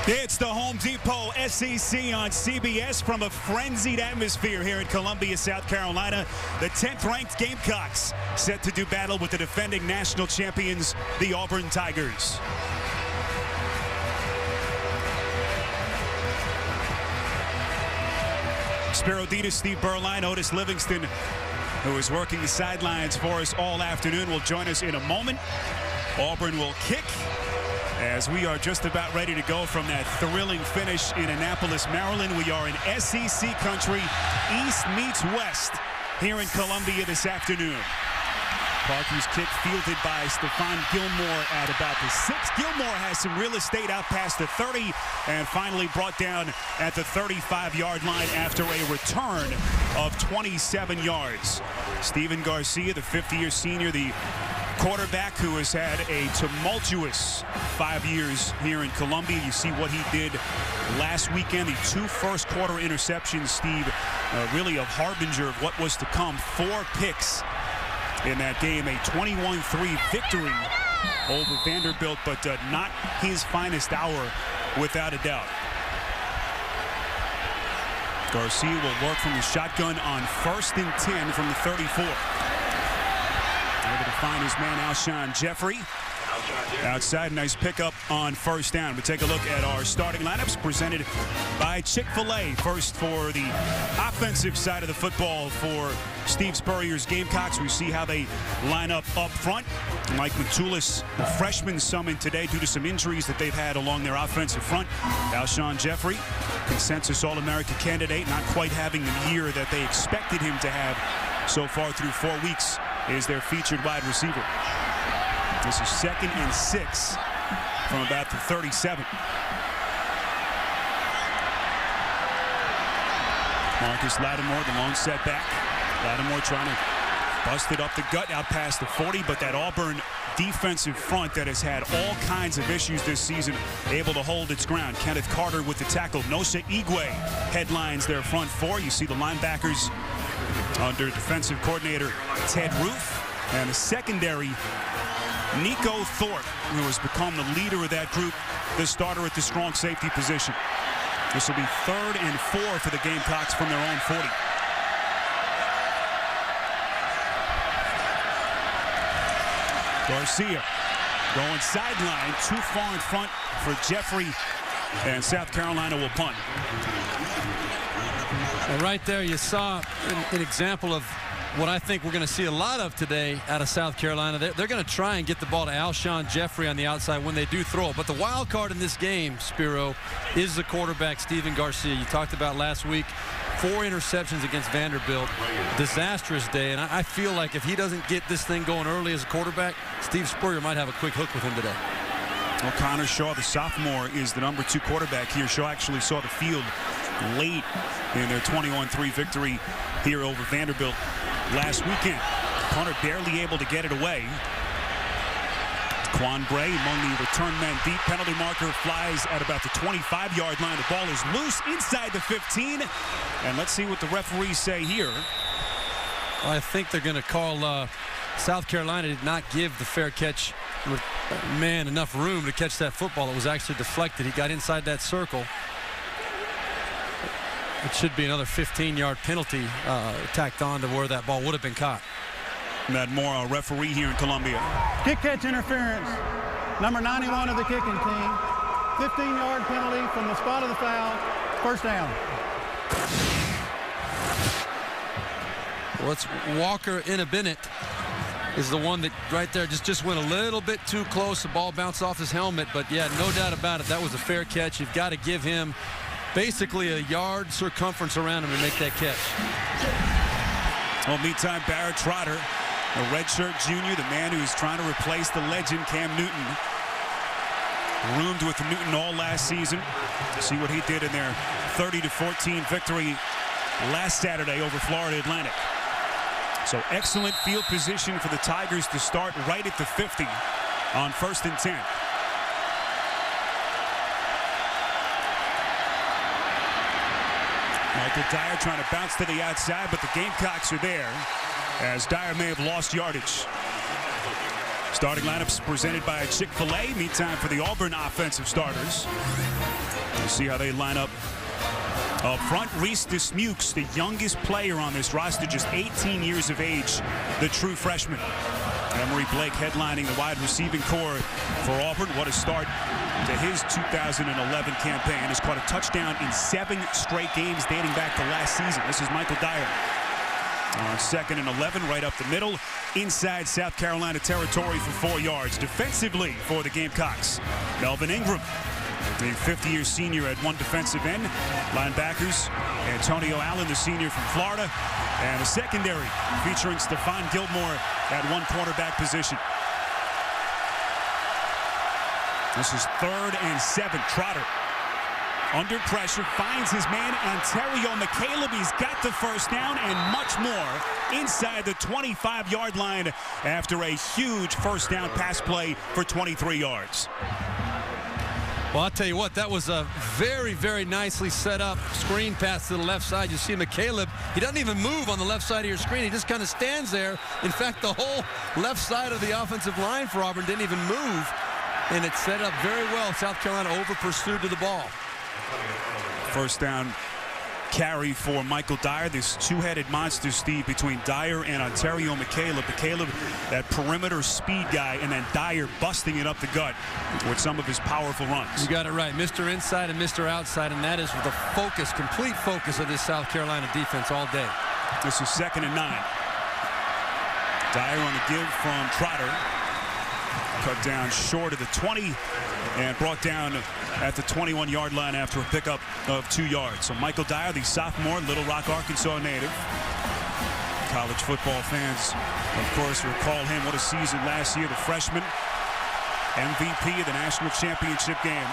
It's the Home Depot SEC on CBS from a frenzied atmosphere here in Columbia, South Carolina. The 10th-ranked Gamecocks set to do battle with the defending national champions, the Auburn Tigers. Spiro Dedes, Steve Berline, Otis Livingston, who is working the sidelines for us all afternoon, will join us in a moment. Auburn will kick as we are just about ready to go from that thrilling finish in Annapolis, Maryland. We are in SEC country, East meets West, here in Columbia this afternoon. Parkey's kick fielded by Stephon Gilmore at about the 6. Gilmore has some real estate out past the 30 and finally brought down at the 35-yard line after a return of 27 yards. Steven Garcia, the 50-year senior, the quarterback who has had a tumultuous 5 years here in Columbia. You see what he did last weekend. The 2 first-quarter interceptions, Steve, really a harbinger of what was to come. 4 picks in that game, a 21-3 victory over Vanderbilt, but not his finest hour without a doubt. Garcia will work from the shotgun on 1st and 10 from the 34. Able to find his man Alshon Jeffrey outside. Nice pickup on 1st down. We take a look at our starting lineups presented by Chick-fil-A. First for the offensive side of the football for Steve Spurrier's Gamecocks. We see how they line up front. Mike Matulis, the freshman, summoned today due to some injuries that they've had along their offensive front. Alshon Jeffrey, consensus All-America candidate, not quite having the year that they expected him to have so far through 4 weeks, is their featured wide receiver. This is 2nd and 6 from about the 37. Marcus Lattimore, the lone setback. Lattimore trying to bust it up the gut out past the 40, but that Auburn defensive front that has had all kinds of issues this season, able to hold its ground. Kenneth Carter with the tackle. Nosa Igwe headlines their front 4. You see the linebackers under defensive coordinator Ted Roof, and the secondary, Nico Thorpe, who has become the leader of that group, the starter at the strong safety position. This will be 3rd and 4 for the Gamecocks from their own 40. Garcia going sideline, too far in front for Jeffrey, and South Carolina will punt. And right there you saw an example of what I think we're going to see a lot of today out of South Carolina. They're going to try and get the ball to Alshon Jeffrey on the outside when they do throw it. But the wild card in this game, Spiro, is the quarterback, Steven Garcia. You talked about last week, 4 interceptions against Vanderbilt. Disastrous day. And I feel like if he doesn't get this thing going early as a quarterback, Steve Spurrier might have a quick hook with him today. Well, Connor Shaw, the sophomore, is the number 2 quarterback here. Shaw actually saw the field late in their 21-3 victory here over Vanderbilt last weekend. Punter barely able to get it away. Quan Bray among the return men deep. Penalty marker flies at about the 25-yard line. The ball is loose inside the 15. And let's see what the referees say here. Well, I think they're going to call South Carolina did not give the fair catch man enough room to catch that football. It was actually deflected. He got inside that circle. It should be another 15-yard penalty tacked on to where that ball would have been caught. Matt Moore, a referee here in Columbia. Kick catch interference, number 91 of the kicking team. 15-yard penalty from the spot of the foul. 1st down. Well, it's Walker Bennett is the one that right there just went a little bit too close. The ball bounced off his helmet, but yeah, no doubt about it, that was a fair catch. You've got to give him basically a yard circumference around him to make that catch. Well, meantime, Barrett Trotter, a redshirt junior, the man who's trying to replace the legend Cam Newton, roomed with Newton all last season. See what he did in their 30-14 victory last Saturday over Florida Atlantic. So excellent field position for the Tigers to start right at the 50 on 1st and 10. Michael Dyer trying to bounce to the outside, but the Gamecocks are there as Dyer may have lost yardage. Starting lineups presented by Chick-fil-A. Meantime for the Auburn offensive starters. We'll see how they line up. Up front, Reese Dismukes, the youngest player on this roster, just 18 years of age, the true freshman. Emory Blake headlining the wide receiving core for Auburn. What a start to his 2011 campaign. Has caught a touchdown in 7 straight games dating back to last season. This is Michael Dyer on 2nd and 11, right up the middle, inside South Carolina territory for 4 yards. Defensively for the Gamecocks, Melvin Ingram, the 50-year senior at one defensive end. Linebackers, Antonio Allen, the senior from Florida. And a secondary featuring Stephon Gilmore at one cornerback position. This is 3rd and 7. Trotter under pressure, finds his man, Ontario McCaleb. He's got the first down and much more inside the 25-yard line after a huge first down pass play for 23 yards. Well, I'll tell you what, that was a very, very nicely set up screen pass to the left side. You see McCaleb, he doesn't even move on the left side of your screen. He just kind of stands there. In fact, the whole left side of the offensive line for Auburn didn't even move. And it's set up very well. South Carolina over pursued to the ball. First down carry for Michael Dyer, this two-headed monster, Steve, between Dyer and Ontario McCaleb. McCaleb, that perimeter speed guy, and then Dyer busting it up the gut with some of his powerful runs. You got it right. Mr. Inside and Mr. Outside, and that is the focus, complete focus of this South Carolina defense all day. This is 2nd and 9. Dyer on the give from Trotter. Cut down short of the 20 and brought down at the 21-yard line after a pickup of 2 yards. So Michael Dyer, the sophomore, Little Rock, Arkansas native. College football fans, of course, recall him. What a season last year. The freshman, MVP of the national championship game.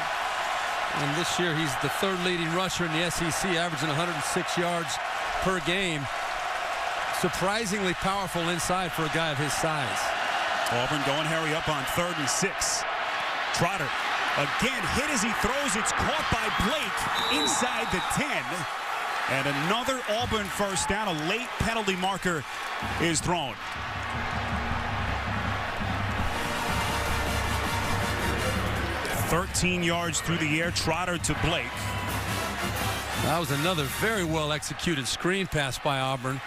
And this year he's the 3rd leading rusher in the SEC, averaging 106 yards per game. Surprisingly powerful inside for a guy of his size. Auburn going hurry up on 3rd and 6. Trotter again hit as he throws. It's caught by Blake inside the 10. And another Auburn first down. A late penalty marker is thrown. "13 yards through the air." Trotter to Blake. That was another very well executed screen pass by Auburn.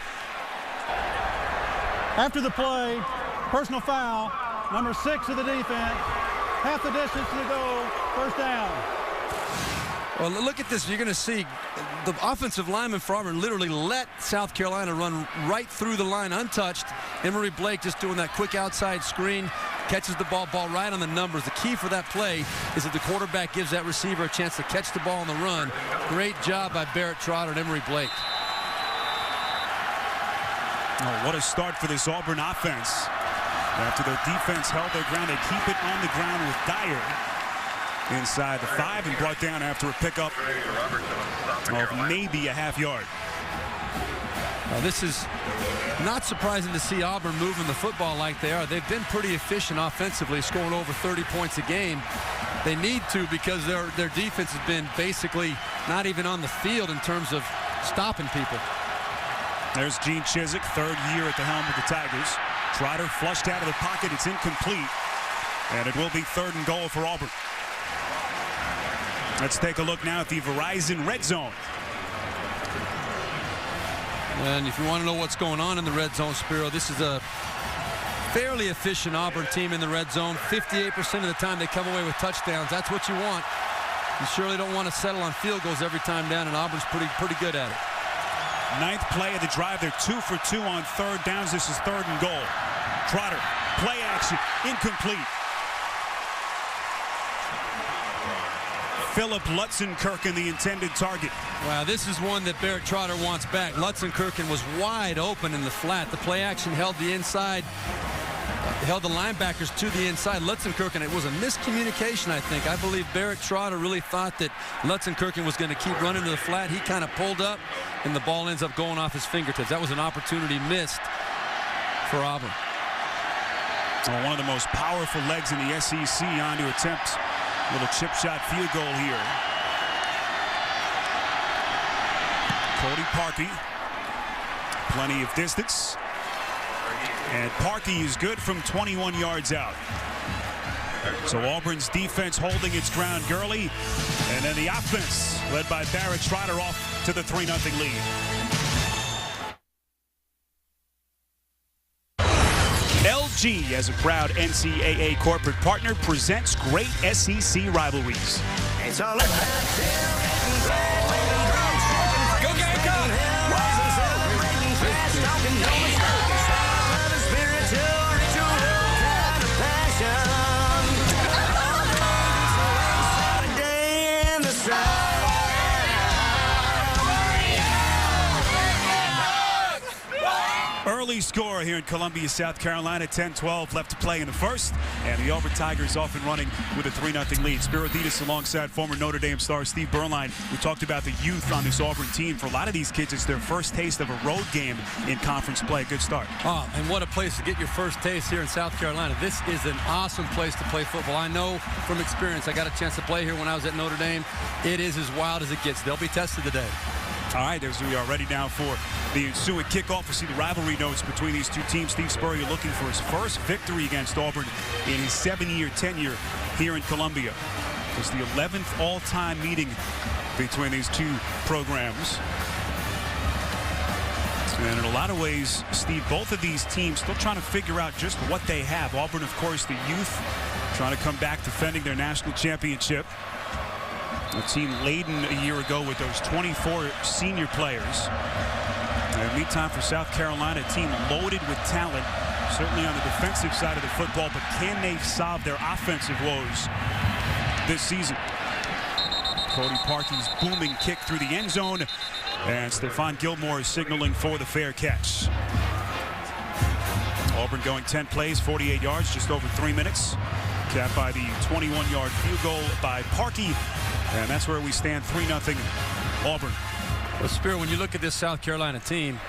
After the play, personal foul, number 6 of the defense. Half the distance to the goal, first down. Well, look at this. You're going to see the offensive lineman for Auburn literally let South Carolina run right through the line untouched. Emory Blake just doing that quick outside screen, catches the ball right on the numbers. The key for that play is that the quarterback gives that receiver a chance to catch the ball on the run. Great job by Barrett Trotter and Emory Blake. Oh, what a start for this Auburn offense. After their defense held their ground, they keep it on the ground with Dyer inside the 5 and brought down after a pickup of maybe a half yard. Now, this is not surprising to see Auburn moving the football like they are. They've been pretty efficient offensively, scoring over 30 points a game. They need to, because their defense has been basically not even on the field in terms of stopping people. There's Gene Chizik, 3rd year at the helm of the Tigers. Trotter flushed out of the pocket. It's incomplete. And it will be 3rd and goal for Auburn. Let's take a look now at the Verizon Red Zone. And if you want to know what's going on in the red zone, Spiro, this is a fairly efficient Auburn team in the red zone. 58% of the time they come away with touchdowns. That's what you want. You surely don't want to settle on field goals every time down, and Auburn's pretty good at it. 9th play of the drive. They're 2 for 2 on 3rd downs. This is 3rd and goal. Trotter, play action, incomplete. Philip Lutzenkirchen, the intended target. Wow, this is one that Barrett Trotter wants back. Lutzenkirchen was wide open in the flat. The play action held the inside, held the linebackers to the inside. Lutzenkirchen, it was a miscommunication, I think. I believe Barrett Trotter really thought that Lutzenkirchen was going to keep running to the flat. He kind of pulled up, and the ball ends up going off his fingertips. That was an opportunity missed for Auburn. Well, one of the most powerful legs in the SEC on to attempt a little chip shot field goal here. Cody Parkey, plenty of distance. And Parkey is good from 21 yards out. So Auburn's defense holding its ground, Gurley, and then the offense led by Barrett Trotter off to the 3-0 lead. LG, as a proud NCAA corporate partner, presents great SEC rivalries. It's all about Go Gamecocks! Early score here in Columbia, South Carolina. 10-12 left to play in the first. And the Auburn Tigers off and running with a 3-0 lead. Spiro Dedes alongside former Notre Dame star Steve Beuerlein. We talked about the youth on this Auburn team. For a lot of these kids, it's their first taste of a road game in conference play. Good start. Oh, and what a place to get your first taste here in South Carolina. This is an awesome place to play football. I know from experience. I got a chance to play here when I was at Notre Dame. It is as wild as it gets. They'll be tested today. All right, as we are ready now for the ensuing kickoff. We see the rivalry notes between these two teams. Steve Spurrier looking for his first victory against Auburn in his 7-year tenure here in Columbia. It's the 11th all-time meeting between these two programs. And in a lot of ways, Steve, both of these teams still trying to figure out just what they have. Auburn, of course, the youth trying to come back defending their national championship. A team laden a year ago with those 24 senior players. And meantime, for South Carolina, a team loaded with talent, certainly on the defensive side of the football, but can they solve their offensive woes this season? Cody Parkey's booming kick through the end zone, and Stephon Gilmore is signaling for the fair catch. Auburn going 10 plays, 48 yards, just over 3 minutes. Capped by the 21-yard field goal by Parkey. And that's where we stand, 3-0 Auburn. Well, Spiro, when you look at this South Carolina team,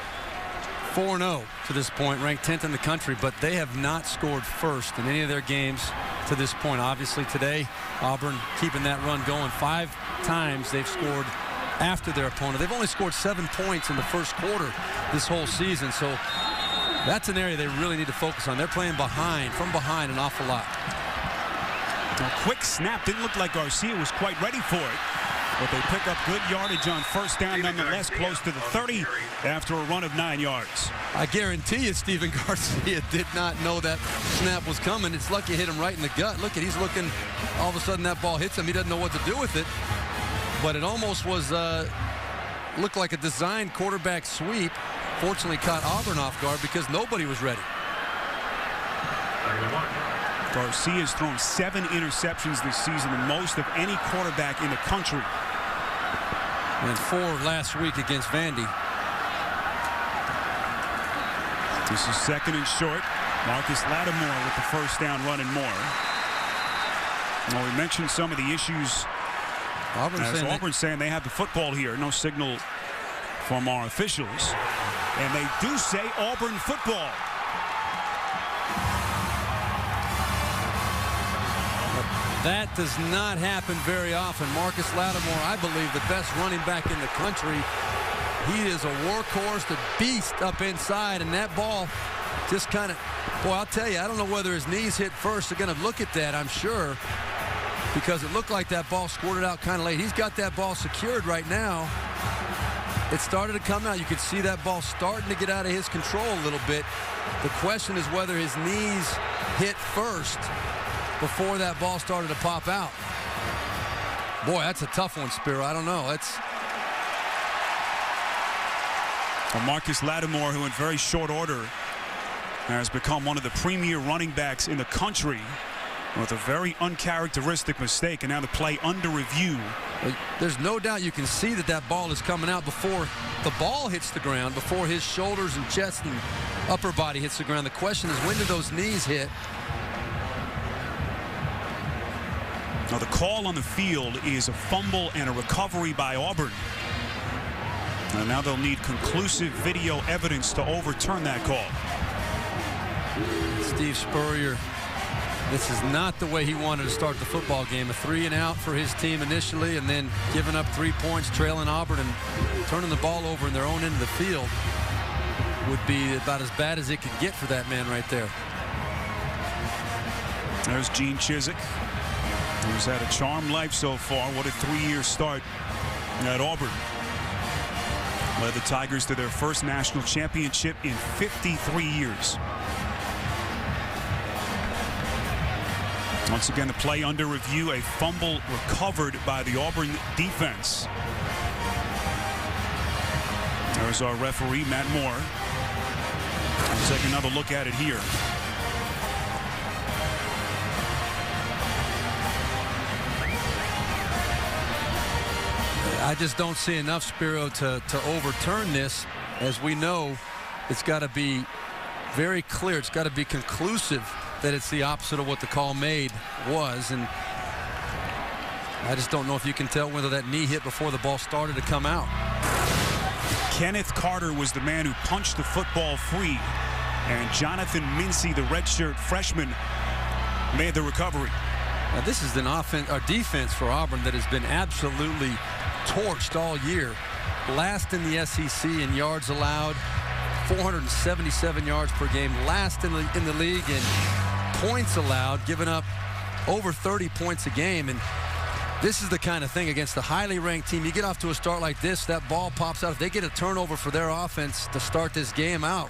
4-0 to this point, ranked 10th in the country, but they have not scored first in any of their games to this point. Obviously today, Auburn keeping that run going. 5 times they've scored after their opponent. They've only scored 7 points in the first quarter this whole season, so that's an area they really need to focus on. They're playing from behind an awful lot. A quick snap. Didn't look like Garcia was quite ready for it. But they pick up good yardage on first down, nonetheless, close to the 30 after a run of 9 yards. I guarantee you Stephen Garcia did not know that snap was coming. It's lucky it hit him right in the gut. Look at, he's looking, all of a sudden that ball hits him. He doesn't know what to do with it. But it almost was, looked like a designed quarterback sweep. Fortunately caught Auburn off guard because nobody was ready. Garcia has thrown 7 interceptions this season, the most of any quarterback in the country. And 4 last week against Vandy. This is second and short. Marcus Lattimore with the first down run and more. Well, we mentioned some of the issues. Auburn's saying they have the football here. No signal from our officials. And they do say Auburn football. That does not happen very often. Marcus Lattimore, I believe, the best running back in the country. He is a workhorse, a beast up inside, and that ball just kind of, boy, I'll tell you, I don't know whether his knees hit first. They're going to look at that, I'm sure, because it looked like that ball squirted out kind of late. He's got that ball secured right now. It started to come out. You could see that ball starting to get out of his control a little bit. The question is whether his knees hit first before that ball started to pop out. Boy, that's a tough one, Spiro. I don't know. That's Marcus Lattimore, who in very short order has become one of the premier running backs in the country, with a very uncharacteristic mistake, and now the play under review. There's no doubt you can see that that ball is coming out before the ball hits the ground, before his shoulders and chest and upper body hits the ground. The question is, when do those knees hit? Now the call on the field is a fumble and a recovery by Auburn. And now they'll need conclusive video evidence to overturn that call. Steve Spurrier, this is not the way he wanted to start the football game. A 3-and-out for his team initially, and then giving up 3 points, trailing Auburn, and turning the ball over in their own end of the field would be about as bad as it could get for that man right there. There's Gene Chizik, who's had a charmed life so far. What a 3-year start at Auburn. Led the Tigers to their first national championship in 53 years. Once again, the play under review, a fumble recovered by the Auburn defense. There's our referee, Matt Moore. We'll take another look at it here. I just don't see enough, Spiro, to overturn this. As we know, it's got to be very clear. It's got to be conclusive that it's the opposite of what the call made was. And I just don't know if you can tell whether that knee hit before the ball started to come out. Kenneth Carter was the man who punched the football free. And Jonathan Mincy, the redshirt freshman, made the recovery. Now, this is an offense or defense for Auburn that has been absolutely torched all year. Last in the SEC in yards allowed, 477 yards per game. Last in the league in points allowed, giving up over 30 points a game. And this is the kind of thing against a highly ranked team. You get off to a start like this, that ball pops out. If they get a turnover for their offense to start this game out,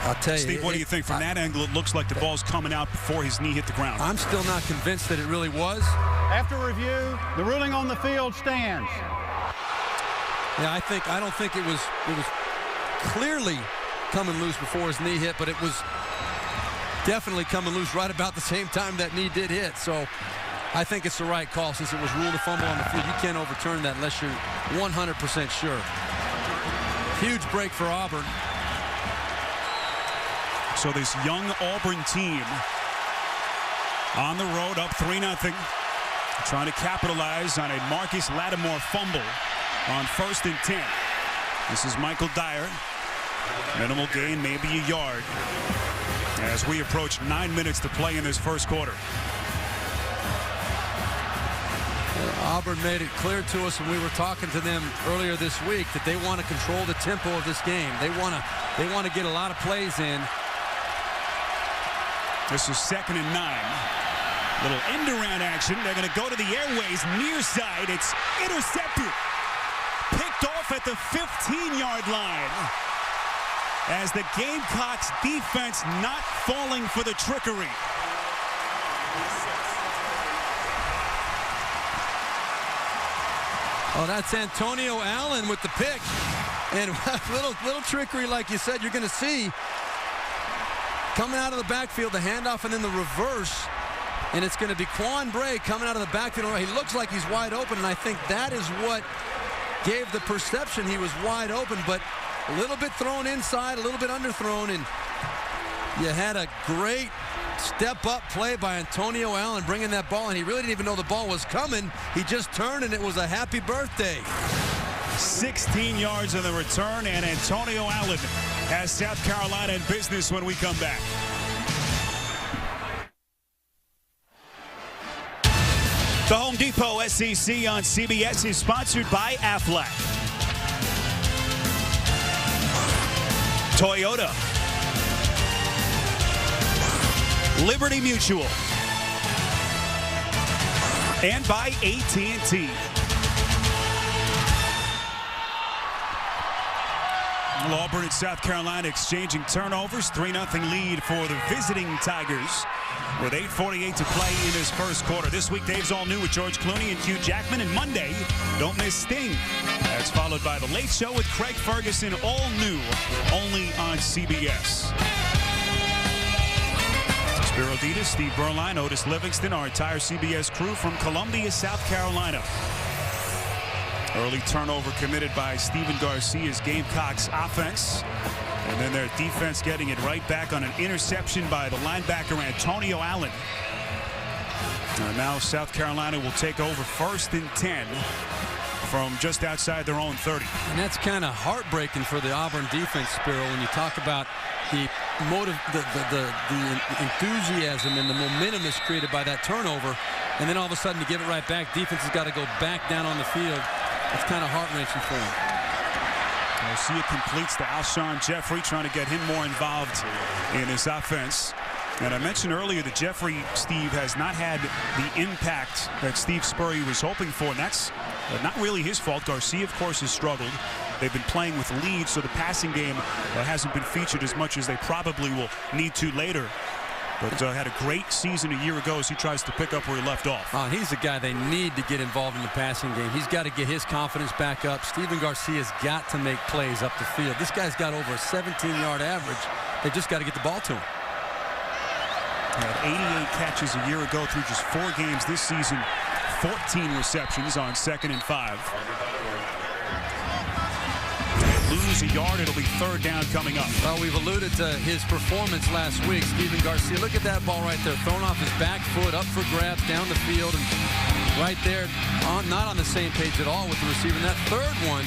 I'll tell you. Steve, what do you think? From that angle, it looks like the ball's coming out before his knee hit the ground. I'm still not convinced that it really was. After review, the ruling on the field stands. Yeah, I don't think it was clearly coming loose before his knee hit, but it was definitely coming loose right about the same time that knee did hit. So I think it's the right call since it was ruled a fumble on the field. You can't overturn that unless you're 100% sure. Huge break for Auburn. So this young Auburn team on the road up 3-0, trying to capitalize on a Marcus Lattimore fumble on 1st and 10. This is Michael Dyer. Minimal gain, maybe a yard, as we approach 9 minutes to play in this first quarter. Auburn made it clear to us when we were talking to them earlier this week that they want to control the tempo of this game. They want to get a lot of plays in. This is 2nd and 9. Little end around action. They're going to go to the airways near side. It's intercepted. Picked off at the 15-yard line. As the Gamecocks defense not falling for the trickery. Oh, that's Antonio Allen with the pick. And little trickery, like you said, you're going to see. Coming out of the backfield, the handoff, and then the reverse. And it's going to be Quan Bray coming out of the backfield. He looks like he's wide open, and I think that is what gave the perception he was wide open, but a little bit thrown inside, a little bit underthrown, and you had a great step-up play by Antonio Allen bringing that ball, and he really didn't even know the ball was coming. He just turned, and it was a happy birthday. 16 yards on the return, and Antonio Allen has South Carolina in business when we come back. The Home Depot SEC on CBS is sponsored by Aflac, Toyota, Liberty Mutual, and by AT&T. Auburn and South Carolina exchanging turnovers. 3-0 lead for the visiting Tigers with 8:48 to play in this first quarter. This week, Dave's All New with George Clooney and Hugh Jackman. And Monday, don't miss Sting. That's followed by The Late Show with Craig Ferguson, all new, only on CBS. Spiro Ditas, Steve Berline, Otis Livingston, our entire CBS crew from Columbia, South Carolina. Early turnover committed by Stephen Garcia's Gamecocks offense. And then their defense getting it right back on an interception by the linebacker Antonio Allen. Now South Carolina will take over 1st and 10 from just outside their own 30. And that's kind of heartbreaking for the Auburn defense, Spiro, when you talk about the enthusiasm and the momentum that's created by that turnover. And then all of a sudden to give it right back, defense has got to go back down on the field. It's kind of heart-wrenching for him. Garcia completes to Alshon Jeffrey, trying to get him more involved in this offense. And I mentioned earlier that Jeffrey, Steve, has not had the impact that Steve Spurrier was hoping for, and that's not really his fault. Garcia, of course, has struggled. They've been playing with leads, so the passing game hasn't been featured as much as they probably will need to later. But had a great season a year ago as he tries to pick up where he left off. He's the guy they need to get involved in the passing game. He's got to get his confidence back up. Steven Garcia's got to make plays up the field. This guy's got over a 17-yard average. They just got to get the ball to him. Had 88 catches a year ago through just 4 games this season. 14 receptions on 2nd and 5. Lose a yard, it'll be 3rd down coming up. Well, we've alluded to his performance last week. Steven Garcia, look at that ball right there, thrown off his back foot, up for grabs, down the field, and right there, not on the same page at all with the receiver. And that 3rd one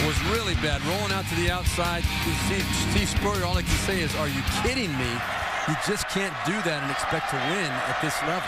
was really bad, rolling out to the outside. You see Steve Spurrier, all I can say is, are you kidding me? You just can't do that and expect to win at this level.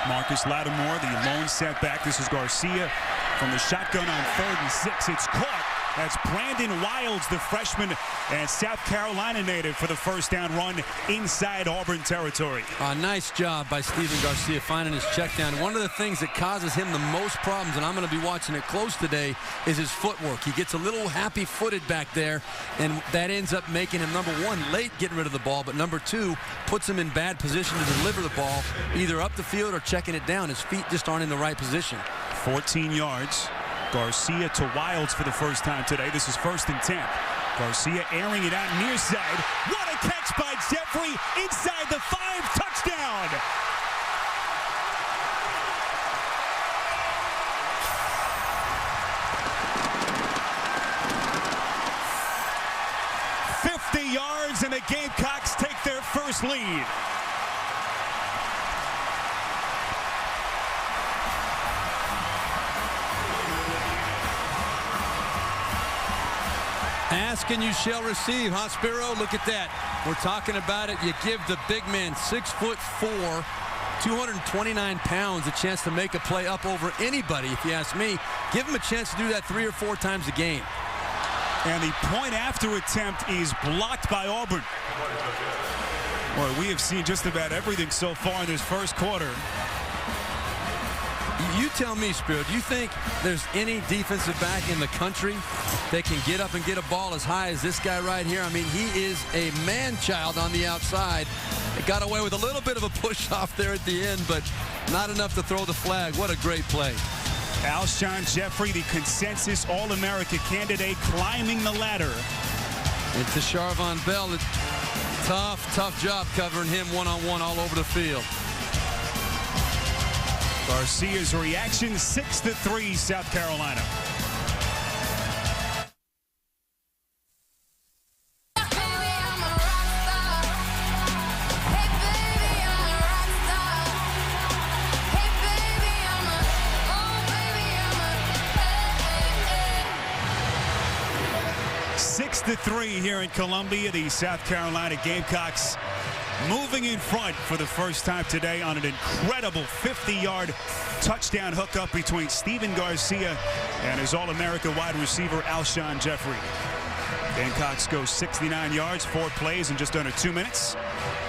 Marcus Lattimore, the lone setback. This is Garcia from the shotgun on 3rd and 6. It's caught. That's Brandon Wilds, the freshman and South Carolina native, for the 1st down run inside Auburn territory. Nice job by Steven Garcia finding his check down. One of the things that causes him the most problems, and I'm going to be watching it close today, is his footwork. He gets a little happy-footed back there, and that ends up making him, number 1, late getting rid of the ball, but number 2, puts him in bad position to deliver the ball, either up the field or checking it down. His feet just aren't in the right position. 14 yards. Garcia to Wilds for the first time today. This is 1st and 10. Garcia airing it out near side. What a catch by Jeffrey inside the 5. Touchdown! $50 yards, and the Gamecocks take their first lead. Ask and you shall receive, huh, Spiro? Look at that. We're talking about it. You give the big man, 6'4", 229 pounds, a chance to make a play up over anybody, if you ask me. Give him a chance to do that 3 or 4 times a game. And the point after attempt is blocked by Auburn. Boy, we have seen just about everything so far in this first quarter. You tell me, Spiro, do you think there's any defensive back in the country that can get up and get a ball as high as this guy right here? I mean, he is a man-child on the outside. It got away with a little bit of a push-off there at the end, but not enough to throw the flag. What a great play. Alshon Jeffrey, the consensus All-America candidate, climbing the ladder. And to Charvon Bell, tough job covering him one-on-one all over the field. Garcia's reaction, 6-3, South Carolina. Here in Columbia, the South Carolina Gamecocks moving in front for the first time today on an incredible 50-yard touchdown hookup between Steven Garcia and his All-America wide receiver Alshon Jeffrey. Gamecocks go 69 yards, 4 plays in just under 2 minutes.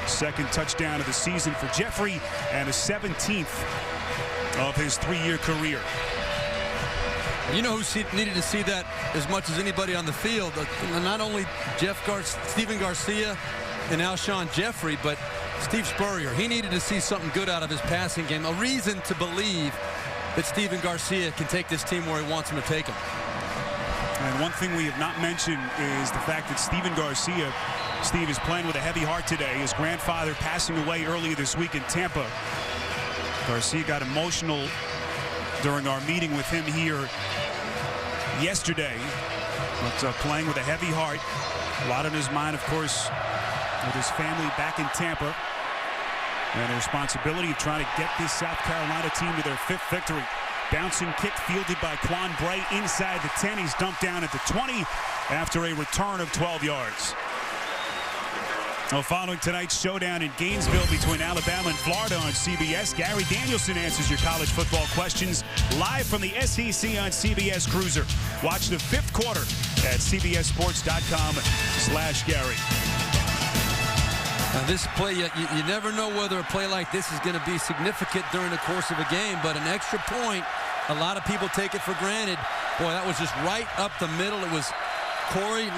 2nd touchdown of the season for Jeffrey and the 17th of his 3-year career. You know who needed to see that as much as anybody on the field? Not only Steven Garcia and Alshon Jeffrey, but Steve Spurrier. He needed to see something good out of his passing game, a reason to believe that Steven Garcia can take this team where he wants him to take them. And one thing we have not mentioned is the fact that Steven Garcia, Steve, is playing with a heavy heart today. His grandfather passing away earlier this week in Tampa. Garcia got emotional during our meeting with him here yesterday, but playing with a heavy heart. A lot on his mind, of course, with his family back in Tampa and the responsibility of trying to get this South Carolina team to their 5th victory. Bouncing kick fielded by Quan Bray inside the 10. He's dumped down at the 20 after a return of 12 yards. Well, following tonight's showdown in Gainesville between Alabama and Florida on CBS, Gary Danielson answers your college football questions live from the SEC on CBS Cruiser. Watch the 5th quarter at cbssports.com/Gary. Now this play, you never know whether a play like this is going to be significant during the course of a game, but an extra point, a lot of people take it for granted. Boy, that was just right up the middle. It was Corey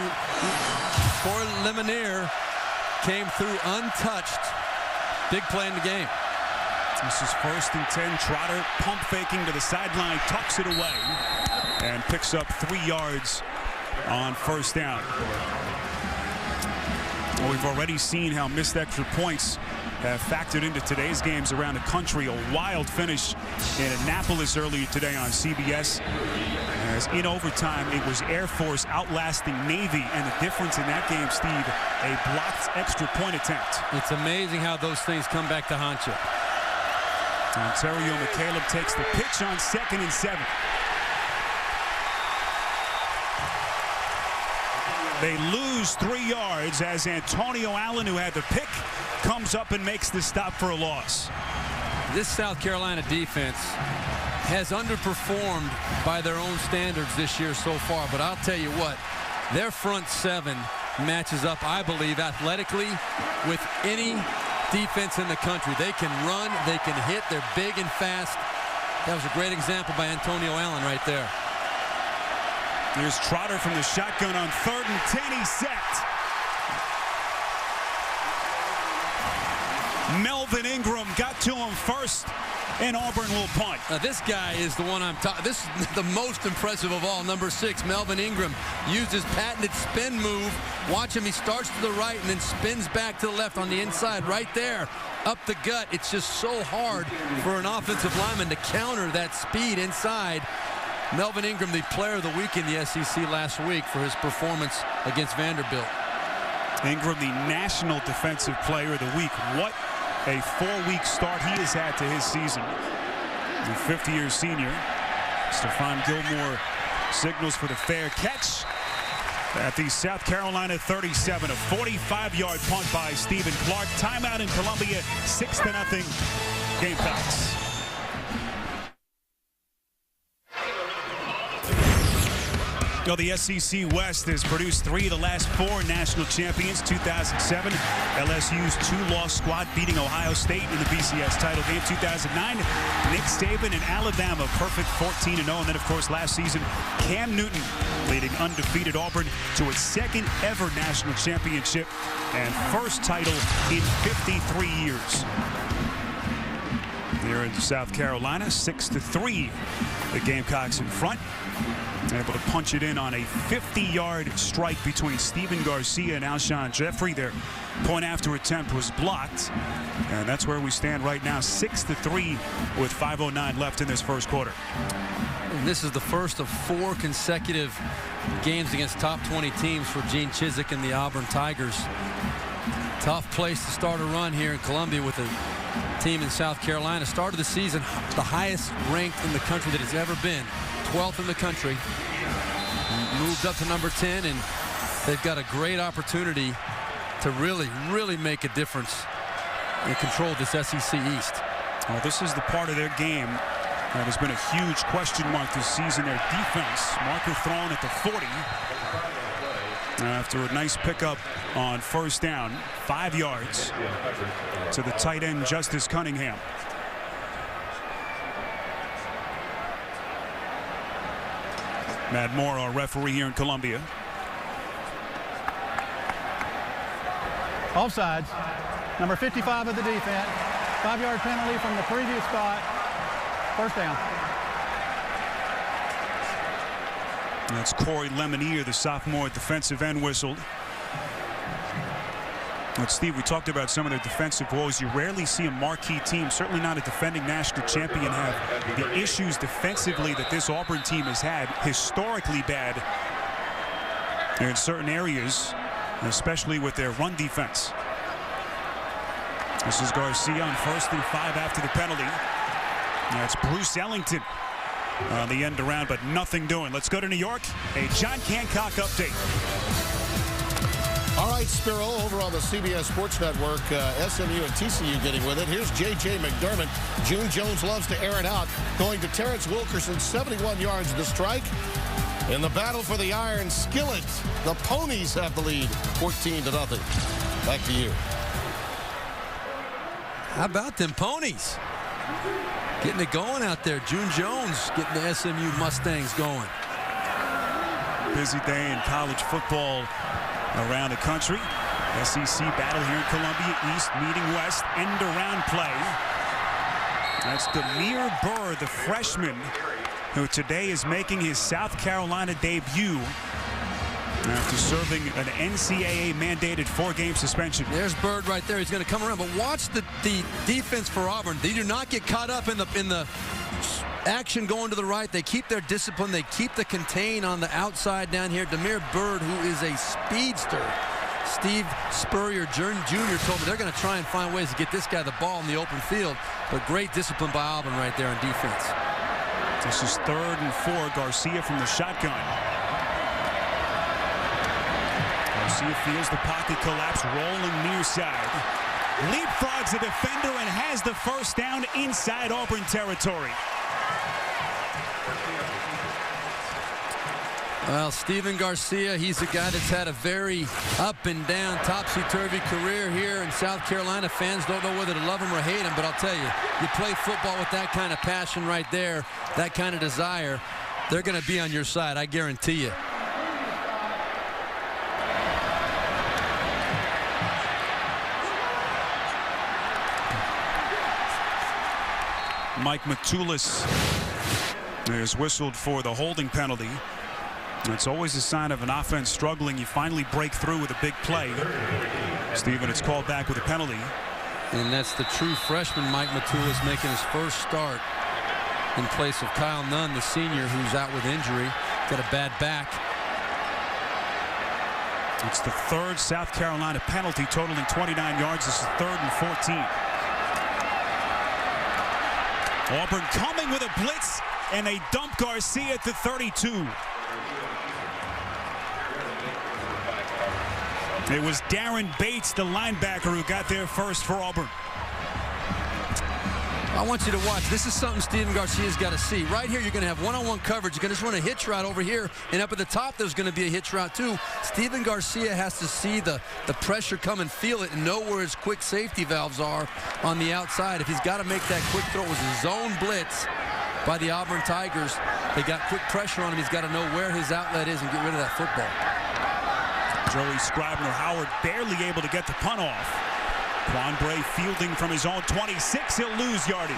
Lemonier came through untouched. Big play in the game. This is 1st and 10. Trotter pump faking to the sideline, tucks it away, and picks up 3 yards on 1st down. Well, we've already seen how missed extra points have factored into today's games around the country. A wild finish in Annapolis earlier today on CBS. As in overtime, it was Air Force outlasting Navy, and the difference in that game, Steve, a blocked extra point attempt. It's amazing how those things come back to haunt you. Ontario McCaleb takes the pitch on 2nd and 7. They lose 3 yards as Antonio Allen, who had the pick, comes up and makes the stop for a loss. This South Carolina defense has underperformed by their own standards this year so far, but I'll tell you what, their front 7 matches up, I believe, athletically with any defense in the country. They can run, they can hit, they're big and fast. That was a great example by Antonio Allen right there. Here's Trotter from the shotgun on 3rd and 10. He's sacked. Melvin Ingram got to him first, and Auburn will punt. Now this guy is the one I'm talking. This is the most impressive of all. Number 6, Melvin Ingram, used his patented spin move. Watch him. He starts to the right and then spins back to the left on the inside right there. Up the gut. It's just so hard for an offensive lineman to counter that speed inside. Melvin Ingram, the player of the week in the SEC last week for his performance against Vanderbilt. Ingram, the National Defensive Player of the Week. What a 4-week start he has had to his season. The 50-year senior. Stephon Gilmore signals for the fair catch at the South Carolina 37. A 45-yard punt by Stephen Clark. Timeout in Columbia, 6-0 Gamecocks. Well, the SEC West has produced 3 of the last 4 national champions. 2007, LSU's 2-loss squad beating Ohio State in the BCS title game. 2009, Nick Saban and Alabama, perfect 14-0. And then, of course, last season, Cam Newton leading undefeated Auburn to its 2nd ever national championship and 1st title in 53 years. Here in South Carolina, 6-3, the Gamecocks in front. Able to punch it in on a 50-yard strike between Stephen Garcia and Alshon Jeffrey. Their point after attempt was blocked. And that's where we stand right now, 6-3 with 5:09 left in this 1st quarter. And this is the first of 4 consecutive games against top 20 teams for Gene Chizik and the Auburn Tigers. Tough place to start a run here in Columbia with a team in South Carolina. Started the season the highest ranked in the country that it's ever been. 12th in the country, moved up to number 10, and they've got a great opportunity to really make a difference and control this SEC East. Well, this is the part of their game that has been a huge question mark this season. Their defense, marker thrown at the 40 after a nice pickup on 1st down, 5 yards to the tight end Justice Cunningham. Matt Moore, our referee here in Columbia. Offsides. Number 55 of the defense. 5-yard penalty from the previous spot. 1st down. That's Corey Lemonier, the sophomore defensive end, whistled. But Steve, we talked about some of their defensive woes. You rarely see a marquee team, certainly not a defending national champion, have the issues defensively that this Auburn team has had, historically bad in certain areas, especially with their run defense. This is Garcia on 1st and 5 after the penalty. That's Bruce Ellington on the end around, but nothing doing. Let's go to New York. A John Hancock update. All right, Spiro, over on the CBS Sports Network, SMU and TCU getting with it. Here's J.J. McDermott. June Jones loves to air it out, going to Terrence Wilkerson, 71 yards to strike. In the battle for the iron skillet, the Ponies have the lead, 14-0. Back to you. How about them Ponies? Getting it going out there. June Jones getting the SMU Mustangs going. Busy day in college football around the country. SEC battle here in Columbia. East meeting West. End around play. That's Demir Burr, the freshman, who today is making his South Carolina debut after serving an NCAA-mandated 4-game suspension. There's Bird right there. He's going to come around. But watch the defense for Auburn. They do not get caught up in the action going to the right. They keep their discipline. They keep the contain on the outside down here. Demir Bird, who is a speedster. Steve Spurrier Jr. told me they're going to try and find ways to get this guy the ball in the open field. But great discipline by Auburn right there on defense. This is 3rd and 4. Garcia from the shotgun. Garcia feels the pocket collapse, rolling near side. Leapfrogs the defender and has the first down inside Auburn territory. Well, Steven Garcia, he's a guy that's had a very up and down, topsy-turvy career here in South Carolina. Fans don't know whether to love him or hate him, but I'll tell you, you play football with that kind of passion right there, that kind of desire, they're going to be on your side, I guarantee you. Mike Matulis is whistled for the holding penalty. It's always a sign of an offense struggling. You finally break through with a big play. Steven, it's called back with a penalty. And that's the true freshman Mike Matulis making his first start in place of Kyle Nunn, the senior, who's out with injury. Got a bad back. It's the 3rd South Carolina penalty, totaling 29 yards. This is 3rd and 14. Auburn coming with a blitz, and they dump Garcia at the 32. It was Darren Bates, the linebacker, who got there first for Auburn. I want you to watch. This is something Steven Garcia's got to see. Right here, you're going to have one-on-one coverage. You're going to just run a hitch route over here, and up at the top, there's going to be a hitch route too. Steven Garcia has to see the pressure come and feel it and know where his quick safety valves are on the outside. If he's got to make that quick throw, it was a zone blitz by the Auburn Tigers. They got quick pressure on him. He's got to know where his outlet is and get rid of that football. Joey Scribner-Howard barely able to get the punt off. Quan Bray fielding from his own 26. He'll lose yardage.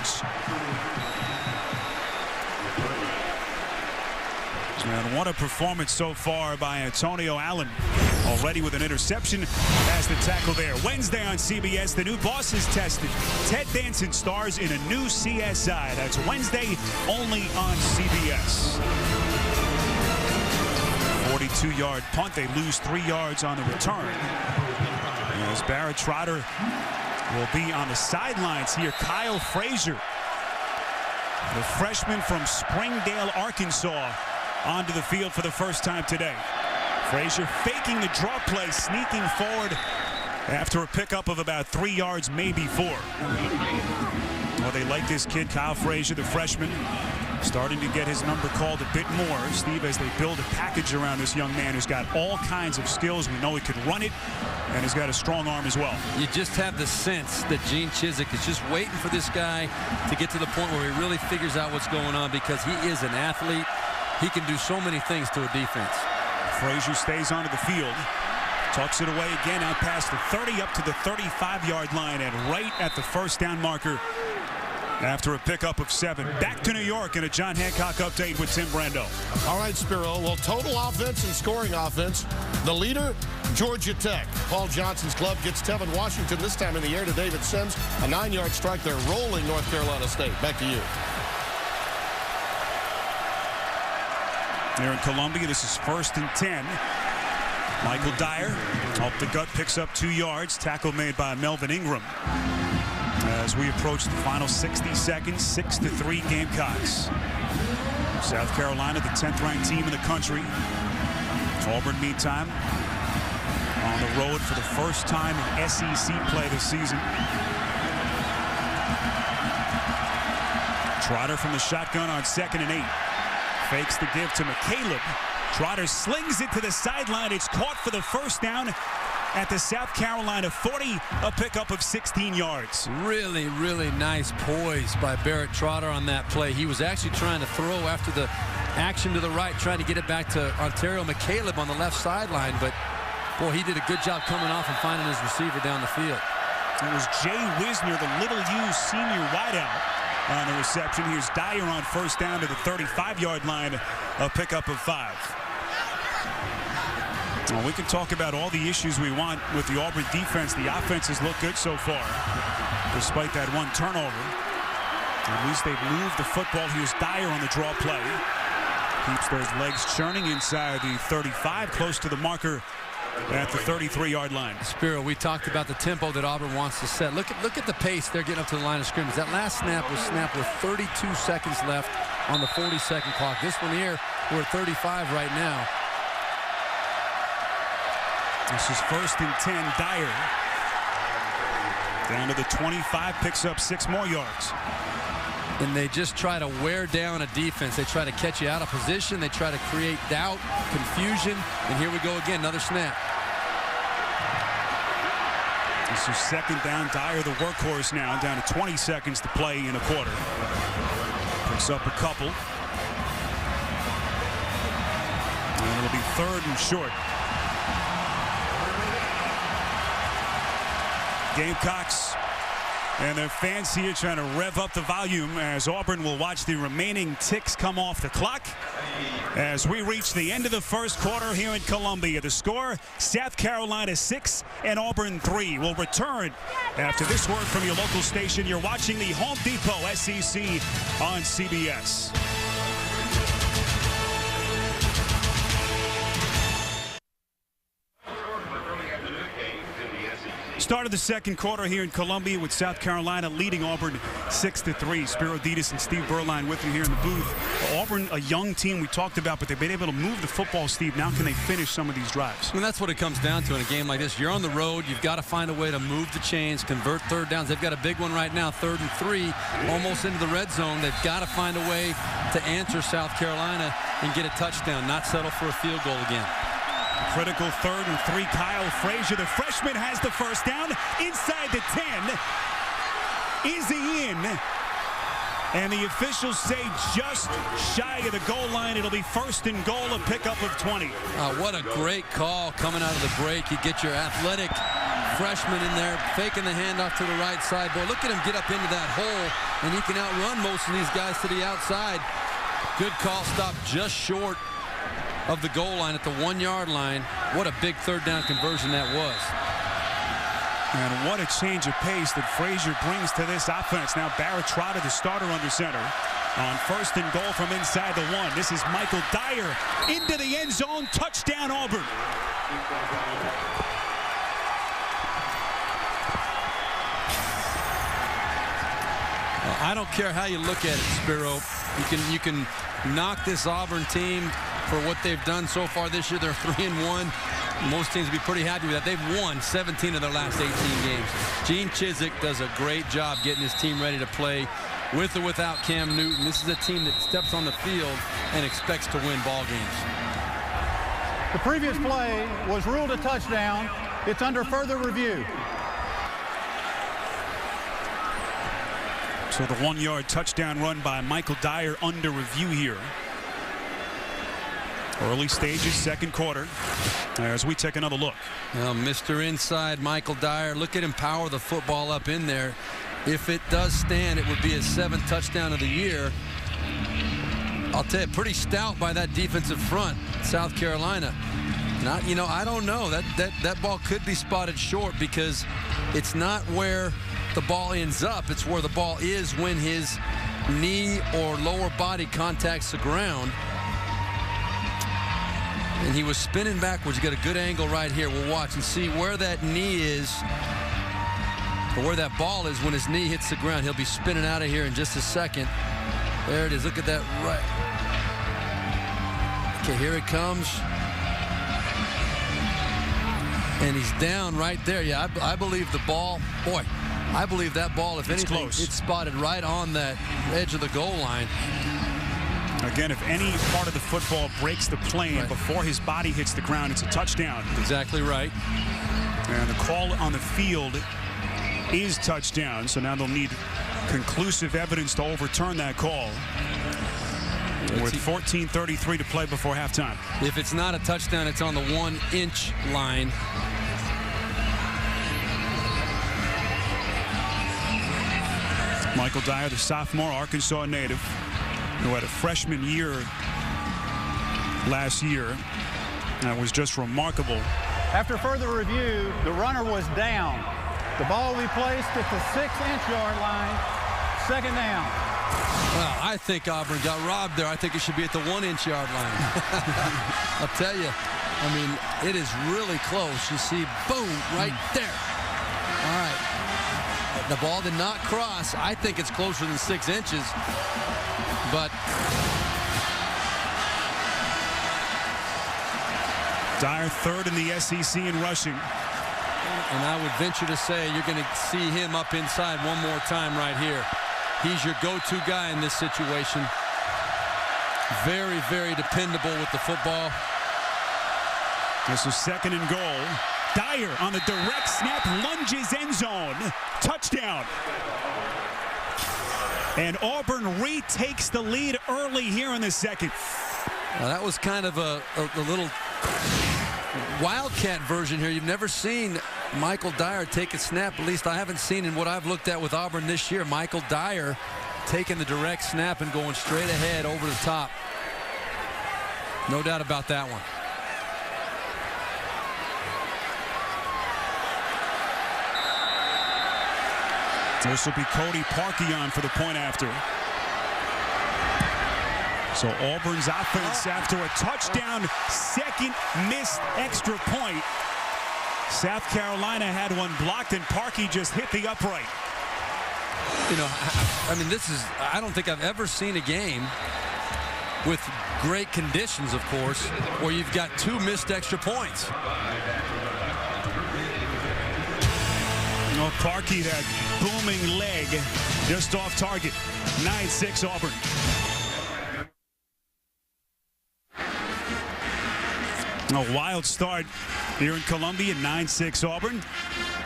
And what a performance so far by Antonio Allen. Already with an interception as the tackle there. Wednesday on CBS, the new boss is tested. Ted Danson stars in a new CSI. That's Wednesday only on CBS. 42-yard punt. They lose 3 yards on the return. As Barrett Trotter will be on the sidelines here. Kyle Frazier, the freshman from Springdale, Arkansas, onto the field for the first time today. Frazier faking the draw play, sneaking forward after a pickup of about 3 yards, maybe 4. Well, they like this kid, Kyle Frazier, the freshman, starting to get his number called a bit more, Steve, as they build a package around this young man who's got all kinds of skills. We know he can run it, and he's got a strong arm as well. You just have the sense that Gene Chizik is just waiting for this guy to get to the point where he really figures out what's going on, because he is an athlete. He can do so many things to a defense. Frazier stays onto the field, tucks it away again, out past the 30, up to the 35-yard line, and right at the first down marker after a pickup of 7. Back to New York in a John Hancock update with Tim Brando. All right, Spiro. Well, total offense and scoring offense. The leader, Georgia Tech. Paul Johnson's club gets Tevin Washington this time in the air to David Sims. A 9-yard strike. They're rolling North Carolina State. Back to you. Here in Columbia, this is 1st and 10. Michael Dyer off the gut, picks up 2 yards. Tackle made by Melvin Ingram. As we approach the final 60 seconds, 6-3 Gamecocks. South Carolina, the 10th ranked team in the country. Auburn, meantime, on the road for the first time in SEC play this season. Trotter from the shotgun on 2nd and 8. Fakes the give to McCaleb. Trotter slings it to the sideline. It's caught for the first down at the South Carolina 40, a pickup of 16 yards. Really, really nice poise by Barrett Trotter on that play. He was actually trying to throw after the action to the right, trying to get it back to Ontario McCaleb on the left sideline, but boy, he did a good job coming off and finding his receiver down the field. It was Jay Wisner, the Little U senior wideout, on the reception. Here's Dyer on first down to the 35-yard line, a pickup of 5. Well, we can talk about all the issues we want with the Auburn defense. The offense has looked good so far, despite that one turnover. At least they've moved the football. Here's Dyer on the draw play. Keeps those legs churning inside the 35, close to the marker at the 33-yard line. Spiro, we talked about the tempo that Auburn wants to set. Look at the pace they're getting up to the line of scrimmage. That last snap was snapped with 32 seconds left on the 40-second clock. This one here, we're at 35 right now. This is 1st and 10. Dyer down to the 25, picks up 6 more yards. And they just try to wear down a defense. They try to catch you out of position. They try to create doubt, confusion. And here we go again, another snap. This is 2nd down. Dyer, the workhorse now, down to 20 seconds to play in a quarter. Picks up a couple. And it'll be 3rd and short. Gamecocks and their fans here trying to rev up the volume as Auburn will watch the remaining ticks come off the clock as we reach the end of the first quarter here in Columbia. The score, South Carolina 6 and Auburn 3. Will return after this word from your local station. You're watching the Home Depot SEC on CBS. Start of the second quarter here in Columbia with South Carolina leading Auburn 6-3. Spiro Dedes and Steve Berline with you here in the booth. Auburn, a young team we talked about, but they've been able to move the football, Steve. Now can they finish some of these drives? And that's what it comes down to in a game like this. You're on the road. You've got to find a way to move the chains, convert third downs. They've got a big one right now, 3rd and 3, almost into the red zone. They've got to find a way to answer South Carolina and get a touchdown, not settle for a field goal again. Critical 3rd and 3. Kyle Frazier, the freshman, has the first down inside the 10. Is he in? And the officials say just shy of the goal line. It'll be 1st and goal, a pickup of 20. What a great call coming out of the break. You get your athletic freshman in there, faking the handoff to the right side. Boy, look at him get up into that hole, and he can outrun most of these guys to the outside. Good call, stop just short of the goal line at the 1-yard line. What a big 3rd down conversion that was. And what a change of pace that Frazier brings to this offense. Now Barrett Trotter, the starter under center, on 1st and goal from inside the 1. This is Michael Dyer into the end zone. Touchdown Auburn. I don't care how you look at it, Spiro. You can knock this Auburn team for what they've done so far this year. They're 3-1. Most teams will be pretty happy with that. They've won 17 of their last 18 games. Gene Chizik does a great job getting his team ready to play with or without Cam Newton. This is a team that steps on the field and expects to win ball games. The previous play was ruled a touchdown. It's under further review. So the 1-yard touchdown run by Michael Dyer under review here. Early stages, second quarter, as we take another look. Well, Mr. Inside, Michael Dyer, look at him power the football up in there. If it does stand, it would be his 7th touchdown of the year. I'll tell you, pretty stout by that defensive front, South Carolina. Not, I don't know. That ball could be spotted short because it's not where the ball ends up. It's where the ball is when his knee or lower body contacts the ground. And he was spinning backwards. You got a good angle right here. We'll watch and see where that knee is, or where that ball is when his knee hits the ground. He'll be spinning out of here in just a second. There it is. Look at that right. Okay, here it comes. And he's down right there. Yeah, I believe the ball, boy, I believe that ball, if anything, close. It's spotted right on that edge of the goal line. Again, if any part of the football breaks the plane before his body hits the ground, it's a touchdown. Exactly right. And the call on the field is touchdown, so now they'll need conclusive evidence to overturn that call. With 14:33 to play before halftime. If it's not a touchdown, it's on the 1-inch line. Michael Dyer, the sophomore Arkansas native, who had a freshman year last year. That was just remarkable. After further review, the runner was down. The ball will be placed at the 6-inch yard line. Second down. Well, I think Auburn got robbed there. I think it should be at the 1-inch yard line. I'll tell you, I mean, it is really close. You see, boom, right there. All right. The ball did not cross. I think it's closer than 6 inches. But Dyer third in the SEC in rushing. And I would venture to say you're going to see him up inside one more time right here. He's your go-to guy in this situation. Very, very dependable with the football. This is second and goal. Dyer on the direct snap, lunges end zone. Touchdown. And Auburn retakes the lead early here in the second. Well, that was kind of a little Wildcat version here. You've never seen Michael Dyer take a snap. At least I haven't seen in what I've looked at with Auburn this year. Michael Dyer taking the direct snap and going straight ahead over the top. No doubt about that one. This will be Cody Parkey on for the point after. So Auburn's offense after a touchdown, second missed extra point. South Carolina had one blocked and Parkey just hit the upright. You know, I mean, I don't think I've ever seen a game with great conditions, of course, where you've got 2 missed extra points. No, Parkey, that booming leg just off target. 9-6 Auburn. A wild start here in Columbia, 9-6 Auburn.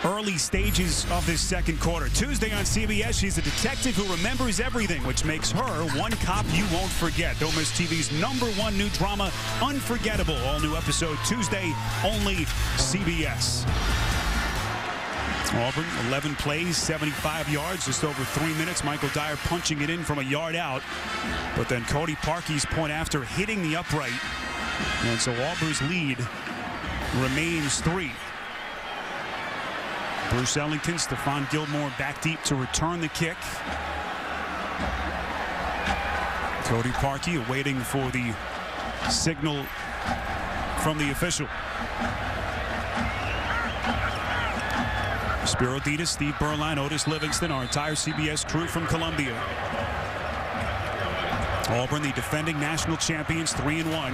Early stages of this second quarter. Tuesday on CBS, she's a detective who remembers everything, which makes her one cop you won't forget. Don't miss TV's #1 new drama, Unforgettable. All new episode Tuesday, only CBS. Auburn, 11 plays, 75 yards, just over 3 minutes. Michael Dyer punching it in from a yard out. But then Cody Parkey's point after hitting the upright. And so Auburn's lead remains 3. Bruce Ellington, Stephon Gilmore back deep to return the kick. Cody Parkey waiting for the signal from the official. Spiro Ditas, Steve Berline, Otis Livingston, our entire CBS crew from Columbia. Auburn, the defending national champions, 3-1.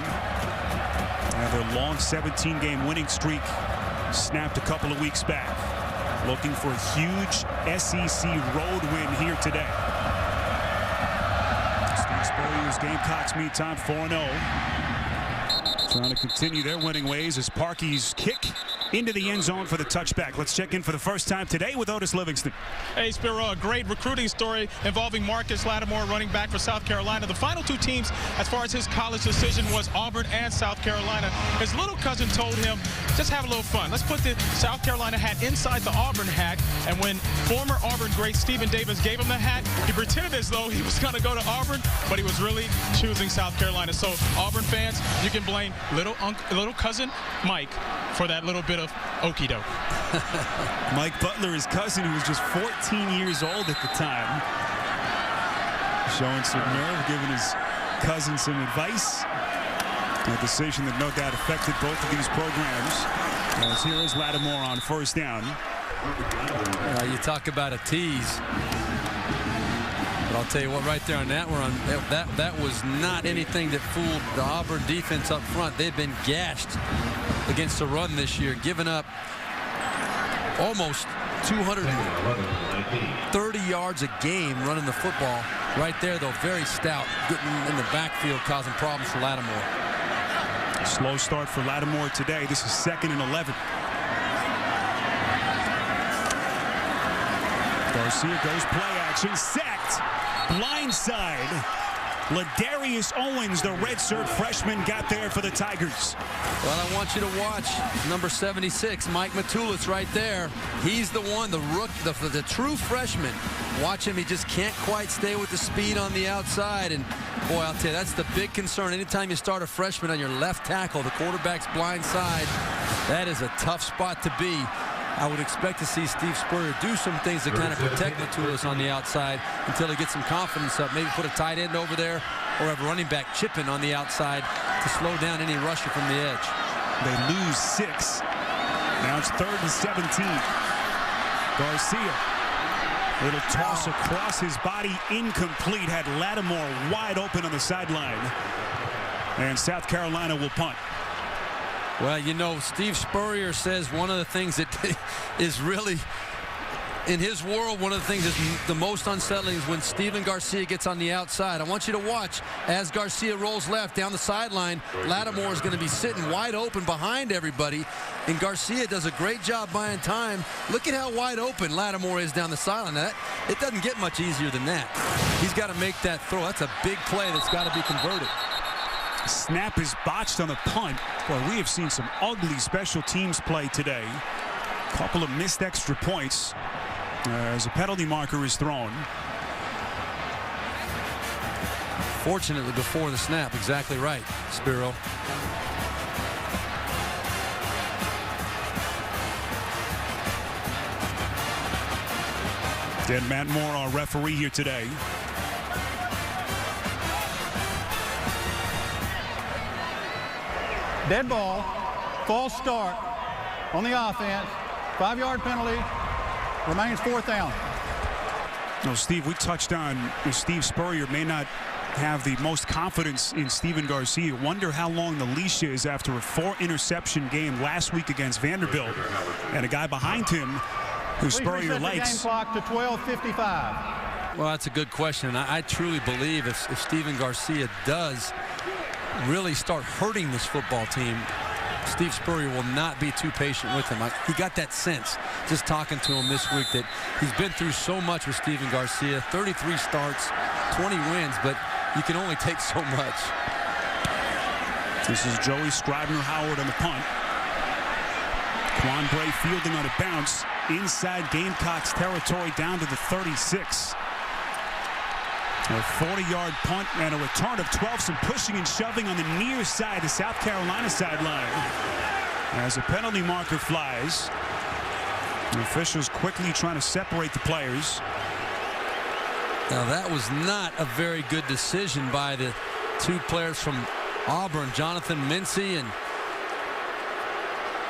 Their long 17-game winning streak snapped a couple of weeks back. Looking for a huge SEC road win here today. Steve Spurrier's Gamecocks meantime 4-0. Trying to continue their winning ways as Parkey's kick into the end zone for the touchback. Let's check in for the first time today with Otis Livingston. Hey, Spiro, a great recruiting story involving Marcus Lattimore, running back for South Carolina. The final 2 teams, as far as his college decision, was Auburn and South Carolina. His little cousin told him, just have a little fun. Let's put the South Carolina hat inside the Auburn hat. And when former Auburn great Stephen Davis gave him the hat, he pretended as though he was going to go to Auburn, but he was really choosing South Carolina. So, Auburn fans, you can blame little cousin Mike for that little bit of okie doke. Mike Butler, his cousin, who was just 14 years old at the time, showing some nerve, giving his cousin some advice. A decision that no doubt affected both of these programs. As here is Lattimore on first down. You talk about a tease. But I'll tell you what, right there on that one, that was not anything that fooled the Auburn defense up front. They've been gashed against the run this year, giving up almost 230 yards a game running the football. Right there, though, very stout, getting in the backfield, causing problems for Lattimore. Slow start for Lattimore today. This is 2nd and 11. Garcia goes play action, sacked, blindside. Ladarius Owens, the redshirt freshman, got there for the Tigers. Well, I want you to watch number 76, Mike Matulis, right there. He's the one, the rookie, the true freshman. Watch him. He just can't quite stay with the speed on the outside. And, boy, I'll tell you, that's the big concern. Anytime you start a freshman on your left tackle, the quarterback's blind side, that is a tough spot to be. I would expect to see Steve Spurrier do some things to kind of protect Matulis on the outside until he gets some confidence up. Maybe put a tight end over there or have a running back chipping on the outside to slow down any rusher from the edge. They lose 6. Now it's 3rd and 17. Garcia. Little toss across his body, incomplete. Had Lattimore wide open on the sideline. And South Carolina will punt. Well, you know, Steve Spurrier says one of the things that is really, in his world, one of the things that's the most unsettling is when Steven Garcia gets on the outside. I want you to watch as Garcia rolls left down the sideline. Lattimore is going to be sitting wide open behind everybody, and Garcia does a great job buying time. Look at how wide open Lattimore is down the sideline. Now, it doesn't get much easier than that. He's got to make that throw. That's a big play that's got to be converted. Snap is botched on the punt. Boy, we have seen some ugly special teams play today. A couple of missed extra points as a penalty marker is thrown. Fortunately, before the snap, exactly right, Spiro. Dan Matt Moore, our referee here today. Dead ball, false start on the offense, 5-yard penalty, remains 4th down. No, Steve, we touched on Steve Spurrier may not have the most confidence in Steven Garcia. Wonder how long the leash is after a 4-interception game last week against Vanderbilt. And a guy behind him who Spurrier likes. Game clock to 12:55. Well, that's a good question. I truly believe if Steven Garcia does really start hurting this football team, Steve Spurrier will not be too patient with him. He got that sense just talking to him this week that he's been through so much with Steven Garcia. 33 starts, 20 wins, but you can only take so much. This is Joey Scribner-Howard on the punt. Quan Bray fielding on a bounce inside Gamecocks territory down to the 36. A 40-yard punt and a return of 12. Some pushing and shoving on the near side, the South Carolina sideline. As a penalty marker flies. The officials quickly trying to separate the players. Now that was not a very good decision by the 2 players from Auburn, Jonathan Mincy and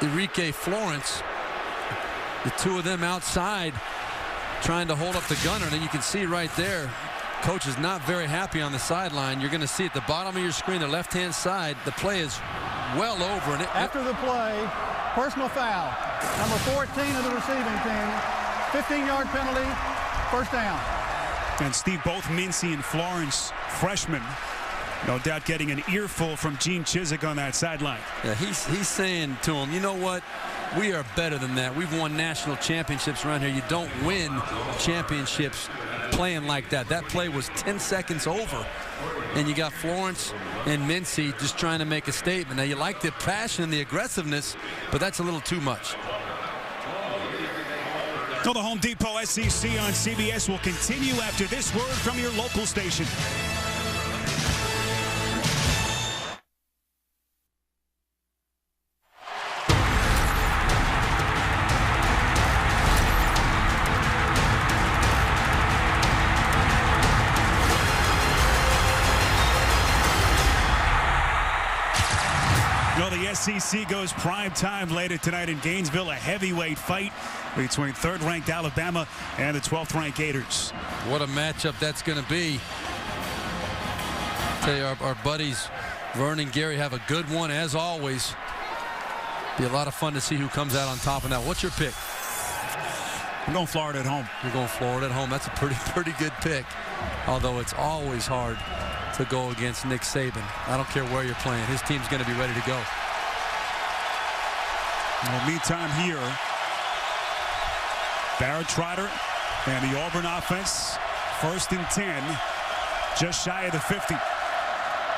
Enrique Florence. The 2 of them outside trying to hold up the gunner. And then you can see right there, coach is not very happy on the sideline. You're going to see at the bottom of your screen, the left-hand side, the play is well over. And after the play, personal foul. Number 14 of the receiving team. 15-yard penalty, 1st down. And Steve, both Mincy and Florence, freshmen, no doubt getting an earful from Gene Chizik on that sideline. Yeah, he's saying to him, you know what? We are better than that. We've won national championships around here. You don't win championships playing like that. That play was 10 seconds over. And you got Florence and Mincy just trying to make a statement. Now, you like the passion and the aggressiveness, but that's a little too much. So the Home Depot SEC on CBS will continue after this word from your local station. The SEC goes prime time later tonight in Gainesville, a heavyweight fight between 3rd-ranked Alabama and the 12th-ranked Gators. What a matchup that's going to be. Tell you, our buddies Vern and Gary have a good one as always. Be a lot of fun to see who comes out on top of that. What's your pick? I'm going Florida at home. You're going Florida at home. That's a pretty good pick. Although it's always hard to go against Nick Saban. I don't care where you're playing. His team's going to be ready to go. Well, meantime here, Barrett Trotter and the Auburn offense, 1st and 10, just shy of the 50.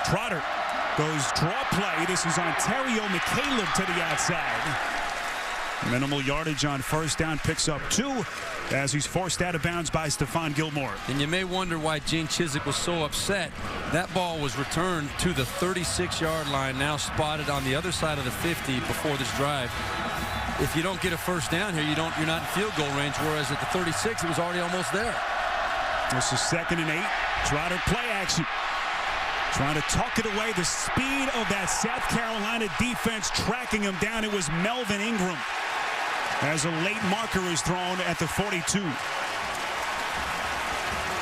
Trotter goes draw play. This is Ontario McCaleb to the outside. Minimal yardage on 1st down, picks up 2 as he's forced out of bounds by Stephon Gilmore. And you may wonder why Gene Chizik was so upset. That ball was returned to the 36-yard line, now spotted on the other side of the 50 before this drive. If you don't get a 1st down here, you're not in field goal range, whereas at the 36, it was already almost there. This is 2nd and 8. Trotter play action. Trying to tuck it away. The speed of that South Carolina defense tracking him down. It was Melvin Ingram as a late marker is thrown at the 42.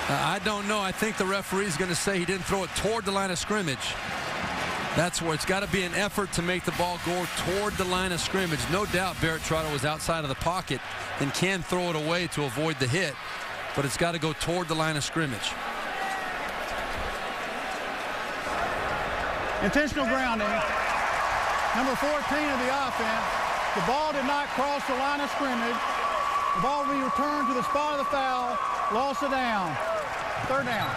I don't know. I think the referee is going to say he didn't throw it toward the line of scrimmage. That's where it's got to be an effort to make the ball go toward the line of scrimmage. No doubt Barrett Trotter was outside of the pocket and can throw it away to avoid the hit, but it's got to go toward the line of scrimmage. Intentional grounding. Number 14 of the offense. The ball did not cross the line of scrimmage. The ball will be returned to the spot of the foul. Loss of down. 3rd down.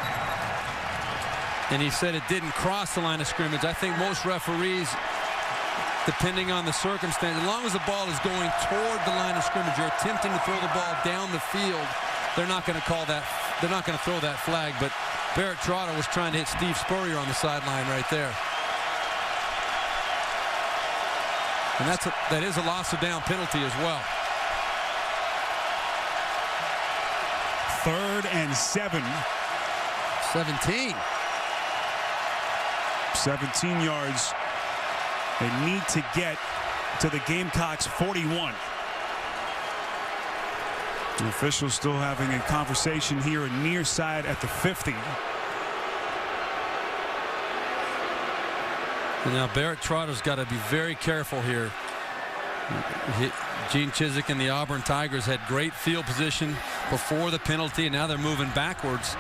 And he said it didn't cross the line of scrimmage. I think most referees, depending on the circumstance, as long as the ball is going toward the line of scrimmage, you're attempting to throw the ball down the field, they're not going to call that. They're not going to throw that flag. But Barrett Trotter was trying to hit Steve Spurrier on the sideline right there. And that is a loss of down penalty as well. 3rd and 7. 17. 17 yards. They need to get to the Gamecocks 41. The officials still having a conversation here near side at the 50. And now Barrett Trotter's got to be very careful here. Gene Chizik and the Auburn Tigers had great field position before the penalty, and now they're moving backwards.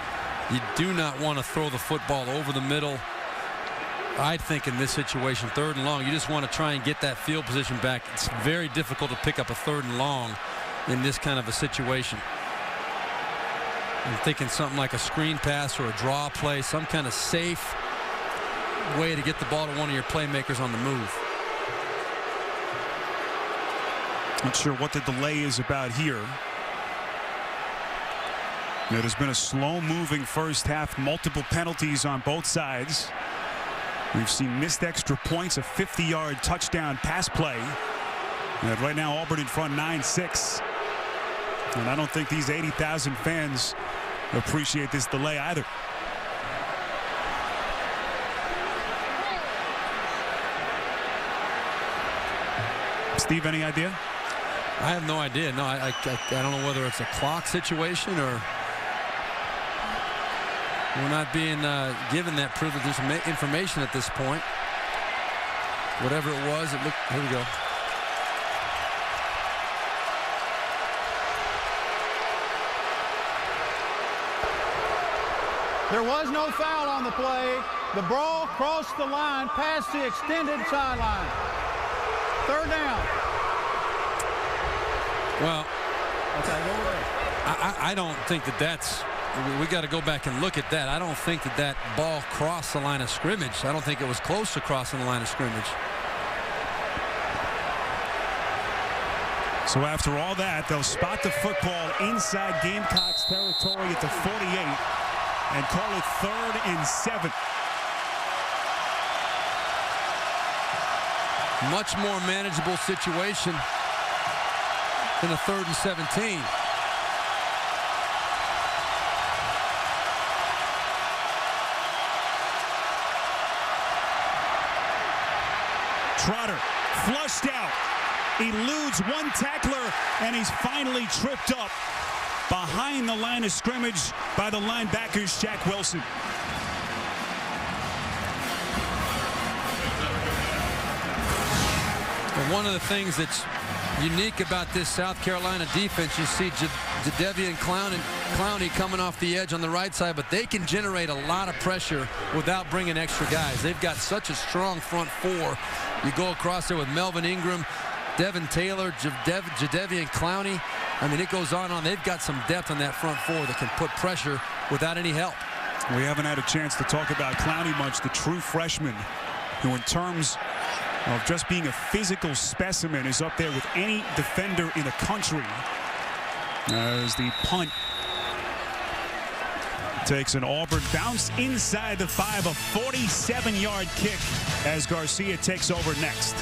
You do not want to throw the football over the middle. I think in this situation, 3rd and long, you just want to try and get that field position back. It's very difficult to pick up a 3rd and long in this kind of a situation. I'm thinking something like a screen pass or a draw play, some kind of safe way to get the ball to one of your playmakers on the move. Not sure what the delay is about here. It has been a slow-moving 1st half, multiple penalties on both sides. We've seen missed extra points, a 50-yard touchdown pass play. And right now, Auburn in front 9-6. And I don't think these 80,000 fans appreciate this delay either. Steve, any idea? I have no idea. No, I don't know whether it's a clock situation or we're not being given that privileged information at this point. Whatever it was, it looked. Here we go. There was no foul on the play. The ball crossed the line past the extended sideline. 3rd down. Well, I don't think that's. We got to go back and look at that. I don't think that ball crossed the line of scrimmage. I don't think it was close to crossing the line of scrimmage. So after all that, they'll spot the football inside Gamecocks territory at the 48 and call it 3rd and 7. Much more manageable situation than a 3rd and 17. Trotter flushed out, eludes one tackler, and he's finally tripped up. behind the line of scrimmage by the linebackers, Jack Wilson. Well, one of the things that's unique about this South Carolina defense, you see Jadeveon Clowney coming off the edge on the right side, but they can generate a lot of pressure without bringing extra guys. They've got such a strong front four. You go across there with Melvin Ingram, Devin Taylor, Jadeveon Clowney. I mean, it goes on. They've got some depth on that front four that can put pressure without any help. We haven't had a chance to talk about Clowney much, the true freshman, who in terms of just being a physical specimen is up there with any defender in the country. As the punt takes an Auburn bounce inside the 5, a 47-yard kick as Garcia takes over next.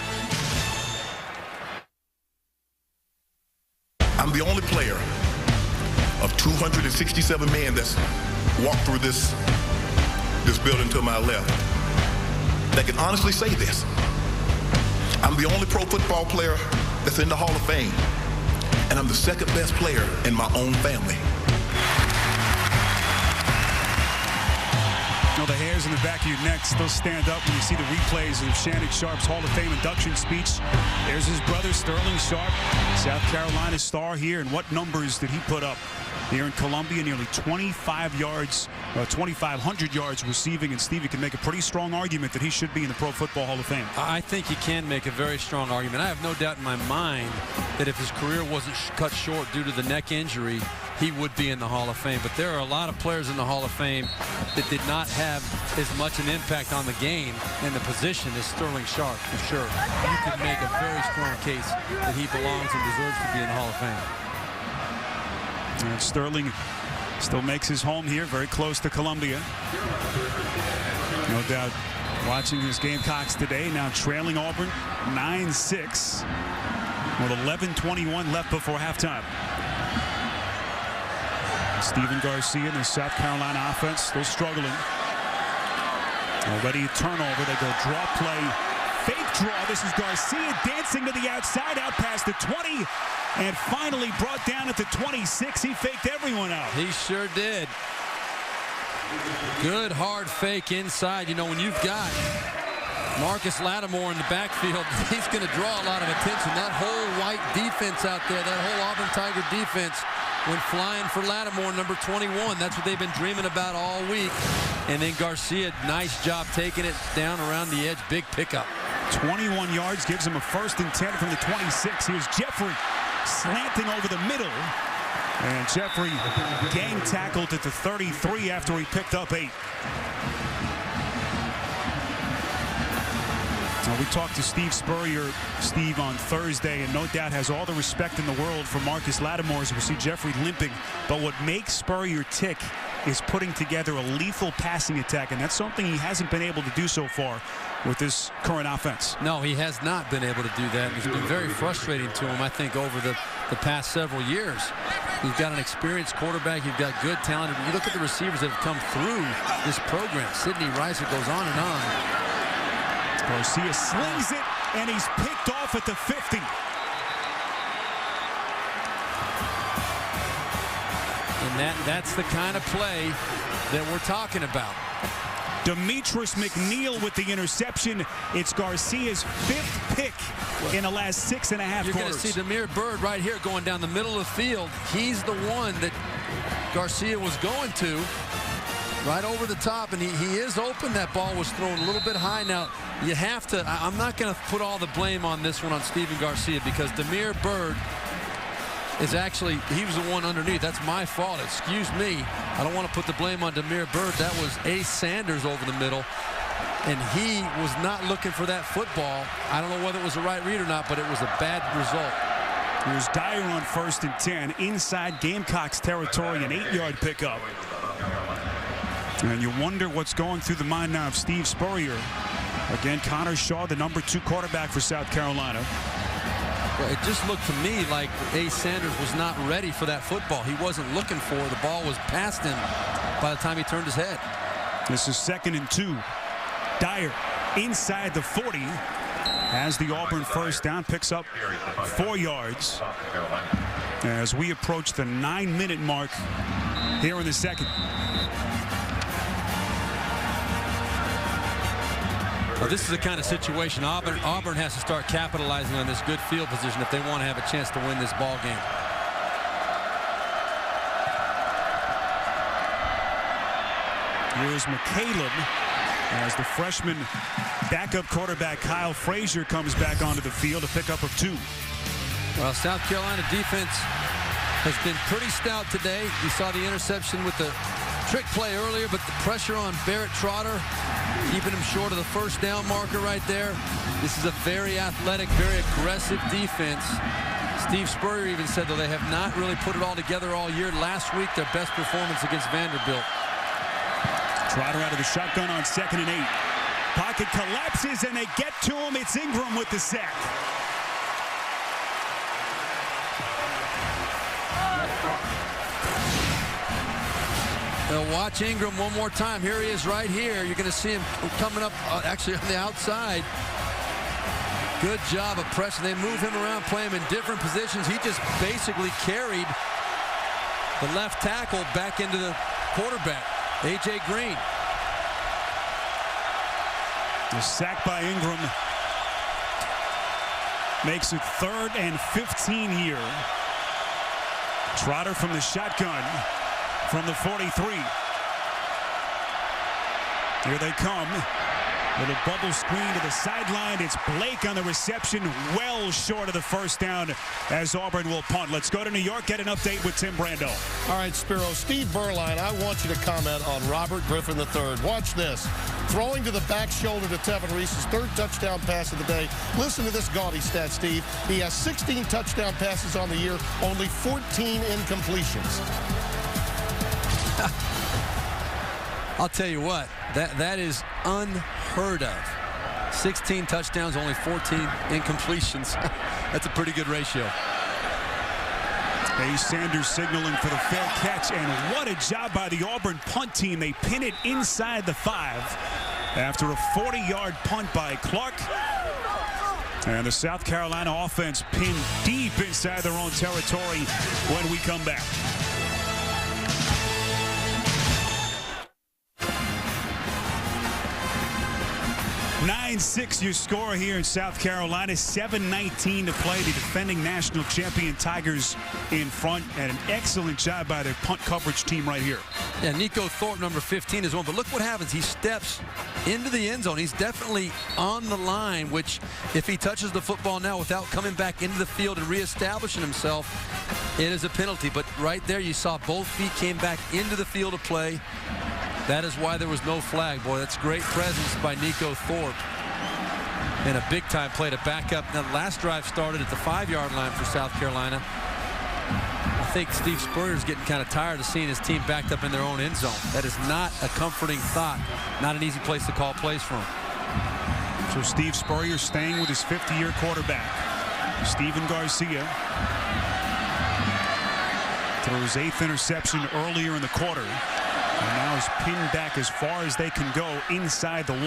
I'm the only player of 267 men that's walked through this building to my left that can honestly say this. I'm the only pro football player that's in the Hall of Fame, and I'm the second best player in my own family. You know, the hairs in the back of your neck still stand up when you see the replays of Shannon Sharp's Hall of Fame induction speech. There's his brother, Sterling Sharp, South Carolina star here. And what numbers did he put up here in Columbia? Nearly 2,500 yards receiving. And Steve, you can make a pretty strong argument that he should be in the Pro Football Hall of Fame. I think you can make a very strong argument. I have no doubt in my mind that if his career wasn't cut short due to the neck injury, he would be in the Hall of Fame. But there are a lot of players in the Hall of Fame that did not have as much an impact on the game and the position as Sterling Sharp, for sure. You could make a very strong case that he belongs and deserves to be in the Hall of Fame. And Sterling still makes his home here, very close to Columbia. No doubt watching his Gamecocks today, now trailing Auburn 9-6 with 11:21 left before halftime. Stephen Garcia and the South Carolina offense still struggling. Already a turnover. They go draw play, fake draw. This is Garcia dancing to the outside, out past the 20, and finally brought down at the 26. He faked everyone out. He sure did. Good hard fake inside. You know, when you've got Marcus Lattimore in the backfield, he's going to draw a lot of attention. That whole white defense out there, that whole Auburn Tiger defense went flying for Lattimore, number 21. That's what they've been dreaming about all week. And then Garcia, nice job taking it down around the edge. Big pickup. 21 yards gives him a 1st and 10 from the 26. Here's Jeffrey slanting over the middle. And Jeffrey gang tackled at the 33 after he picked up 8. Now, we talked to Steve Spurrier, Steve, on Thursday, and no doubt has all the respect in the world for Marcus Lattimore as we see Jeffrey limping. But what makes Spurrier tick is putting together a lethal passing attack, and that's something he hasn't been able to do so far with this current offense. No, he has not been able to do that. It's been very frustrating to him, I think, over the past several years. You've got an experienced quarterback. You've got good talent. You look at the receivers that have come through this program. Sidney Rice, it goes on and on. Garcia slings it, and he's picked off at the 50. And that's the kind of play that we're talking about. Demetrius McNeil with the interception. It's Garcia's 5th pick in the last 6.5 quarters. You're going to see Demir Bird right here going down the middle of the field. He's the one that Garcia was going to. Right over the top, and he is open. That ball was thrown a little bit high. Now, you have to, I'm not going to put all the blame on this one on Stephen Garcia, because Demir Bird is actually, he was the one underneath. That's my fault. Excuse me. I don't want to put the blame on Demir Bird. That was Ace Sanders over the middle, and he was not looking for that football. I don't know whether it was the right read or not, but it was a bad result. Here's Dyer on 1st and 10 inside Gamecocks territory, an 8-yard pickup. And you wonder what's going through the mind now of Steve Spurrier. Again, Connor Shaw, the number 2 quarterback for South Carolina. Well, it just looked to me like Ace Sanders was not ready for that football. He wasn't looking for it. The ball was past him by the time he turned his head. This is 2nd and 2. Dyer inside the 40. Has the Auburn 1st down, picks up 4 yards. as we approach the 9-minute mark here in the second. Well, this is the kind of situation Auburn has to start capitalizing on this good field position if they want to have a chance to win this ball game. Here's McCaleb as the freshman backup quarterback Kyle Frazier comes back onto the field, a pickup of 2. Well, South Carolina defense has been pretty stout today. You saw the interception with the trick play earlier, but the pressure on Barrett Trotter, keeping him short of the first down marker right there. This is a very athletic, very aggressive defense. Steve Spurrier even said, though, they have not really put it all together all year. Last week, their best performance against Vanderbilt. Trotter out of the shotgun on 2nd and 8. Pocket collapses, and they get to him. It's Ingram with the sack. They'll watch Ingram one more time. Here he is right here. You're going to see him coming up actually on the outside. Good job of pressing. They move him around, play him in different positions. He just basically carried the left tackle back into the quarterback, A.J. Green. The sack by Ingram makes it 3rd and 15 here. Trotter from the shotgun from the 43. Here they come. Little bubble screen to the sideline. It's Blake on the reception, well short of the first down as Auburn will punt. Let's go to New York, get an update with Tim Brando. All right, Spiro. Steve Berline, I want you to comment on Robert Griffin III. Watch this. Throwing to the back shoulder to Tevin Reese's 3rd touchdown pass of the day. Listen to this gaudy stat, Steve. He has 16 touchdown passes on the year, only 14 incompletions. I'll tell you what, that is unheard of. 16 touchdowns, only 14 incompletions. That's a pretty good ratio. Hayes Sanders signaling for the fair catch, and what a job by the Auburn punt team. They pin it inside the 5 after a 40-yard punt by Clark. And the South Carolina offense pinned deep inside their own territory when we come back. 9-6 your score here in South Carolina. 7:19 to play. The defending national champion Tigers in front, and an excellent job by their punt coverage team right here. Yeah, Nico Thorpe, number 15, is one. But look what happens. He steps into the end zone. He's definitely on the line, which if he touches the football now without coming back into the field and reestablishing himself, it is a penalty. But right there you saw both feet came back into the field of play. That is why there was no flag. Boy, that's great presence by Nico Thorpe. And a big-time play to back up. Now, the last drive started at the 5-yard line for South Carolina. I think Steve Spurrier's getting kind of tired of seeing his team backed up in their own end zone. That is not a comforting thought. Not an easy place to call plays from. So Steve Spurrier staying with his 50-year quarterback, Stephen Garcia. Through his 8th interception earlier in the quarter. And now is pinned back as far as they can go inside the 1.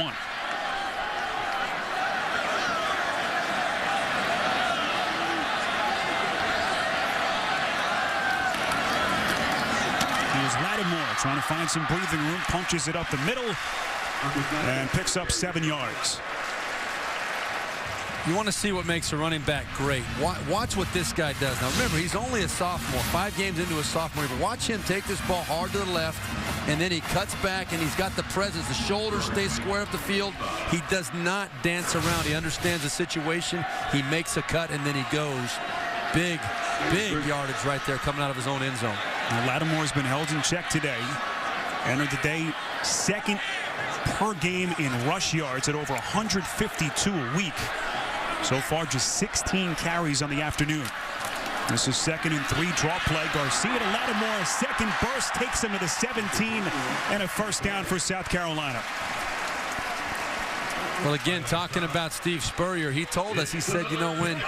Here's Lattimore trying to find some breathing room, punches it up the middle, and picks up 7 yards. You want to see what makes a running back great. Watch what this guy does. Now, remember, he's only a sophomore, 5 games into his sophomore year. But watch him take this ball hard to the left, and then he cuts back, and he's got the presence. The shoulders stay square up the field. He does not dance around. He understands the situation. He makes a cut, and then he goes. Big yardage right there coming out of his own end zone. Now, Lattimore's been held in check today. Entered the day 2nd per game in rush yards at over 152 a week. So far, just 16 carries on the afternoon. This is 2nd and 3, draw play. Garcia to Lattimore, a second burst, takes him to the 17, and a first down for South Carolina. Well, again, talking about Steve Spurrier, he told us, he said, you know, when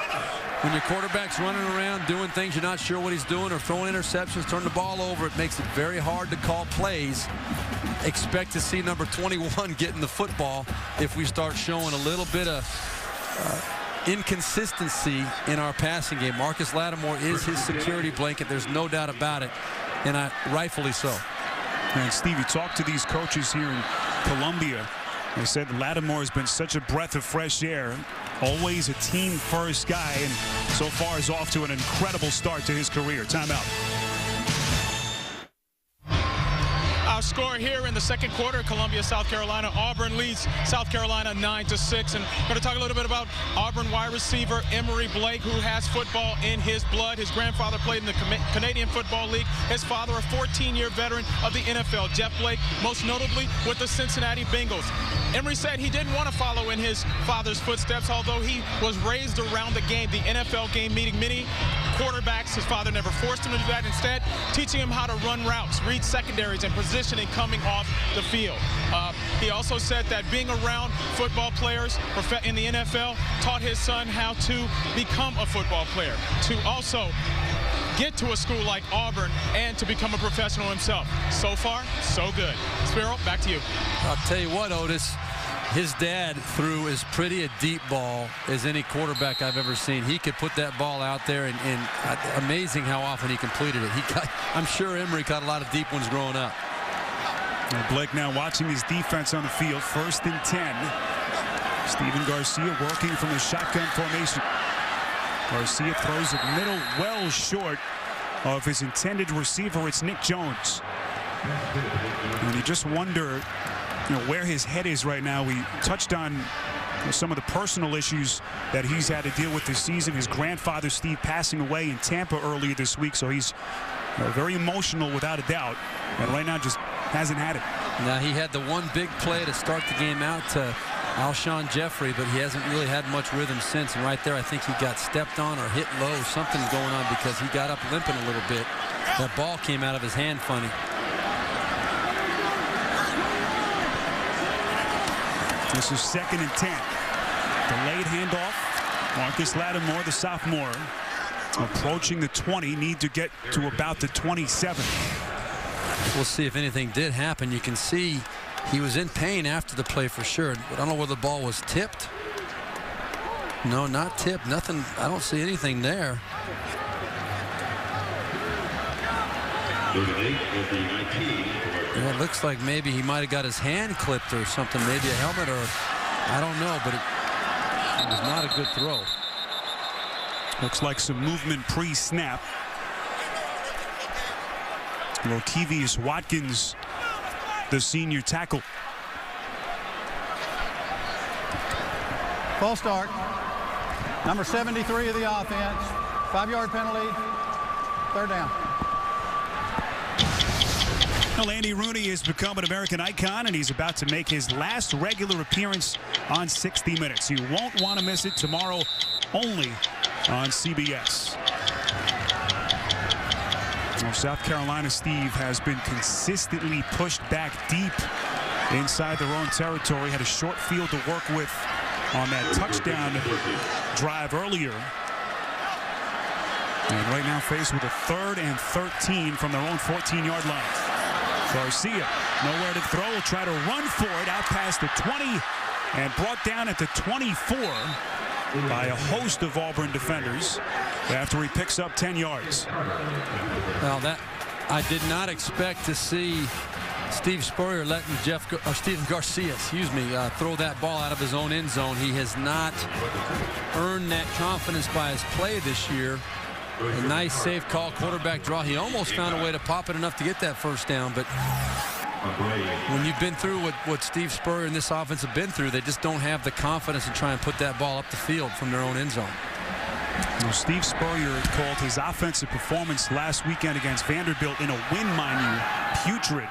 your quarterback's running around doing things you're not sure what he's doing or throwing interceptions, turn the ball over, it makes it very hard to call plays. Expect to see number 21 getting the football if we start showing a little bit of inconsistency in our passing game. Marcus Lattimore is his security blanket. There's no doubt about it, and rightfully so. And Steve, you talked to these coaches here in Columbia. They said Lattimore has been such a breath of fresh air, always a team-first guy, and so far is off to an incredible start to his career. Timeout. Our score here in the second quarter, Columbia, South Carolina. Auburn leads South Carolina 9-6. And we're going to talk a little bit about Auburn wide receiver Emory Blake, who has football in his blood. His grandfather played in the Canadian Football League. His father, a 14-year veteran of the NFL. Jeff Blake, most notably with the Cincinnati Bengals. Emory said he didn't want to follow in his father's footsteps, although he was raised around the game, the NFL game, meeting many quarterbacks. His father never forced him to do that. Instead, teaching him how to run routes, read secondaries, and positioning coming off the field. He also said that being around football players in the NFL taught his son how to become a football player, to also get to a school like Auburn and to become a professional himself. So far, so good. Spiro, back to you. I'll tell you what, Otis, his dad threw as pretty a deep ball as any quarterback I've ever seen. He could put that ball out there, and amazing how often he completed it. I'm sure Emory caught a lot of deep ones growing up. Blake now watching his defense on the field. 1st and 10. Steven Garcia working from the shotgun formation. Garcia throws it middle, well short of his intended receiver. It's Nick Jones. And you just wonder, where his head is right now. We touched on some of the personal issues that he's had to deal with this season. His grandfather, Steve, passing away in Tampa earlier this week, so he's very emotional without a doubt. And right now just hasn't had it. Now, he had the one big play to start the game out to Alshon Jeffrey, but he hasn't really had much rhythm since. And right there, I think he got stepped on or hit low. Something's going on because he got up limping a little bit. That ball came out of his hand funny. This is 2nd and 10. Delayed handoff. Marcus Lattimore, the sophomore, approaching the 20. Need to get to about the 27. We'll see if anything did happen. You can see he was in pain after the play for sure. I don't know whether the ball was tipped. No, not tipped. Nothing. I don't see anything there. Yeah, it looks like maybe he might have got his hand clipped or something. Maybe a helmet, or I don't know, but it was not a good throw. Looks like some movement pre-snap. Rokevius Watkins, the senior tackle. False start. Number 73 of the offense. 5-yard penalty. 3rd down. Well, Andy Rooney has become an American icon, and he's about to make his last regular appearance on 60 Minutes. You won't want to miss it tomorrow, only on CBS. Well, South Carolina, Steve, has been consistently pushed back deep inside their own territory. Had a short field to work with on that touchdown drive earlier. And right now faced with a 3rd and 13 from their own 14-yard line. Garcia, nowhere to throw, will try to run for it out past the 20 and brought down at the 24 by a host of Auburn defenders after he picks up 10 yards. Well, that I did not expect to see Steve Spurrier letting Steven Garcia, throw that ball out of his own end zone. He has not earned that confidence by his play this year. A nice safe call, quarterback draw. He almost found a way to pop it enough to get that 1st down, but when you've been through what Steve Spurrier and this offense have been through, they just don't have the confidence to try and put that ball up the field from their own end zone. Well, Steve Spurrier called his offensive performance last weekend against Vanderbilt in a win, mind you, putrid.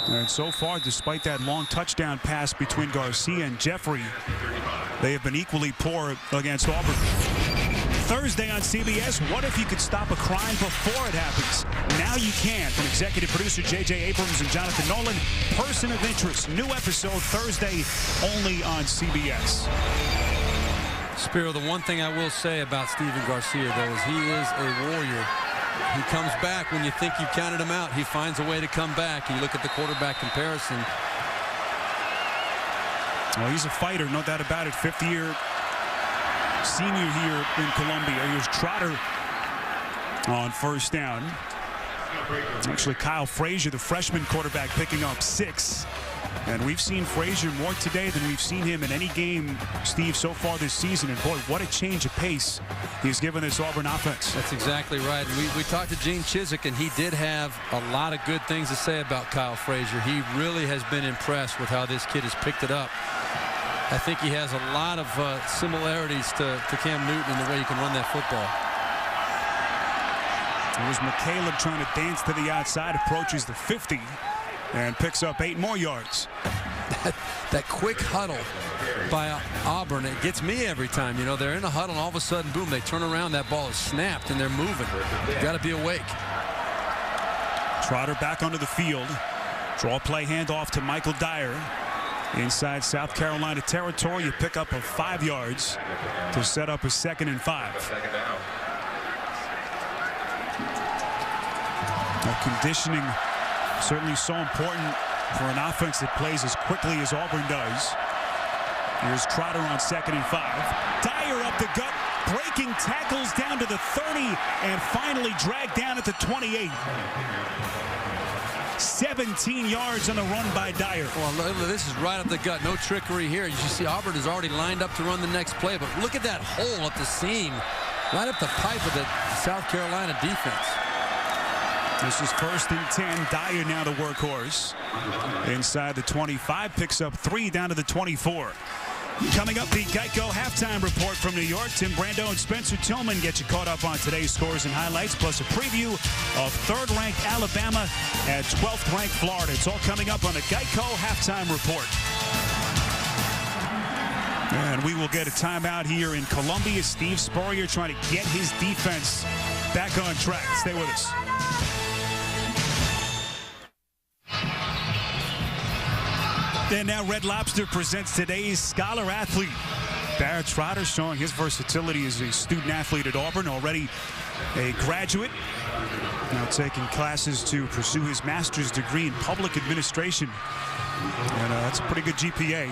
And so far, despite that long touchdown pass between Garcia and Jeffrey, they have been equally poor against Auburn. Thursday on CBS, what if you could stop a crime before it happens? Now you can. From executive producer J.J. Abrams and Jonathan Nolan, Person of Interest, new episode Thursday only on CBS. Spiro, the one thing I will say about Steven Garcia, though, is he is a warrior. He comes back when you think you've counted him out. He finds a way to come back. And you look at the quarterback comparison. Well, he's a fighter, no doubt about it. 5th year senior here in Columbia. Here's Trotter on first down. Actually, Kyle Frazier, the freshman quarterback, picking up 6. And we've seen Frazier more today than we've seen him in any game, Steve, so far this season. And boy, what a change of pace he's given this Auburn offense. That's exactly right. We talked to Gene Chizik, and he did have a lot of good things to say about Kyle Frazier. He really has been impressed with how this kid has picked it up. I think he has a lot of similarities to Cam Newton in the way he can run that football. It was McCaleb trying to dance to the outside, approaches the 50, and picks up 8 more yards. That quick huddle by Auburn, it gets me every time. You know, they're in a huddle, and all of a sudden, boom, they turn around, that ball is snapped, and they're moving. You've got to be awake. Trotter back onto the field. Draw play handoff to Michael Dyer. Inside South Carolina territory, you pick up 5 yards to set up a 2nd and 5. Now, conditioning certainly so important for an offense that plays as quickly as Auburn does. Here's Trotter on 2nd and 5. Dyer up the gut, breaking tackles down to the 30, and finally dragged down at the 28. 17 yards on the run by Dyer. Well, this is right up the gut. No trickery here. You see Auburn is already lined up to run the next play, but look at that hole at the seam, right up the pipe of the South Carolina defense. This is 1st and 10. Dyer now the workhorse. Inside the 25, picks up 3 down to the 24. Coming up, the Geico halftime report from New York. Tim Brando and Spencer Tillman get you caught up on today's scores and highlights, plus a preview of 3rd-ranked Alabama at 12th-ranked Florida. It's all coming up on the Geico halftime report. And we will get a timeout here in Columbia. Steve Spurrier trying to get his defense back on track. Stay with us. And now Red Lobster presents today's Scholar Athlete. Barrett Trotter showing his versatility as a student athlete at Auburn, already a graduate. Now taking classes to pursue his master's degree in public administration. And that's a pretty good GPA.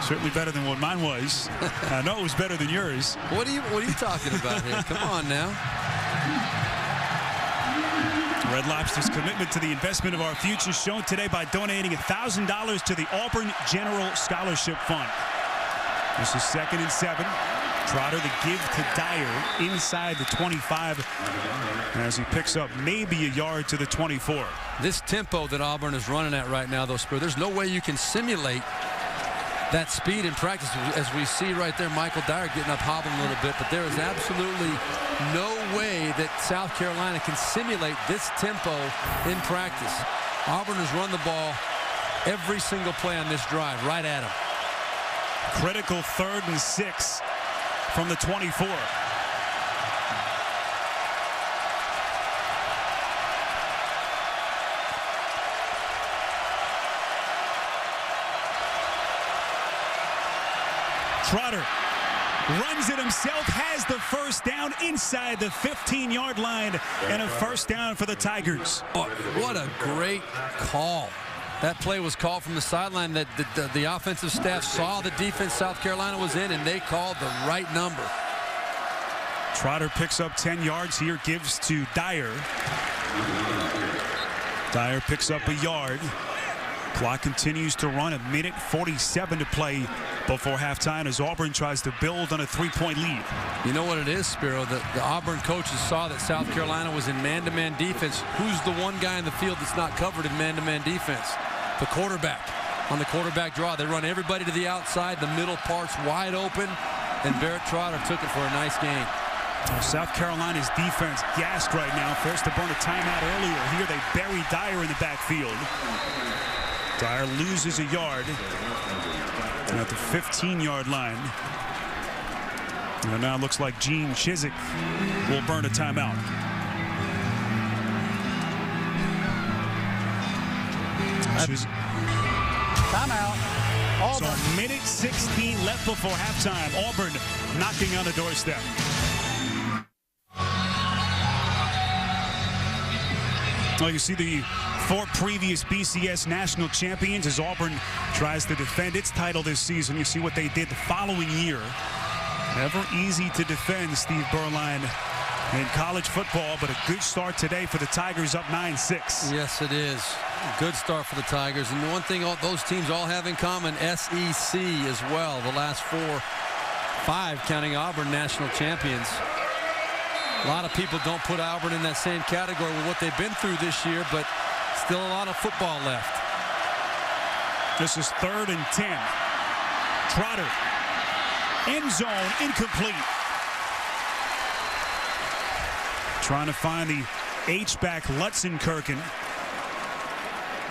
Certainly better than what mine was. I know it was better than yours. What are you talking about here? Come on now. Red Lobster's commitment to the investment of our future shown today by donating $1,000 to the Auburn General Scholarship Fund. This is 2nd and 7. Trotter the give to Dyer inside the 25 as he picks up maybe a yard to the 24. This tempo that Auburn is running at right now, though, Spur, there's no way you can simulate that speed in practice, as we see right there. Michael Dyer getting up hobbling a little bit, but there is absolutely no way that South Carolina can simulate this tempo in practice. Auburn has run the ball every single play on this drive right at him. Critical 3rd and 6 from the 24. Trotter runs it himself, has the 1st down inside the 15-yard line, and a 1st down for the Tigers. Oh, what a great call. That play was called from the sideline. That the offensive staff saw the defense South Carolina was in, and they called the right number. Trotter picks up 10 yards here, gives to Dyer. Dyer picks up a yard. Clock continues to run. 1:47 to play before halftime as Auburn tries to build on a 3-point lead. You know what it is, Spiro? The Auburn coaches saw that South Carolina was in man-to-man defense. Who's the one guy in the field that's not covered in man-to-man defense? The quarterback. On the quarterback draw, they run everybody to the outside. The middle part's wide open, and Barrett Trotter took it for a nice gain. South Carolina's defense gassed right now. Forced to burn a timeout earlier. Here they bury Dyer in the backfield. Dyer loses a yard at the 15-yard line. And now it looks like Gene Chizik will burn a timeout. Timeout. Auburn. So 1:16 left before halftime. Auburn knocking on the doorstep. Well, you see the 4 previous BCS national champions as Auburn tries to defend its title this season. You see what they did the following year. Never easy to defend Steve Berline in college football, but a good start today for the Tigers, up 9-6. Yes, it is. Good start for the Tigers. And the one thing those teams all have in common, SEC as well. The last 4-5, counting Auburn, national champions. A lot of people don't put Auburn in that same category with what they've been through this year, but still a lot of football left. This is 3rd and 10. Trotter. End zone, incomplete. Trying to find the H-back Lutzenkirchen.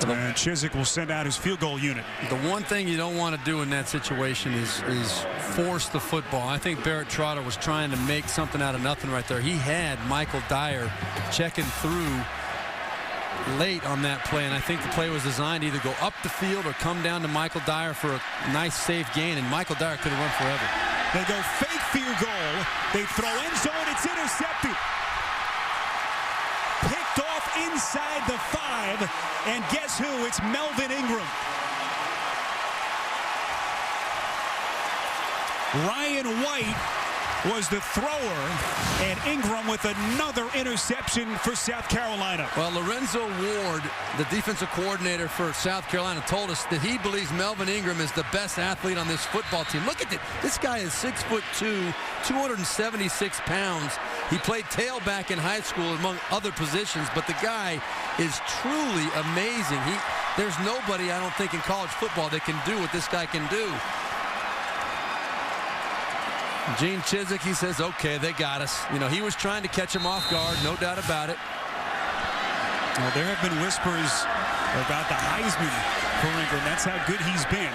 And Chiswick will send out his field goal unit. The one thing you don't want to do in that situation is force the football. I think Barrett Trotter was trying to make something out of nothing right there. He had Michael Dyer checking through late on that play, and I think the play was designed to either go up the field or come down to Michael Dyer for a nice safe gain, and Michael Dyer could have run forever. They go fake field goal. They throw end zone. It's intercepted. Picked off inside the 5, and guess who? It's Melvin Ingram. Ryan White was the thrower, and Ingram with another interception for South Carolina. Well, Lorenzo Ward, the defensive coordinator for South Carolina, told us that he believes Melvin Ingram is the best athlete on this football team. Look at it. This guy is 6'2", 276 pounds. He played tailback in high school among other positions, but the guy is truly amazing. There's nobody, I don't think, in college football that can do what this guy can do. Gene Chiswick, he says, okay, they got us. You know, he was trying to catch him off guard, no doubt about it. Well, there have been whispers about the Heisman for Ingram. That's how good he's been.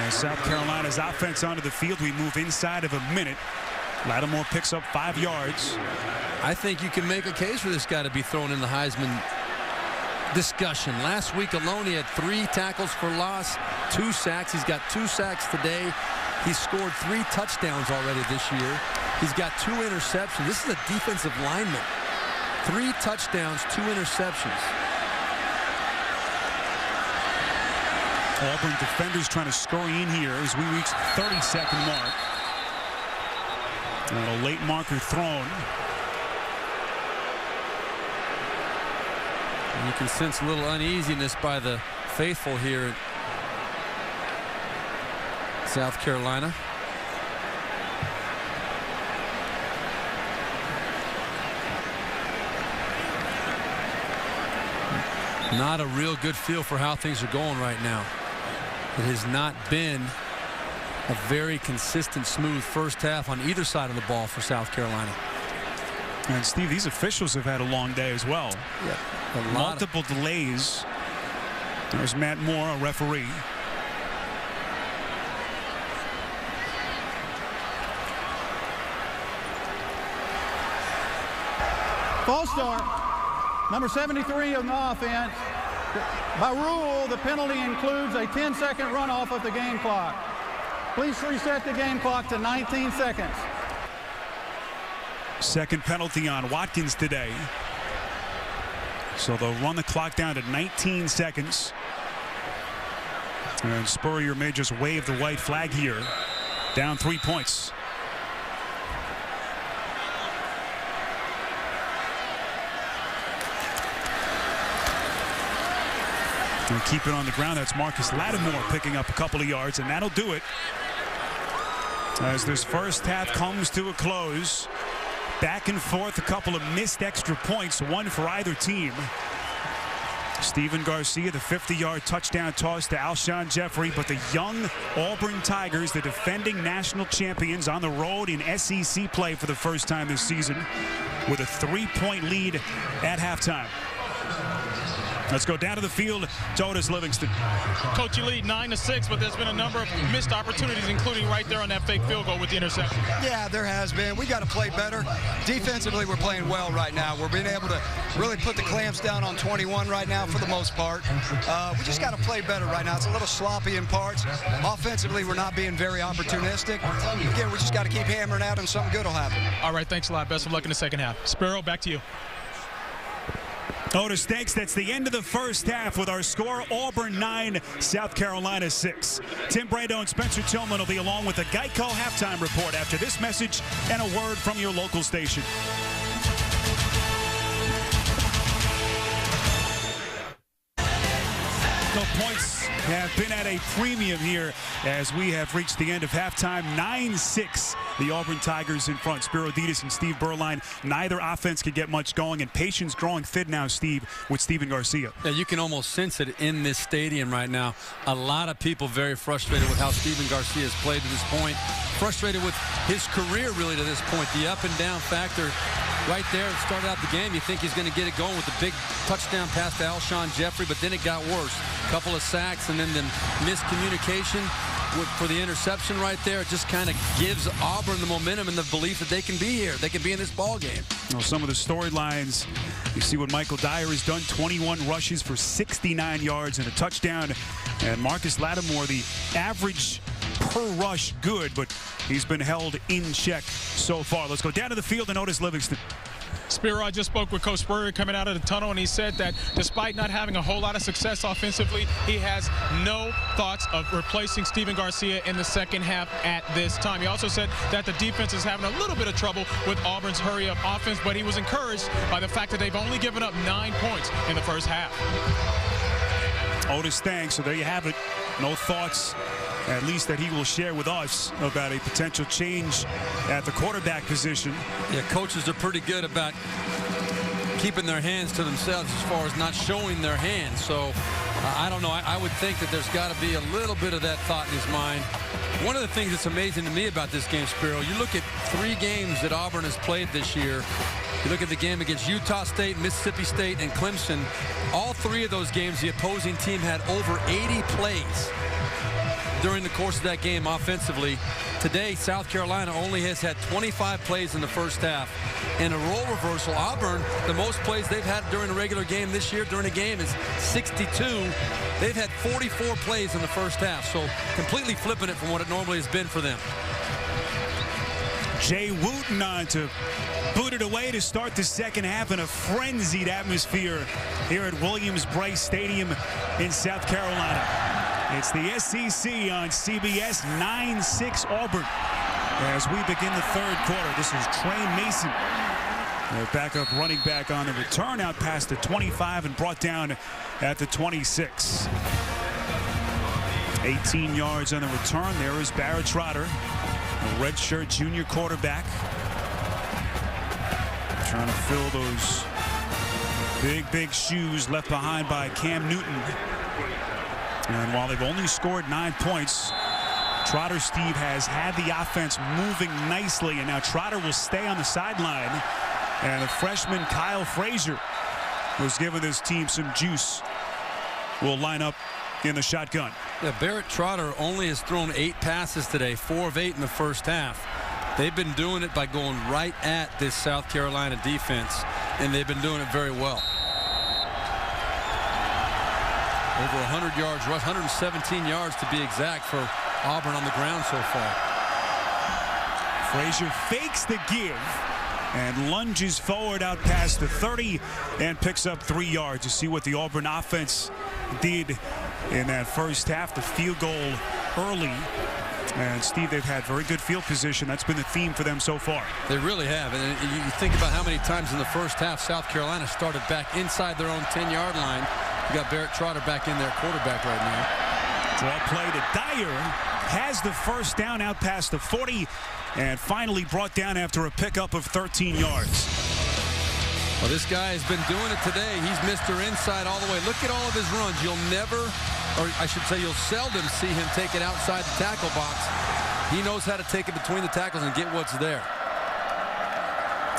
As South Carolina's offense onto the field, we move inside of a minute. Lattimore picks up 5 yards. I think you can make a case for this guy to be thrown in the Heisman discussion. Last week alone, he had 3 tackles for loss, 2 sacks. He's got 2 sacks today. He's scored 3 touchdowns already this year. He's got 2 interceptions. This is a defensive lineman. 3 touchdowns, 2 interceptions. Auburn defenders trying to scurry in here as we reach the 30-second mark. And a late marker thrown. And you can sense a little uneasiness by the faithful here at South Carolina. Not a real good feel for how things are going right now. It has not been a very consistent, smooth first half on either side of the ball for South Carolina. And Steve, these officials have had a long day as well. Yeah, multiple delays. There's Matt Moore, a referee. False start. Number 73 on the offense. By rule, the penalty includes a 10-second runoff of the game clock. Please reset the game clock to 19 seconds. Second penalty on Watkins today. So they'll run the clock down to 19 seconds. And Spurrier may just wave the white flag here. Down 3 points. And keep it on the ground. That's Marcus Lattimore picking up a couple of yards, and that'll do it. As this first half comes to a close. Back and forth, a couple of missed extra points, one for either team. Steven Garcia, the 50-yard touchdown toss to Alshon Jeffrey, but the young Auburn Tigers, the defending national champions, on the road in SEC play for the first time this season with a 3-point lead at halftime. Let's go down to the field to Otis Livingston. Coach, you lead 9-6, but there's been a number of missed opportunities, including right there on that fake field goal with the interception. Yeah, there has been. We got to play better. Defensively, we're playing well right now. We're being able to really put the clamps down on 21 right now for the most part. We just got to play better right now. It's a little sloppy in parts. Offensively, we're not being very opportunistic. Again, we just got to keep hammering out and something good will happen. All right, thanks a lot. Best of luck in the second half. Sparrow, back to you. Otis, thanks. That's the end of the first half with our score, Auburn 9, South Carolina 6. Tim Brando and Spencer Tillman will be along with the Geico halftime report after this message and a word from your local station. The points have been at a premium here as we have reached the end of halftime. 9-6, the Auburn Tigers in front. Spiro Dedes and Steve Berline. Neither offense can get much going, and patience growing thin now, Steve, with Steven Garcia. Yeah, you can almost sense it in this stadium right now. A lot of people very frustrated with how Steven Garcia has played to this point. Frustrated with his career, really, to this point. The up and down factor right there at the start out the game. You think he's going to get it going with the big touchdown pass to Alshon Jeffrey, but then it got worse. A couple of sacks and then the miscommunication for the interception right there. It just kind of gives Auburn the momentum and the belief that they can be here. They can be in this ball game. Well, some of the storylines, you see what Michael Dyer has done. 21 rushes for 69 yards and a touchdown. And Marcus Lattimore, the average per rush good, but he's been held in check so far. Let's go down to the field and Otis Livingston. Spiro, I just spoke with Coach Spurrier coming out of the tunnel, and he said that despite not having a whole lot of success offensively, he has no thoughts of replacing Steven Garcia in the second half at this time. He also said that the defense is having a little bit of trouble with Auburn's hurry-up offense, but he was encouraged by the fact that they've only given up 9 points in the first half. Otis, thanks. So there you have it. No thoughts, at least that he will share with us, about a potential change at the quarterback position. Yeah, coaches are pretty good about keeping their hands to themselves as far as not showing their hands. So I don't know. I would think that there's got to be a little bit of that thought in his mind. One of the things that's amazing to me about this game, Spiro, you look at 3 games that Auburn has played this year. You look at the game against Utah State, Mississippi State, and Clemson. All 3 of those games, the opposing team had over 80 plays during the course of that game offensively. Today, South Carolina only has had 25 plays in the first half. In a role reversal, Auburn, the most plays they've had during a regular game this year during a game is 62. They've had 44 plays in the first half, so completely flipping it from what it normally has been for them. Jay Wooten on to boot it away to start the second half in a frenzied atmosphere here at Williams-Brice Stadium in South Carolina. It's the SEC on CBS, 9-6 Auburn as we begin the third quarter. This is Trey Mason, their backup running back, on the return out past the 25 and brought down at the 26. 18 yards on the return. There is Barrett Trotter, a redshirt junior quarterback, trying to fill those big shoes left behind by Cam Newton. And while they've only scored 9 points, Trotter, Steve, has had the offense moving nicely, and now Trotter will stay on the sideline. And the freshman Kyle Frazier, who's given this team some juice, will line up in the shotgun. Yeah, Barrett Trotter only has thrown 8 passes today, 4 of 8 in the first half. They've been doing it by going right at this South Carolina defense, and they've been doing it very well. Over 100 yards rush, 117 yards to be exact for Auburn on the ground so far. Frazier fakes the give and lunges forward out past the 30 and picks up 3 yards. You see what the Auburn offense did in that first half. The field goal early. And, Steve, they've had very good field position. That's been the theme for them so far. They really have. And you think about how many times in the first half South Carolina started back inside their own 10-yard line. You got Barrett Trotter back in there, quarterback right now. Draw play to Dyer. Has the first down out past the 40 and finally brought down after a pickup of 13 yards. Well, this guy has been doing it today. He's Mr. Inside all the way. Look at all of his runs. You'll never, or I should say you'll seldom see him take it outside the tackle box. He knows how to take it between the tackles and get what's there.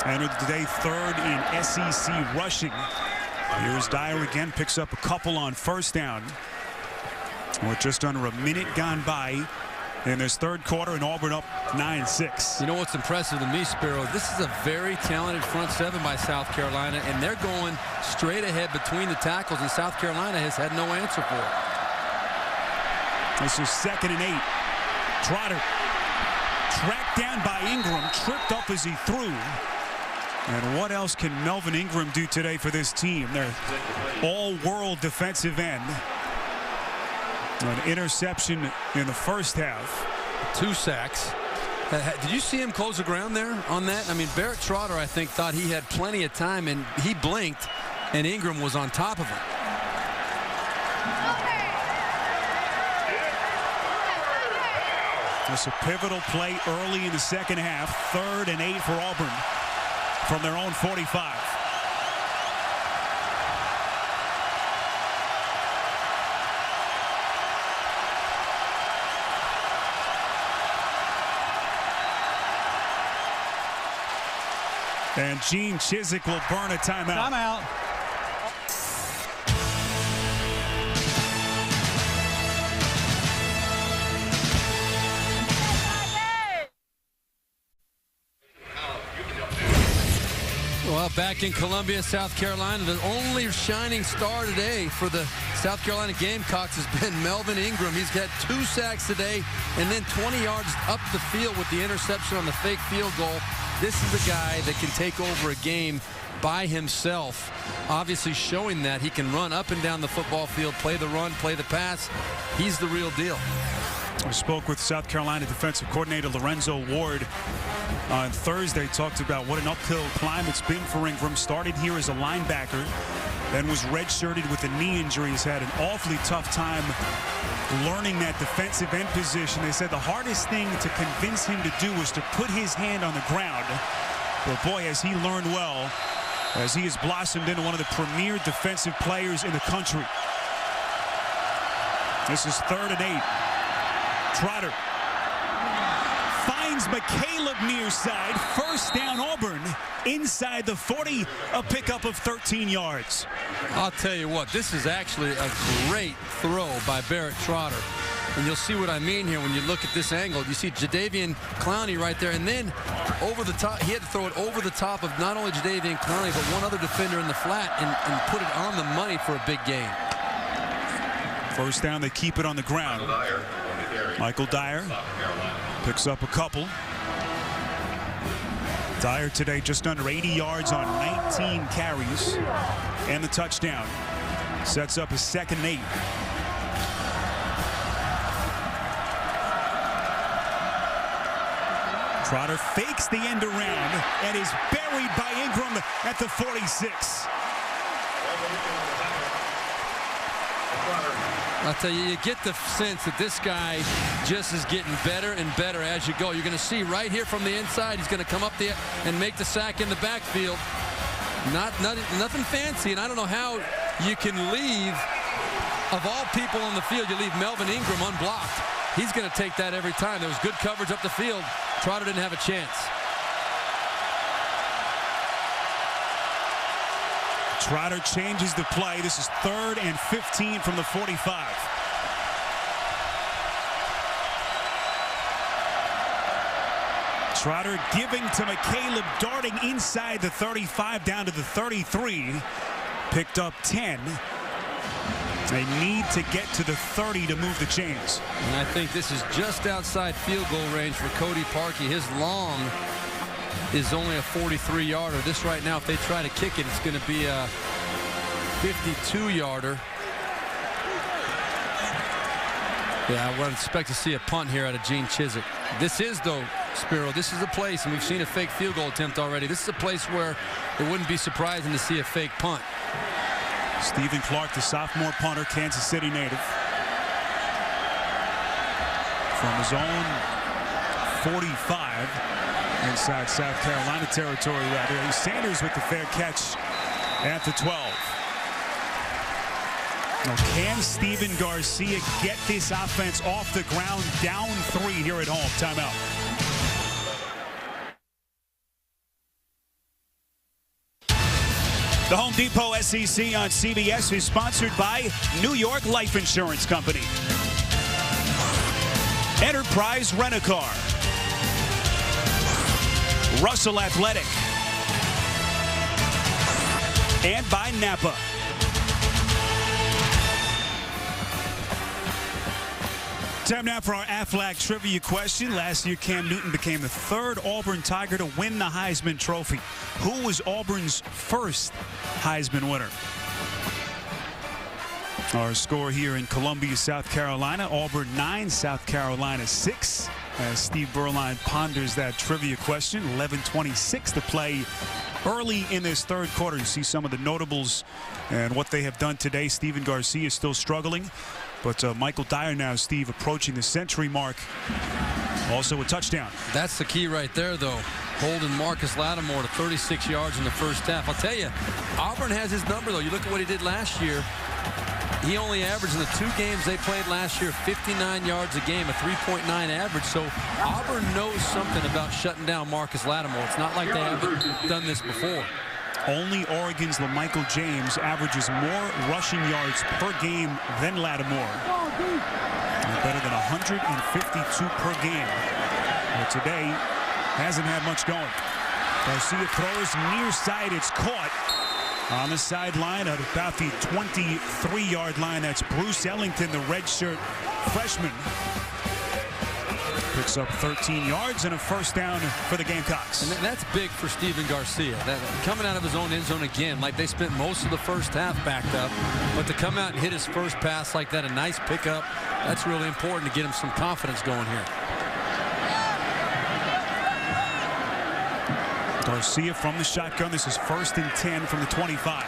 Entered today 3rd in SEC rushing. Here's Dyer again, picks up a couple on first down. With just under a minute gone by in this third quarter, and Auburn up 9-6. You know what's impressive to me, Spiro? This is a very talented front seven by South Carolina, and they're going straight ahead between the tackles, and South Carolina has had no answer for it. This is 2nd and 8. Trotter tracked down by Ingram, tripped up as he threw. And what else can Melvin Ingram do today for this team? Their all-world defensive end. An interception in the first half. 2 sacks. Did you see him close the ground there on that? I mean, Barrett Trotter, I think, thought he had plenty of time, and he blinked, and Ingram was on top of him. It's a pivotal play early in the second half. 3rd and 8 for Auburn from their own 45. And Gene Chizik will burn a timeout. Timeout. Well, back in Columbia, South Carolina, the only shining star today for the South Carolina Gamecocks has been Melvin Ingram. He's got 2 sacks today and then 20 yards up the field with the interception on the fake field goal. This is a guy that can take over a game by himself, obviously showing that he can run up and down the football field, play the run, play the pass. He's the real deal. I spoke with South Carolina defensive coordinator Lorenzo Ward on Thursday. Talked about what an uphill climb it's been for Ingram. Started here as a linebacker, then was redshirted with a knee injury. He's had an awfully tough time learning that defensive end position. They said the hardest thing to convince him to do was to put his hand on the ground. But boy, has he learned well as he has blossomed into one of the premier defensive players in the country. This is 3rd and 8. Trotter finds McCaleb near side. 1st down Auburn inside the 40, a pickup of 13 yards. I'll tell you what, this is actually a great throw by Barrett Trotter. And you'll see what I mean here when you look at this angle. You see Jadeveon Clowney right there, and then over the top, he had to throw it over the top of not only Jadeveon Clowney, but one other defender in the flat and put it on the money for a big gain. 1st down, they keep it on the ground. Michael Dyer picks up a couple. Dyer today just under 80 yards on 19 carries and the touchdown. Sets up a 2nd and 8. Trotter fakes the end around and is buried by Ingram at the 46. I'll tell you, you get the sense that this guy just is getting better and better as you go. You're going to see right here from the inside, he's going to come up there and make the sack in the backfield. Nothing fancy, and I don't know how you can leave, of all people on the field, you leave Melvin Ingram unblocked. He's going to take that every time. There was good coverage up the field. Trotter didn't have a chance. Trotter changes the play. This is 3rd and 15 from the 45. Trotter giving to McCaleb, darting inside the 35 down to the 33. Picked up 10. They need to get to the 30 to move the chains. And I think this is just outside field goal range for Cody Parkey. His long is only a 43-yarder. This right now, if they try to kick it, it's going to be a 52-yarder. Yeah, I would expect to see a punt here out of Gene Chizik. This is, though, Spiro, this is a place, and we've seen a fake field goal attempt already. This is a place where it wouldn't be surprising to see a fake punt. Stephen Clark, the sophomore punter, Kansas City native. From his own 45, inside South Carolina territory right here. Sanders with the fair catch at the 12. Now, can Steven Garcia get this offense off the ground? Down 3 here at home. Timeout. The Home Depot SEC on CBS is sponsored by New York Life Insurance Company, Enterprise Rent-A-Car, Russell Athletic, and by Napa. Time now for our Aflac trivia question. Last year, Cam Newton became the third Auburn Tiger to win the Heisman Trophy. Who was Auburn's first Heisman winner? Our score here in Columbia, South Carolina. Auburn 9, South Carolina 6. As Steve Berline ponders that trivia question. 11:26 to play early in this third quarter. You see some of the notables and what they have done today. Stephen Garcia is still struggling. But Michael Dyer now, Steve, approaching the century mark. Also a touchdown. That's the key right there, though. Holding Marcus Lattimore to 36 yards in the first half. I'll tell you, Auburn has his number, though. You look at what he did last year. He only averaged in the 2 games they played last year 59 yards a game, a 3.9 average. So Auburn knows something about shutting down Marcus Lattimore. It's not like they haven't done this before. Only Oregon's LaMichael James averages more rushing yards per game than Lattimore. Better than 152 per game. But today hasn't had much going. Garcia throws near side. It's caught on the sideline at about the 23-yard line. That's Bruce Ellington, the redshirt freshman. Picks up 13 yards and a first down for the Gamecocks. And that's big for Stephen Garcia. Coming out of his own end zone again, like they spent most of the first half backed up. But to come out and hit his first pass like that, a nice pickup, that's really important to get him some confidence going here. Garcia from the shotgun. This is 1st and 10 from the 25.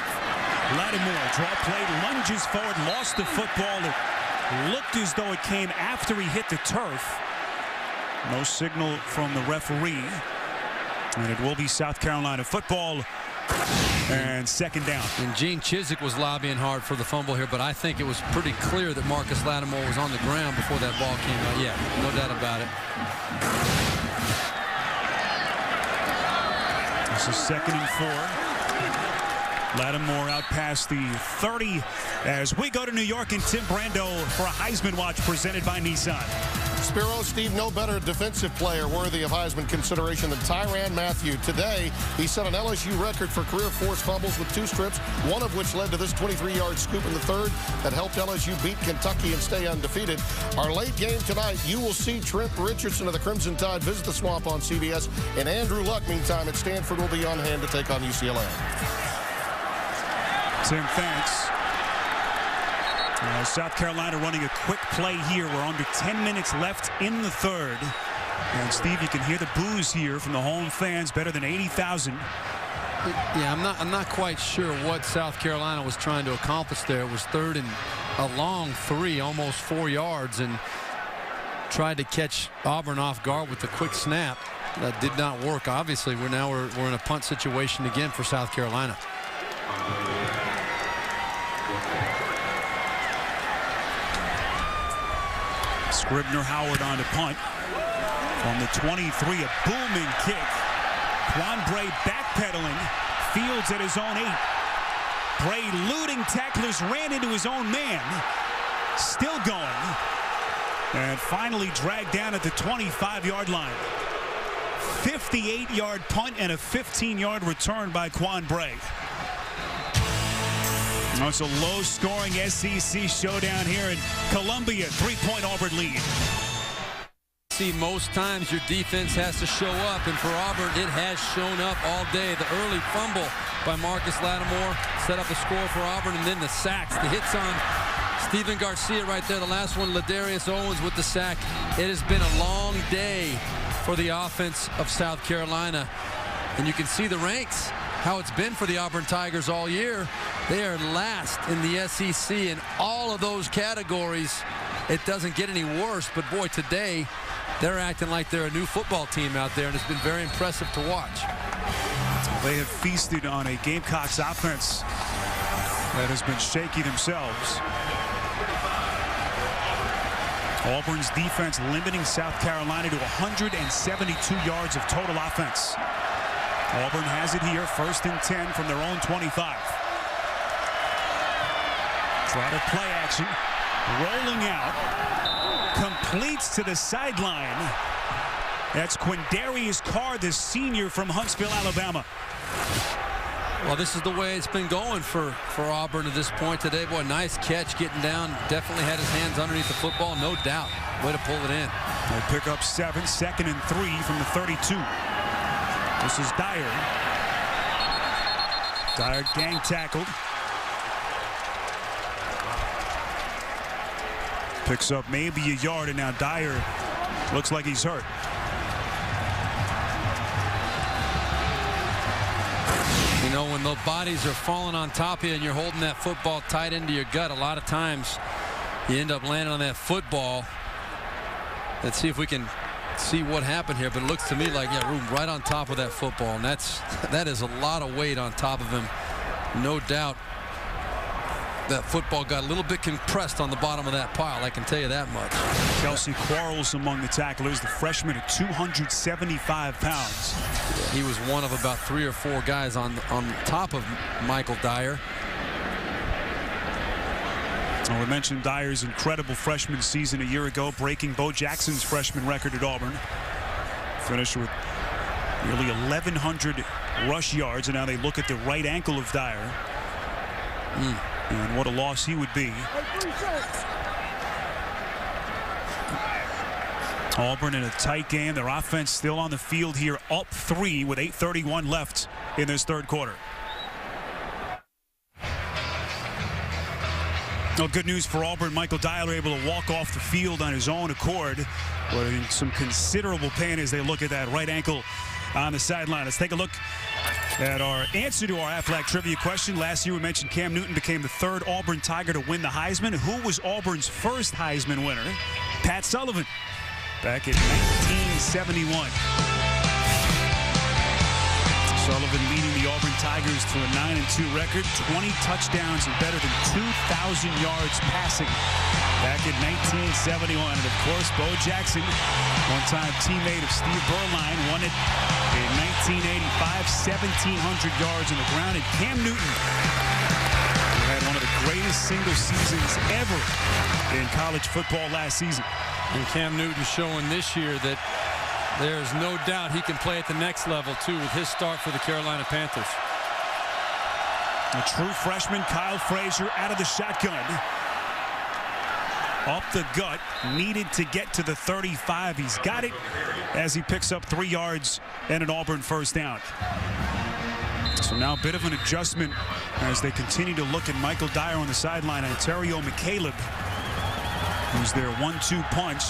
Lattimore, draw play, lunges forward, lost the football. It looked as though it came after he hit the turf. No signal from the referee. And it will be South Carolina football. And second down. And Gene Chizik was lobbying hard for the fumble here, but I think it was pretty clear that Marcus Lattimore was on the ground before that ball came out. Yeah, no doubt about it. This is 2nd and 4. Lattimore out past the 30 as we go to New York and Tim Brando for a Heisman Watch presented by Nissan. Spiro, Steve, no better defensive player worthy of Heisman consideration than Tyrann Mathieu. Today, he set an LSU record for career forced fumbles with 2 strips, one of which led to this 23-yard scoop in the third that helped LSU beat Kentucky and stay undefeated. Our late game tonight, you will see Trent Richardson of the Crimson Tide visit the Swamp on CBS, and Andrew Luck, meantime, at Stanford will be on hand to take on UCLA. Tim, thanks. South Carolina running a quick play here. We're under 10 minutes left in the third. And Steve, you can hear the boos here from the home fans, better than 80,000. Yeah, I'm not quite sure what South Carolina was trying to accomplish there. It was 3rd and a long 3, almost 4 yards, and tried to catch Auburn off guard with a quick snap. That did not work. Obviously, we're in a punt situation again for South Carolina. Scribner Howard on to punt. From the 23, a booming kick. Quan Bray backpedaling. Fields at his own 8. Bray eluding tacklers, ran into his own man. Still going. And finally dragged down at the 25-yard line. 58-yard punt and a 15-yard return by Quan Bray. It's a low-scoring SEC showdown here in Columbia. 3-point Auburn lead. See, most times your defense has to show up, and for Auburn, it has shown up all day. The early fumble by Marcus Lattimore set up a score for Auburn, and then the sacks, the hits on Stephen Garcia right there. The last one, Ladarius Owens with the sack. It has been a long day for the offense of South Carolina, and you can see the ranks, how it's been for the Auburn Tigers all year. They are last in the SEC in all of those categories. It doesn't get any worse, but boy, today they're acting like they're a new football team out there, and it's been very impressive to watch. They have feasted on a Gamecocks offense that has been shaky themselves. Auburn's defense limiting South Carolina to 172 yards of total offense. Auburn has it here, 1st and 10 from their own 25. Try to play action, rolling out, completes to the sideline. That's Quindarius Carr, the senior from Huntsville, Alabama. Well, this is the way it's been going for Auburn to this point today. Boy, nice catch getting down. Definitely had his hands underneath the football, no doubt. Way to pull it in. They pick up 7, 2nd and 3 from the 32. This is Dyer. Dyer gang tackled. Picks up maybe a yard, and now Dyer looks like he's hurt. You know, when the bodies are falling on top of you and you're holding that football tight into your gut, a lot of times you end up landing on that football. Let's see if we can see what happened here, but it looks to me like, yeah, room right on top of that football, and that is a lot of weight on top of him. No doubt that football got a little bit compressed on the bottom of that pile, I can tell you that much. Kelsey Quarles among the tacklers, the freshman at 275 pounds. Yeah, he was one of about 3 or 4 guys on top of Michael Dyer. Well, we mentioned Dyer's incredible freshman season a year ago, breaking Bo Jackson's freshman record at Auburn. Finished with nearly 1,100 rush yards, and now they look at the right ankle of Dyer. And what a loss he would be. Auburn in a tight game. Their offense still on the field here, up 3 with 8:31 left in this third quarter. Well, good news for Auburn. Michael Dyer able to walk off the field on his own accord, but in some considerable pain as they look at that right ankle on the sideline. Let's take a look at our answer to our Aflac trivia question. Last year we mentioned Cam Newton became the 3rd Auburn Tiger to win the Heisman. Who was Auburn's first Heisman winner? Pat Sullivan, back in 1971. Sullivan leading the Auburn Tigers to a 9-2 record, 20 touchdowns and better than 2,000 yards passing back in 1971. And of course, Bo Jackson, one-time teammate of Steve Berline, won it in 1985, 1,700 yards on the ground. And Cam Newton, who had one of the greatest single seasons ever in college football last season. And Cam Newton showing this year that there's no doubt he can play at the next level, too, with his start for the Carolina Panthers. A true freshman, Kyle Frazier, out of the shotgun. Up the gut, needed to get to the 35. He's got it as he picks up 3 yards and an Auburn first down. So now a bit of an adjustment as they continue to look at Michael Dyer on the sideline. Ontario McCaleb, who's their 1-2 punch,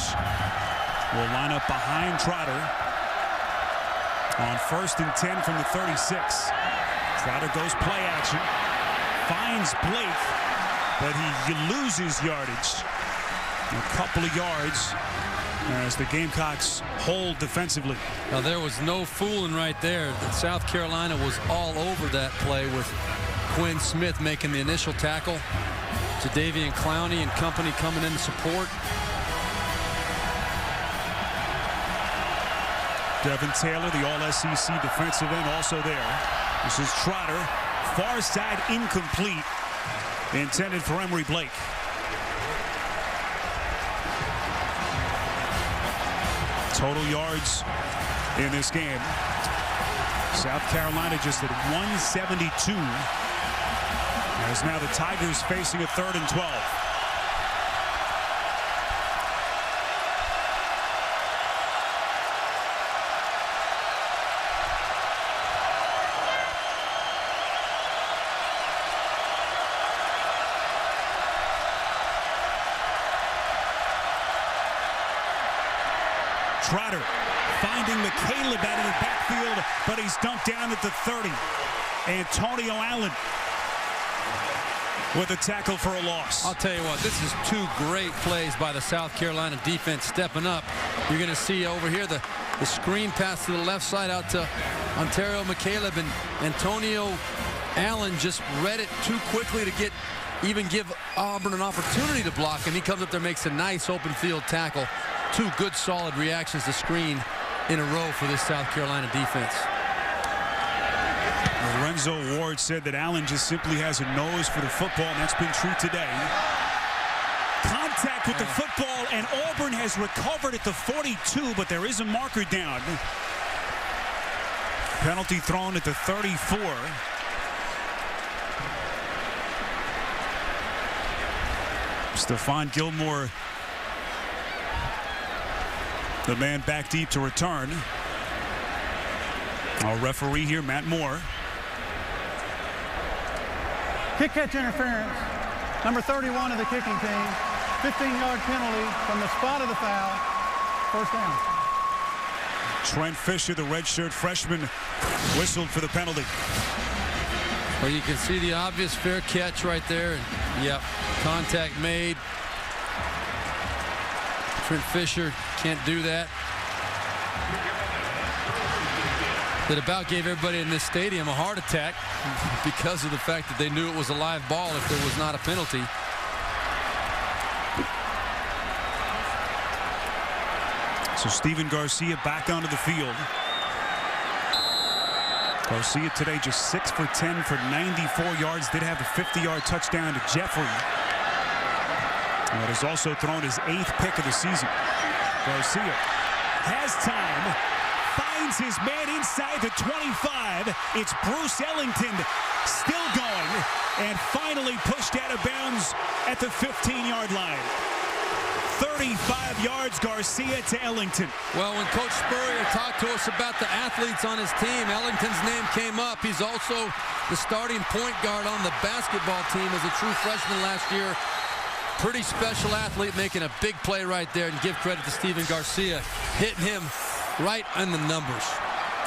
will line up behind Trotter on 1st and 10 from the 36. Trotter goes play action, finds Blake, but he loses yardage. A couple of yards as the Gamecocks hold defensively. Now there was no fooling right there. South Carolina was all over that play with Quinn Smith making the initial tackle. Jadeveon Clowney and company coming in to support. Devin Taylor, the all-SEC defensive end, also there. This is Trotter, far side incomplete, intended for Emory Blake. Total yards in this game. South Carolina just at 172. As now the Tigers facing a 3rd and 12. Trotter finding McCaleb out of the backfield, but he's dumped down at the 30. Antonio Allen with a tackle for a loss. I'll tell you what, this is 2 great plays by the South Carolina defense stepping up. You're going to see over here the screen pass to the left side out to Ontario McCaleb, and Antonio Allen just read it too quickly to even give Auburn an opportunity to block, and he comes up there, makes a nice open field tackle. 2 good solid reactions to screen in a row for this South Carolina defense. Lorenzo Ward said that Allen just simply has a nose for the football, and that's been true today. Contact with the football, and Auburn has recovered at the 42, but there is a marker down. Penalty thrown at the 34. Stephon Gilmore, the man back deep to return. Our referee here, Matt Moore. Kick catch interference. Number 31 of the kicking team. 15-yard penalty from the spot of the foul. First down. Trent Fisher, the redshirt freshman, whistled for the penalty. Well, you can see the obvious fair catch right there. And, yep, contact made. Trent Fisher can't do that. That about gave everybody in this stadium a heart attack because of the fact that they knew it was a live ball if there was not a penalty. So Stephen Garcia back onto the field. Garcia today just 6 for 10 for 94 yards. Did have the 50-yard touchdown to Jeffrey. But has also thrown his 8th pick of the season. Garcia has time. Finds his man inside the 25. It's Bruce Ellington still going. And finally pushed out of bounds at the 15-yard line. 35 yards, Garcia to Ellington. Well, when Coach Spurrier talked to us about the athletes on his team, Ellington's name came up. He's also the starting point guard on the basketball team as a true freshman last year. Pretty special athlete, making a big play right there, and give credit to Stephen Garcia, hitting him right on the numbers.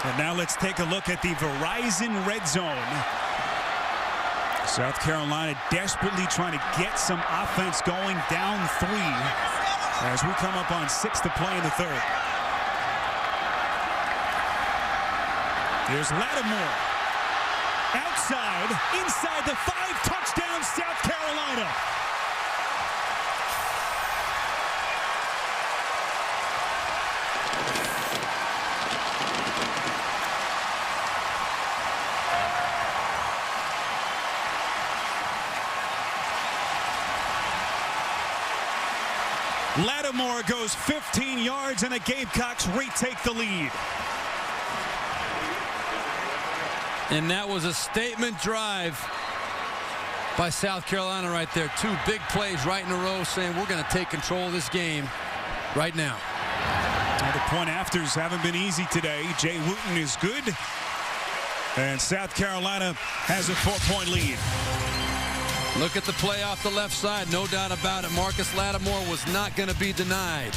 And now let's take a look at the Verizon red zone. South Carolina desperately trying to get some offense going, down 3 as we come up on 6 to play in the 3rd. Here's Lattimore. Outside, inside the 5, touchdown South Carolina. Lattimore goes 15 yards and the Gamecocks retake the lead. And that was a statement drive by South Carolina right there. 2 big plays right in a row saying we're going to take control of this game right now. Well, the point afters haven't been easy today. Jay Wooten is good. And South Carolina has a 4-point lead. Look at the play off the left side. No doubt about it. Marcus Lattimore was not going to be denied.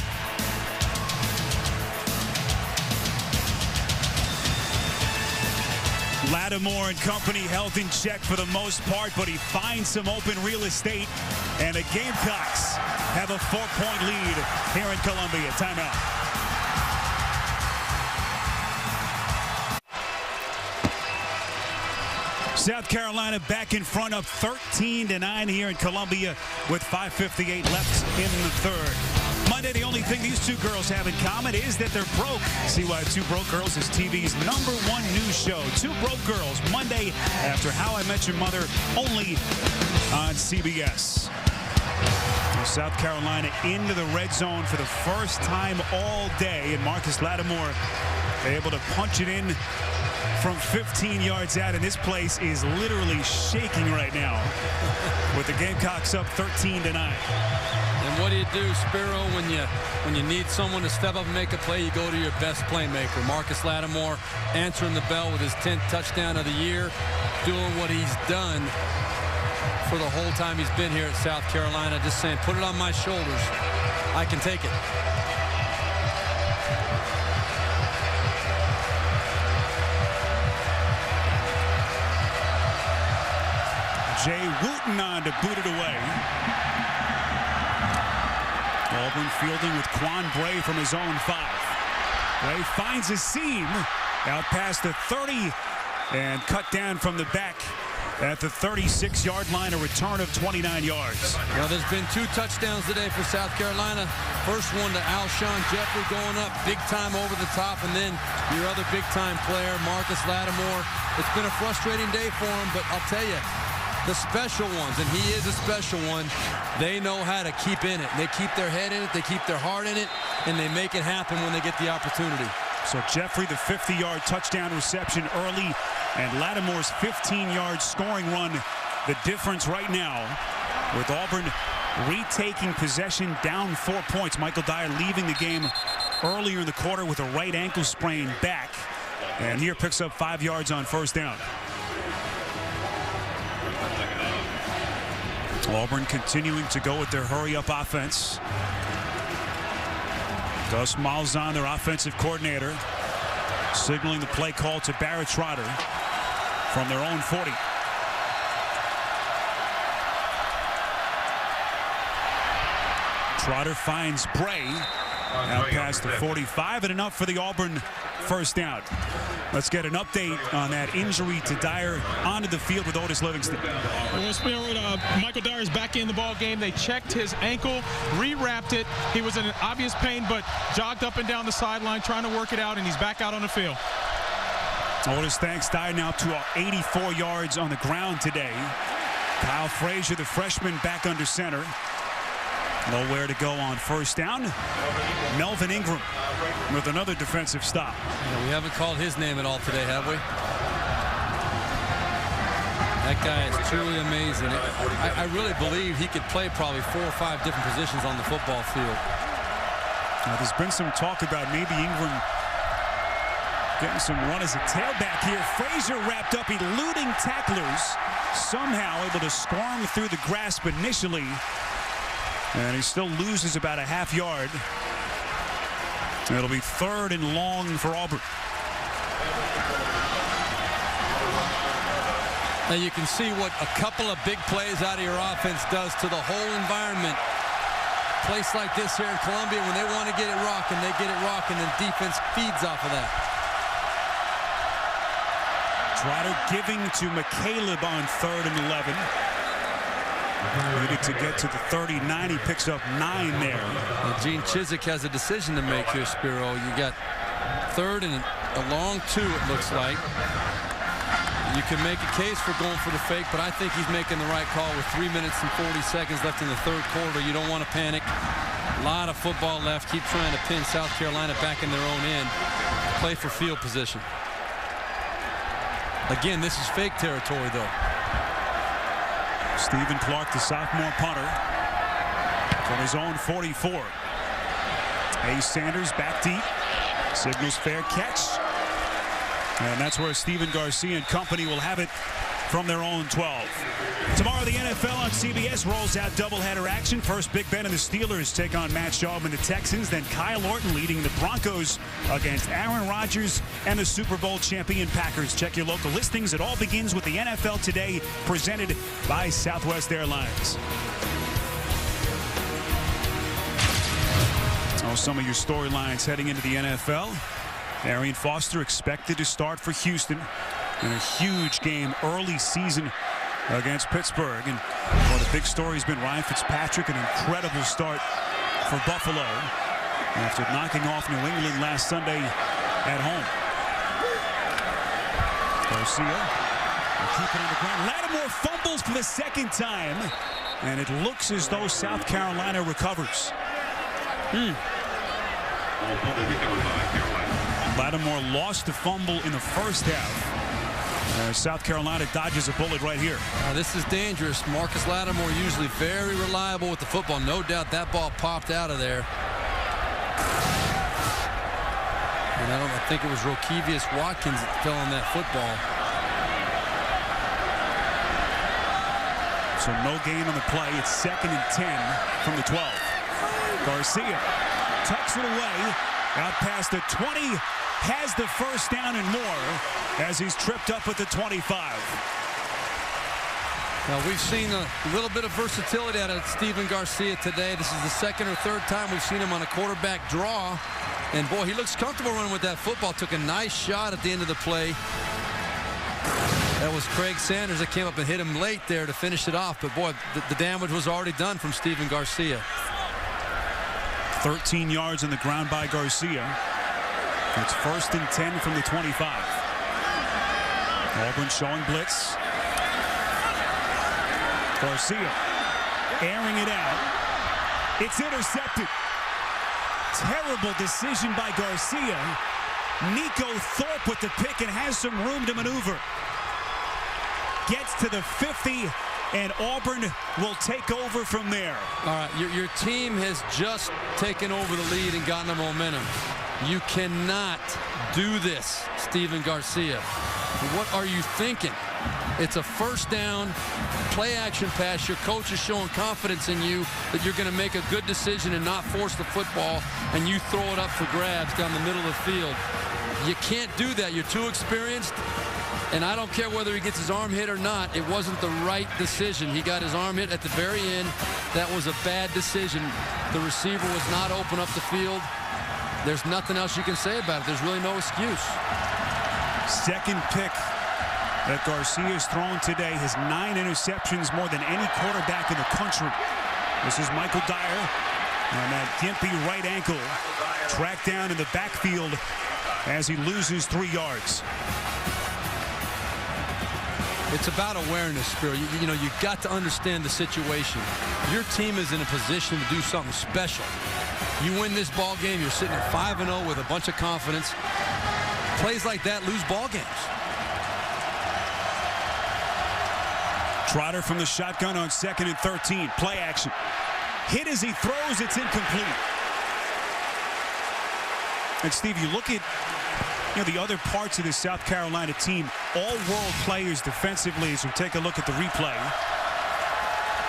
Lattimore and company held in check for the most part, but he finds some open real estate. And the Gamecocks have a 4-point lead here in Columbia. Timeout. South Carolina back in front of 13-9 here in Columbia with 5:58 left in the 3rd. Monday, the only thing these 2 girls have in common is that they're broke. See why 2 Broke Girls is TV's #1 news show. 2 Broke Girls, Monday after How I Met Your Mother, only on CBS. South Carolina into the red zone for the first time all day, and Marcus Lattimore able to punch it in from 15 yards out, and this place is literally shaking right now with the Gamecocks up 13-9. And what do you do, Spiro, when you need someone to step up and make a play? You go to your best playmaker. Marcus Lattimore answering the bell with his 10th touchdown of the year, doing what he's done for the whole time he's been here at South Carolina, just saying, put it on my shoulders. I can take it. Jay Wooten on to boot it away. Auburn fielding with Quan Bray from his own 5. Bray finds a seam out past the 30 and cut down from the back at the 36-yard line, a return of 29 yards. Well, there's been 2 touchdowns today for South Carolina. First one to Alshon Jeffrey going up big time over the top, and then your other big-time player, Marcus Lattimore. It's been a frustrating day for him, but I'll tell you, the special ones, and he is a special one, they know how to keep in it. They keep their head in it, they keep their heart in it, and they make it happen when they get the opportunity. So Jeffrey, the 50-yard touchdown reception early, and Lattimore's 15-yard scoring run, the difference right now with Auburn retaking possession down 4 points. Michael Dyer leaving the game earlier in the quarter with a right ankle sprain back. And here picks up 5 yards on first down. Auburn continuing to go with their hurry-up offense. Gus Malzahn, their offensive coordinator, signaling the play call to Barrett Trotter from their own 40. Trotter finds Bray out past the 45, and enough for the Auburn first down. Let's get an update on that injury to Dyer onto the field with Otis Livingston. Well, Michael Dyer is back in the ball game. They checked his ankle, rewrapped it. He was in obvious pain, but jogged up and down the sideline trying to work it out, and he's back out on the field. Otis thanks Dyer now to 84 yards on the ground today. Kyle Frazier, the freshman, back under center. Nowhere to go on first down. Melvin Ingram with another defensive stop. We haven't called his name at all today, have we? That guy is truly amazing. I really believe he could play probably 4 or 5 different positions on the football field. Now, there's been some talk about maybe Ingram getting some run as a tailback here. Frazier wrapped up, eluding tacklers. Somehow able to squirm through the grasp initially. And he still loses about a half yard. It'll be 3rd and long for Auburn. Now you can see what a couple of big plays out of your offense does to the whole environment. Place like this here in Columbia, when they want to get it rocking, they get it rocking, and defense feeds off of that. Trotter giving to McCaleb on 3rd and 11. Needed to get to the 39. He picks up 9 there. Well, Gene Chizik has a decision to make here, Spiro. You got 3rd and a long 2, it looks like. You can make a case for going for the fake, but I think he's making the right call with 3 minutes and 40 seconds left in the 3rd quarter. You don't want to panic. A lot of football left. Keep trying to pin South Carolina back in their own end. Play for field position. Again, this is fake territory, though. Stephen Clark, the sophomore punter, from his own 44. Ace Sanders back deep. Signals fair catch. And that's where Stephen Garcia and company will have it from their own 12. Tomorrow, the NFL on CBS rolls out doubleheader action. First, Big Ben and the Steelers take on Matt Schaub and the Texans. Then Kyle Orton leading the Broncos against Aaron Rodgers and the Super Bowl champion Packers. Check your local listings. It all begins with the NFL Today, presented by Southwest Airlines. Oh, some of your storylines heading into the NFL. Arian Foster expected to start for Houston in a huge game early season against Pittsburgh. And one of the big stories has been Ryan Fitzpatrick, an incredible start for Buffalo after knocking off New England last Sunday at home. Garcia will keep it on the ground. Lattimore fumbles for the 2nd time, and it looks as though South Carolina recovers. Lattimore lost the fumble in the first half. South Carolina dodges a bullet right here. This is dangerous. Marcus Lattimore usually very reliable with the football. No doubt that ball popped out of there. And I think it was Rokevius Watkins that fell on that football. So no gain on the play. It's 2nd and 10 from the 12. Garcia tucks it away out past the 20. Has the first down and more as he's tripped up at the 25. Now we've seen a little bit of versatility out of Stephen Garcia today. This is the 2nd or 3rd time we've seen him on a quarterback draw. And boy, he looks comfortable running with that football. Took a nice shot at the end of the play. That was Craig Sanders that came up and hit him late there to finish it off. But boy, the damage was already done from Stephen Garcia. 13 yards on the ground by Garcia. It's 1st and 10 from the 25. Auburn showing blitz. Garcia airing it out. It's intercepted. Terrible decision by Garcia. Nico Thorpe with the pick and has some room to maneuver. Gets to the 50 and Auburn will take over from there. All right, your team has just taken over the lead and gotten the momentum. You cannot do this, Steven Garcia. What are you thinking? It's a first down, play action pass. Your coach is showing confidence in you that you're going to make a good decision and not force the football, and you throw it up for grabs down the middle of the field. You can't do that. You're too experienced, and I don't care whether he gets his arm hit or not. It wasn't the right decision. He got his arm hit at the very end. That was a bad decision. The receiver was not open up the field. There's nothing else you can say about it. There's really no excuse. Second pick that Garcia's thrown today, has 9 interceptions, more than any quarterback in the country. This is Michael Dyer, and that gimpy right ankle tracked down in the backfield as he loses 3 yards. It's about awareness, Spiro. You know, you've got to understand the situation. Your team is in a position to do something special. You win this ball game, you're sitting at 5-0 with a bunch of confidence. Plays like that lose ball games. Trotter from the shotgun on 2nd and 13. Play action. Hit as he throws. It's incomplete. And Steve, you look at the other parts of the South Carolina team, all-world players defensively as we take a look at the replay.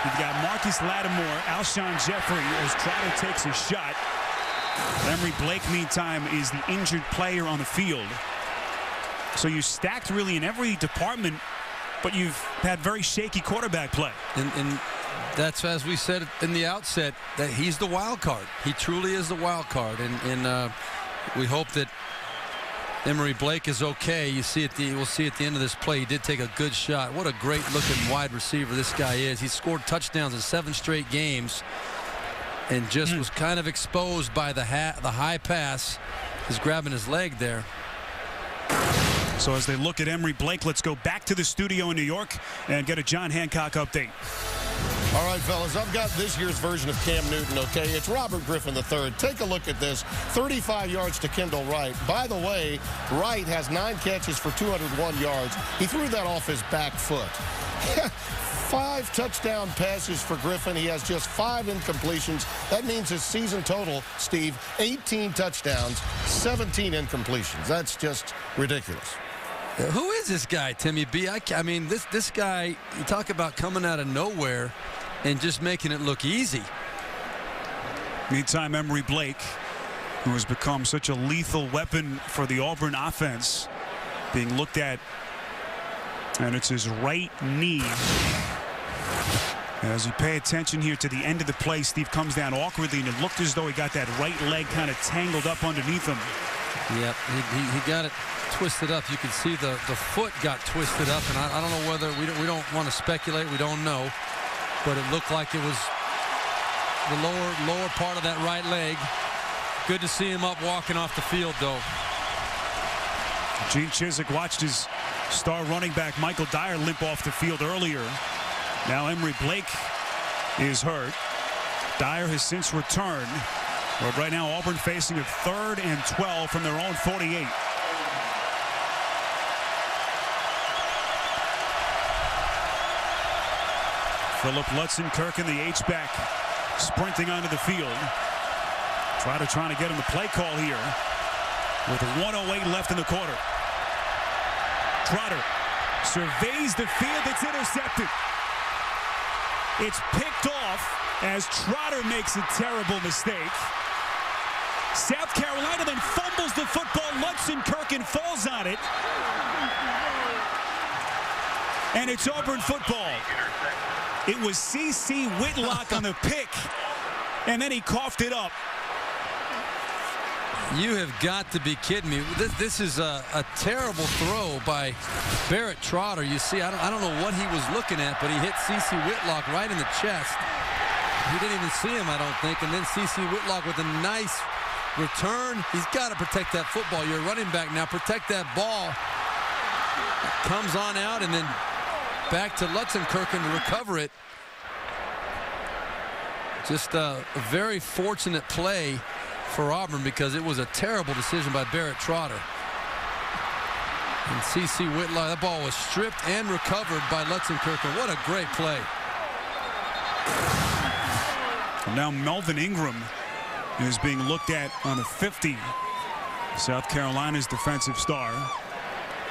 You've got Marcus Lattimore, Alshon Jeffrey as Trotter takes a shot. Emory Blake, meantime, is the injured player on the field. So you stacked really in every department, but you've had very shaky quarterback play. And that's, as we said in the outset, that he's the wild card. He truly is the wild card. And we hope that Emory Blake is okay. We'll see at the end of this play. He did take a good shot. What a great-looking wide receiver this guy is. He's scored touchdowns in 7 straight games, and just was kind of exposed by the high pass. He's grabbing his leg there. So as they look at Emory Blake, let's go back to the studio in New York and get a John Hancock update. All right, fellas, I've got this year's version of Cam Newton, okay? It's Robert Griffin III. Take a look at this. 35 yards to Kendall Wright. By the way, Wright has 9 catches for 201 yards. He threw that off his back foot. 5 touchdown passes for Griffin. He has just 5 incompletions. That means his season total, Steve, 18 touchdowns, 17 incompletions. That's just ridiculous. Who is this guy, Timmy B? I mean, this guy, you talk about coming out of nowhere and just making it look easy. Meantime, Emory Blake, who has become such a lethal weapon for the Auburn offense, being looked at, and it's his right knee. As you pay attention here to the end of the play, Steve comes down awkwardly, and it looked as though he got that right leg kind of tangled up underneath him. Yep, he got it twisted up. You can see the foot got twisted up, and I don't know whether we don't want to speculate. We don't know, but it looked like it was the lower part of that right leg. Good to see him up walking off the field, though. Gene Chizik watched his star running back Michael Dyer limp off the field earlier. Now Emory Blake is hurt. Dyer has since returned. But right now Auburn facing a 3rd and 12 from their own 48. Philip Lutzenkirchen, the H-back, sprinting onto the field. Trotter trying to get him the play call here with 1:08 left in the quarter. Trotter surveys the field. It's intercepted. It's picked off as Trotter makes a terrible mistake. South Carolina then fumbles the football. Lutzenkirchen falls on it. And it's Auburn football. It was C.C. Whitlock on the pick, and then he coughed it up. You have got to be kidding me. This is a terrible throw by Barrett Trotter. You see, I don't know what he was looking at, but he hit C.C. Whitlock right in the chest. He didn't even see him, I don't think. And then C.C. Whitlock with a nice return. He's got to protect that football. You're a running back now. Protect that ball. Comes on out and then back to Lutzenkirchen to recover it. Just a very fortunate play for Auburn because it was a terrible decision by Barrett Trotter. And C.C. Whitlock, that ball was stripped and recovered by Lutzenkirchen. What a great play. And now Melvin Ingram is being looked at on a 50. South Carolina's defensive star.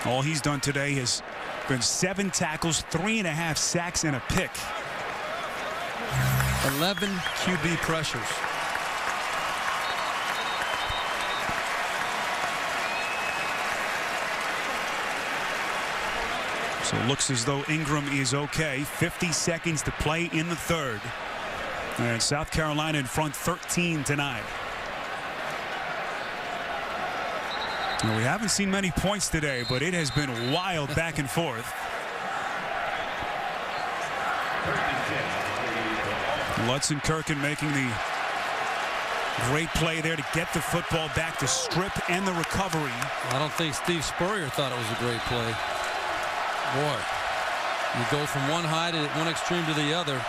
All he's done today has been 7 tackles, 3.5 sacks, and a pick. 11 QB pressures. So it looks as though Ingram is okay. 50 seconds to play in the third. And South Carolina in front 13-9. Well, we haven't seen many points today, but it has been wild back and forth. Lutzenkirchen making the great play there to get the football back, to strip and the recovery. I don't think Steve Spurrier thought it was a great play. Boy, you go from one high to one extreme to the other.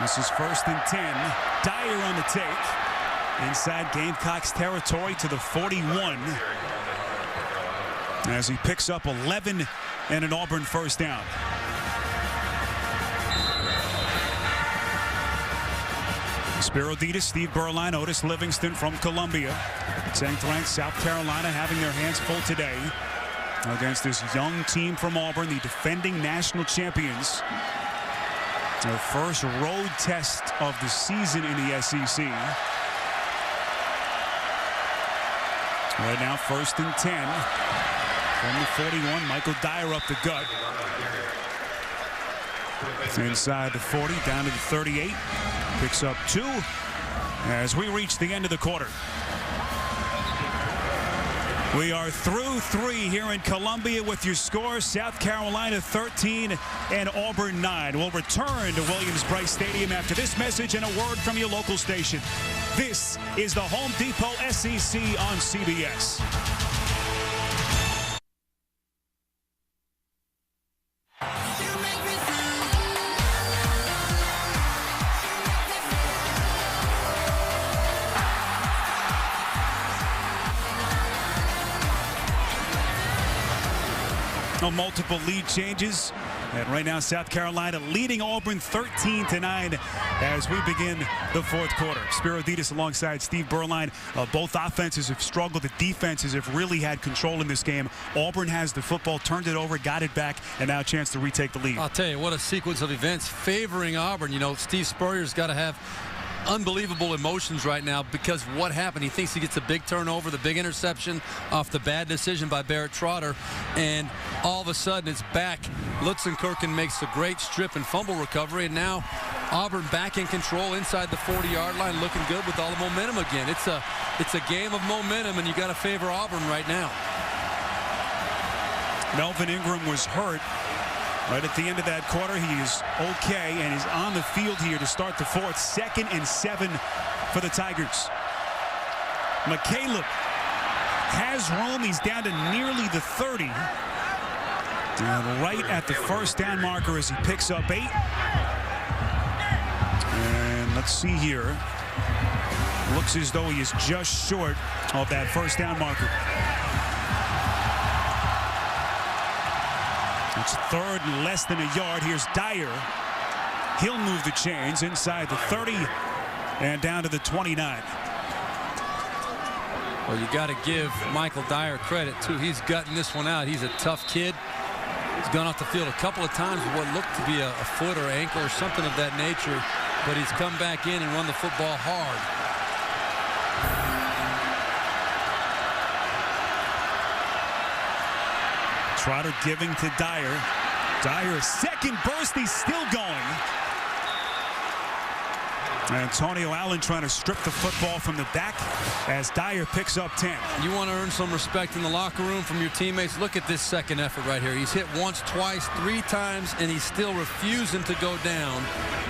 This is 1st and 10. Dyer on the take. Inside Gamecocks territory to the 41. As he picks up 11 and an Auburn first down. Spiro Dedes, Steve Berline, Otis Livingston from Columbia. 10th ranked South Carolina having their hands full today against this young team from Auburn, the defending national champions. Their first road test of the season in the SEC. Right now, 1st and 10 from the 41. Michael Dyer up the gut. Inside the 40, down to the 38. Picks up 2 as we reach the end of the quarter. We are through 3 here in Columbia with your score. South Carolina 13 and Auburn 9. We'll return to Williams-Brice Stadium after this message and a word from your local station. This is the Home Depot SEC on CBS. Multiple lead changes, and right now South Carolina leading Auburn 13-9 as we begin the 4th quarter. Spiro Dedes alongside Steve Berline. Both offenses have struggled. The defenses have really had control in this game. Auburn has the football, turned it over, got it back, and now a chance to retake the lead. I'll tell you, what a sequence of events favoring Auburn. You know, Steve Spurrier's got to have unbelievable emotions right now because what happened. He thinks he gets a big turnover, the big interception off the bad decision by Barrett Trotter, and all of a sudden it's back. Lutzenkirchen makes a great strip and fumble recovery, and now Auburn back in control inside the 40-yard line, looking good with all the momentum again. It's a game of momentum, and you got to favor Auburn right now. Melvin Ingram was hurt right at the end of that quarter. He is okay and is on the field here to start the 4th. 2nd and 7 for the Tigers. McCaleb has room. He's down to nearly the 30. And right at the first down marker as he picks up 8. And let's see here. Looks as though he is just short of that first down marker. It's 3rd and less than a yard. Here's Dyer. He'll move the chains inside the 30 and down to the 29. Well, you got to give Michael Dyer credit, too. He's gutting this one out. He's a tough kid. He's gone off the field a couple of times with what looked to be a foot or ankle or something of that nature, but he's come back in and run the football hard. Trotter giving to Dyer. Dyer, second burst. He's still going. Antonio Allen trying to strip the football from the back as Dyer picks up 10. You want to earn some respect in the locker room from your teammates. Look at this second effort right here. He's hit once, twice, 3 times, and he's still refusing to go down.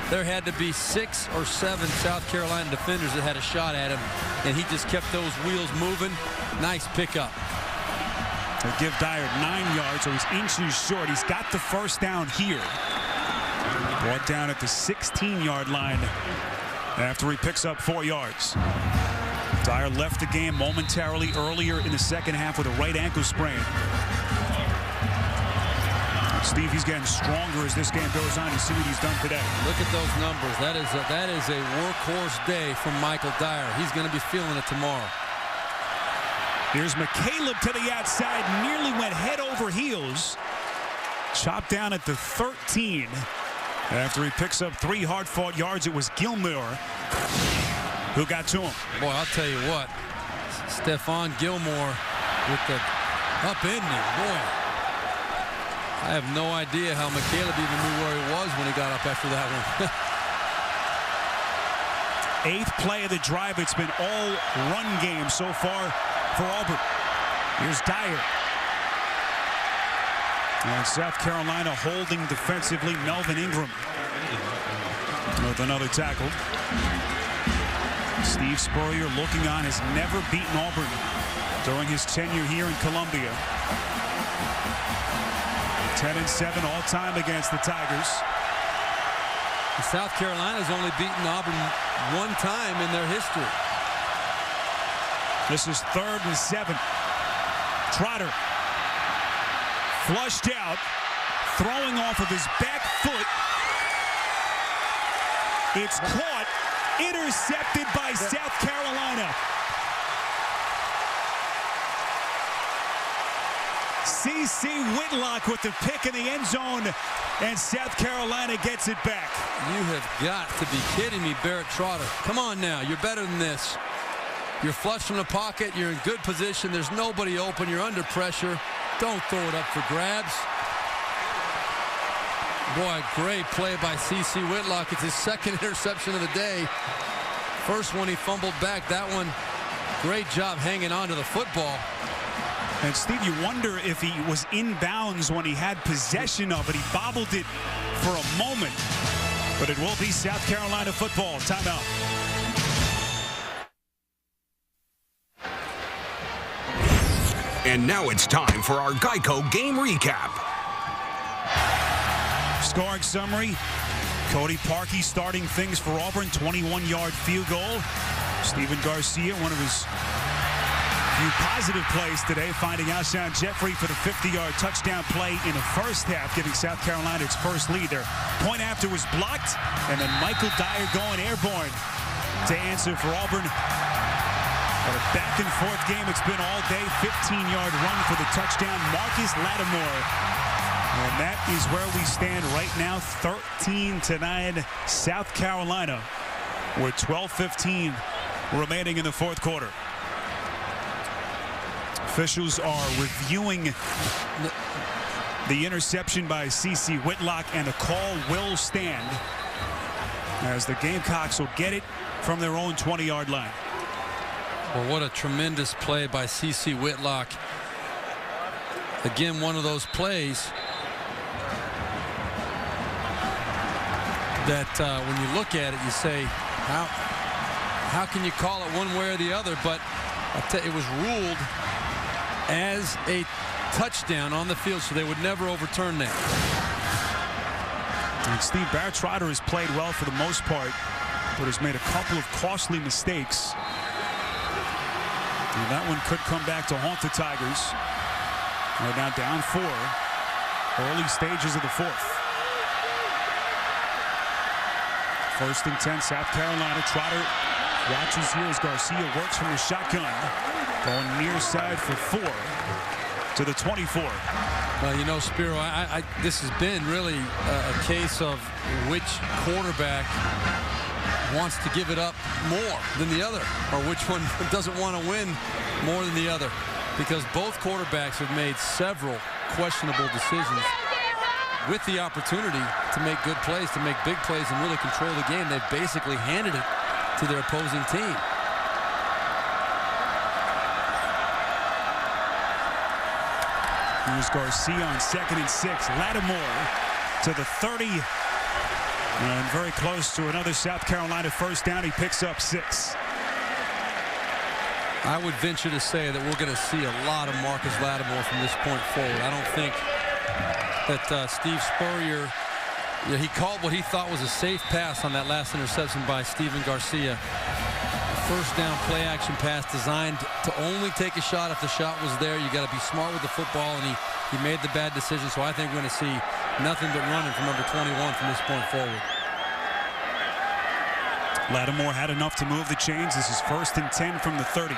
There had to be 6 or 7 South Carolina defenders that had a shot at him, and he just kept those wheels moving. Nice pickup. They give Dyer 9 yards, so he's inches short. He's got the first down here. Brought down at the 16-yard line after he picks up 4 yards. Dyer left the game momentarily earlier in the second half with a right ankle sprain. Steve, he's getting stronger as this game goes on. You see what he's done today. Look at those numbers. That is a workhorse day from Michael Dyer. He's going to be feeling it tomorrow. Here's McCaleb to the outside. Nearly went head over heels. Chopped down at the 13. After he picks up 3 hard-fought yards, it was Gilmore who got to him. Boy, I'll tell you what. Stephon Gilmore with the upending. Boy, I have no idea how McCaleb even knew where he was when he got up after that one. 8th play of the drive. It's been all run game so far for Auburn. Here's Dyer. And South Carolina holding defensively. Melvin Ingram with another tackle. Steve Spurrier, looking on, has never beaten Auburn during his tenure here in Columbia. 10-7 all time against the Tigers. South Carolina's only beaten Auburn 1 time in their history. This is 3rd and 7. Trotter flushed out, throwing off of his back foot. It's caught, intercepted by South Carolina. C.C. Whitlock with the pick in the end zone, and South Carolina gets it back. You have got to be kidding me, Barrett Trotter. Come on now, you're better than this. You're flush from the pocket, you're in good position, there's nobody open, you're under pressure. Don't throw it up for grabs. Boy, great play by C.C. Whitlock. It's his 2nd interception of the day. First one he fumbled back. That one, great job hanging on to the football. And Steve, you wonder if he was in bounds when he had possession of it. He bobbled it for a moment. But it will be South Carolina football. Timeout. And now it's time for our Geico game recap. Scoring summary. Cody Parkey starting things for Auburn. 21-yard field goal. Stephen Garcia, one of his few positive plays today, finding Alshon Jeffrey for the 50-yard touchdown play in the first half, giving South Carolina its first lead. Their point after was blocked, and then Michael Dyer going airborne to answer for Auburn. But a back-and-forth game it's been all day. 15-yard run for the touchdown. Marcus Lattimore. And that is where we stand right now, 13-9, South Carolina, with 12:15 remaining in the 4th quarter. Officials are reviewing the interception by C.C. Whitlock, and the call will stand as the Gamecocks will get it from their own 20-yard line. Well, what a tremendous play by C.C. Whitlock. Again, one of those plays that when you look at it, you say, how can you call it one way or the other? But it was ruled as a touchdown on the field, so they would never overturn that. And Steve, Barrett Trotter has played well for the most part, but has made a couple of costly mistakes. And that one could come back to haunt the Tigers. They're now down 4. Early stages of the 4th. 1st and 10, South Carolina. Trotter watches here as Garcia works from the shotgun. Going near side for 4 to the 24. Well, you know, Spiro, this has been really a case of which quarterback wants to give it up more than the other, or which one doesn't want to win more than the other, because both quarterbacks have made several questionable decisions with the opportunity to make good plays, to make big plays and really control the game. They've basically handed it to their opposing team. Here's Garcia on 2nd and 6. Lattimore to the 30. And very close to another South Carolina first down. He picks up 6. I would venture to say that we're going to see a lot of Marcus Lattimore from this point forward. I don't think that Steve Spurrier, he called what he thought was a safe pass on that last interception by Stephen Garcia. first down play action pass designed to only take a shot if the shot was there. You got to be smart with the football, and he made the bad decision. So I think we're going to see nothing but running from number 21 from this point forward. Lattimore had enough to move the chains. This is 1st and 10 from the 30.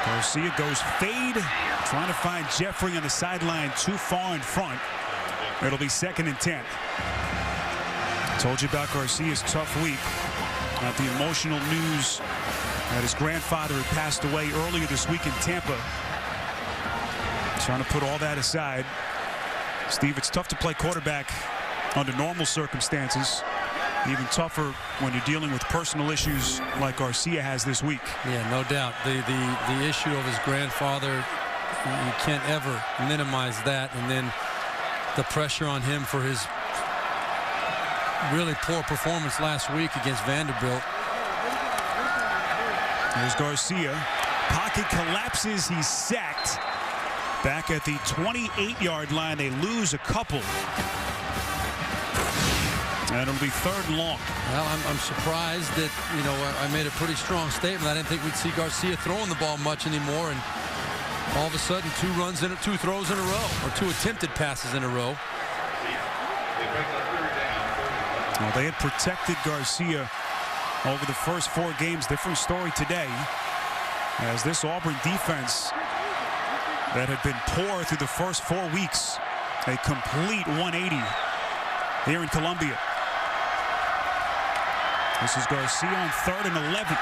Garcia goes fade, trying to find Jeffrey on the sideline too far in front. It'll be 2nd and 10. Told you about Garcia's tough week. The emotional news that his grandfather had passed away earlier this week in Tampa. Trying to put all that aside. Steve, it's tough to play quarterback under normal circumstances. Even tougher when you're dealing with personal issues like Garcia has this week. Yeah, no doubt. The issue of his grandfather, you can't ever minimize that. And then the pressure on him for his really poor performance last week against Vanderbilt. Here's Garcia. Pocket collapses. He's sacked. Back at the 28-yard line, they lose a couple. And it'll be 3rd and long. Well, I'm surprised that, you know, I made a pretty strong statement. I didn't think we'd see Garcia throwing the ball much anymore. And all of a sudden, 2 throws in a row, or 2 attempted passes in a row. Well, they had protected Garcia over the first 4 games. Different story today, as this Auburn defense that had been poor through the first 4 weeks, a complete 180 here in Columbia. This is Garcia on 3rd and 11.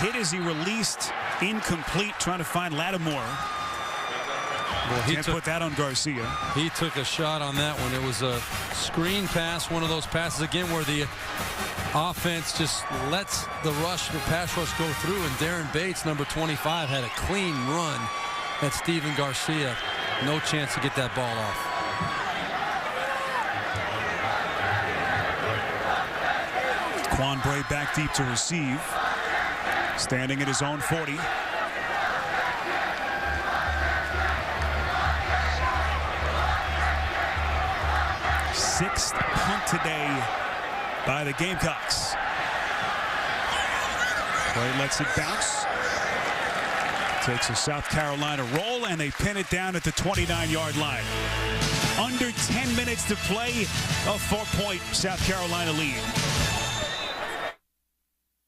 Hit as he released, incomplete, trying to find Lattimore. Well, he can't put that on Garcia. He took a shot on that one. It was a screen pass, one of those passes again where the offense just lets the pass rush go through, and Darren Bates, number 25, had a clean run at Steven Garcia. No chance to get that ball off. Quan Bray back deep to receive. Standing at his own 40. Sixth punt today by the Gamecocks. Bray lets it bounce. Takes a South Carolina roll, and they pin it down at the 29-yard line. Under 10 minutes to play, a 4-point South Carolina lead.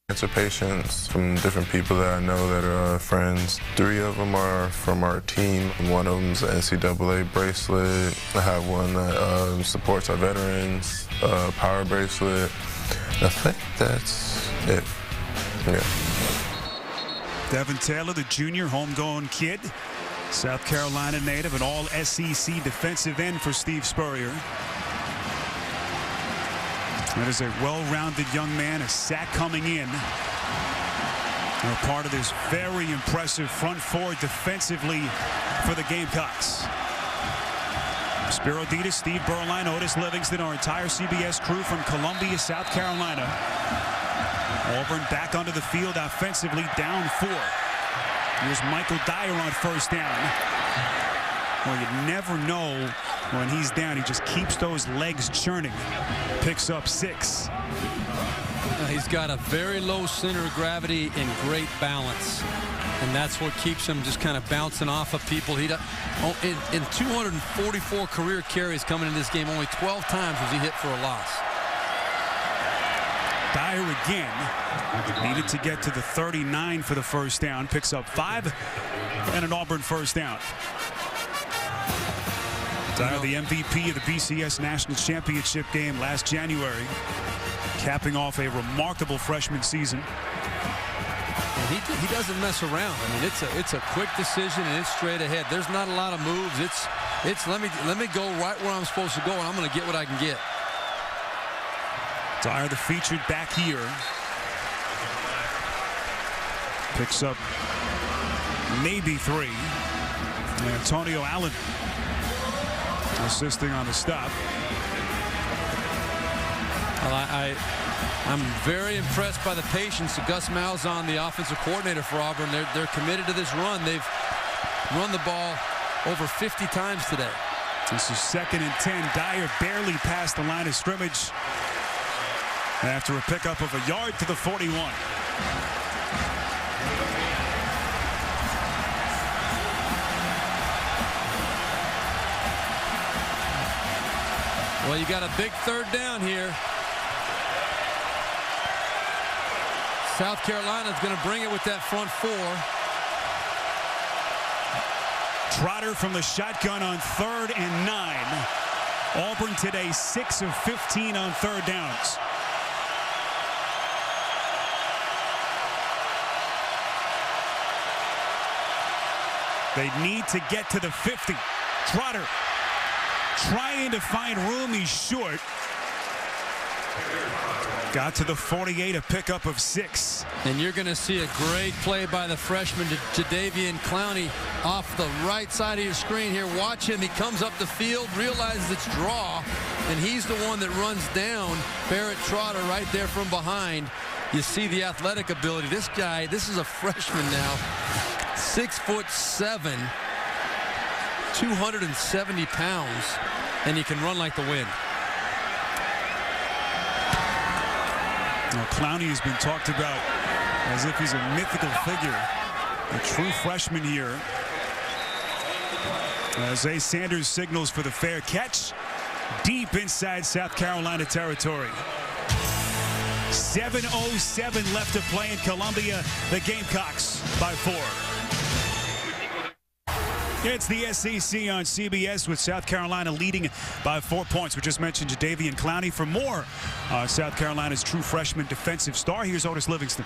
Answer patients from different people that I know that are friends. 3 of them are from our team. One of them's an NCAA bracelet. I have one that supports our veterans, power bracelet. I think that's it. Yeah. Devin Taylor, the junior homegrown kid, South Carolina native, an all-SEC defensive end for Steve Spurrier. That is a well-rounded young man, a sack coming in. And a part of this very impressive front 4 defensively for the Gamecocks. Spiro Ditas, Steve Berline, Otis Livingston, our entire CBS crew from Columbia, South Carolina. Auburn back onto the field offensively, down 4. Here's Michael Dyer on 1st down. Well, you never know when he's down. He just keeps those legs churning. Picks up 6. He's got a very low center of gravity and great balance. And that's what keeps him just kind of bouncing off of people. In 244 career carries coming in this game, only 12 times was he hit for a loss. Dyer again needed to get to the 39 for the 1st down. Picks up 5 and an Auburn 1st down. Dyer, the MVP of the BCS National Championship game last January, capping off a remarkable freshman season. He doesn't mess around. I mean, it's a quick decision, and it's straight ahead. There's not a lot of moves. It's let me go right where I'm supposed to go, and I'm going to get what I can get. Dyer, the featured back here, picks up maybe 3. And Antonio Allen assisting on the stop. Well, I'm very impressed by the patience of Gus Malzahn, the offensive coordinator for Auburn. They're committed to this run. They've run the ball over 50 times today. This is 2nd and 10. Dyer barely past the line of scrimmage after a pickup of a yard to the 41. Well, you got a big 3rd down here. South Carolina's going to bring it with that front 4. Trotter from the shotgun on 3rd and 9. Auburn today 6 of 15 on 3rd downs. They need to get to the 50. Trotter trying to find room. He's short. Got to the 48, a pickup of 6. And you're going to see a great play by the freshman, Jadeveon Clowney, off the right side of your screen here. Watch him. He comes up the field, realizes it's draw, and he's the one that runs down Barrett Trotter right there from behind. You see the athletic ability. This guy, this is a freshman now, 6'7", 270 pounds, and he can run like the wind. Now, Clowney has been talked about as if he's a mythical figure, a true freshman here. Zay Sanders signals for the fair catch deep inside South Carolina territory. 7:07 left to play in Columbia. The Gamecocks by 4. It's the SEC on CBS with South Carolina leading by 4 points. We just mentioned Jadeveon Clowney. For more on South Carolina's true freshman defensive star, here's Otis Livingston.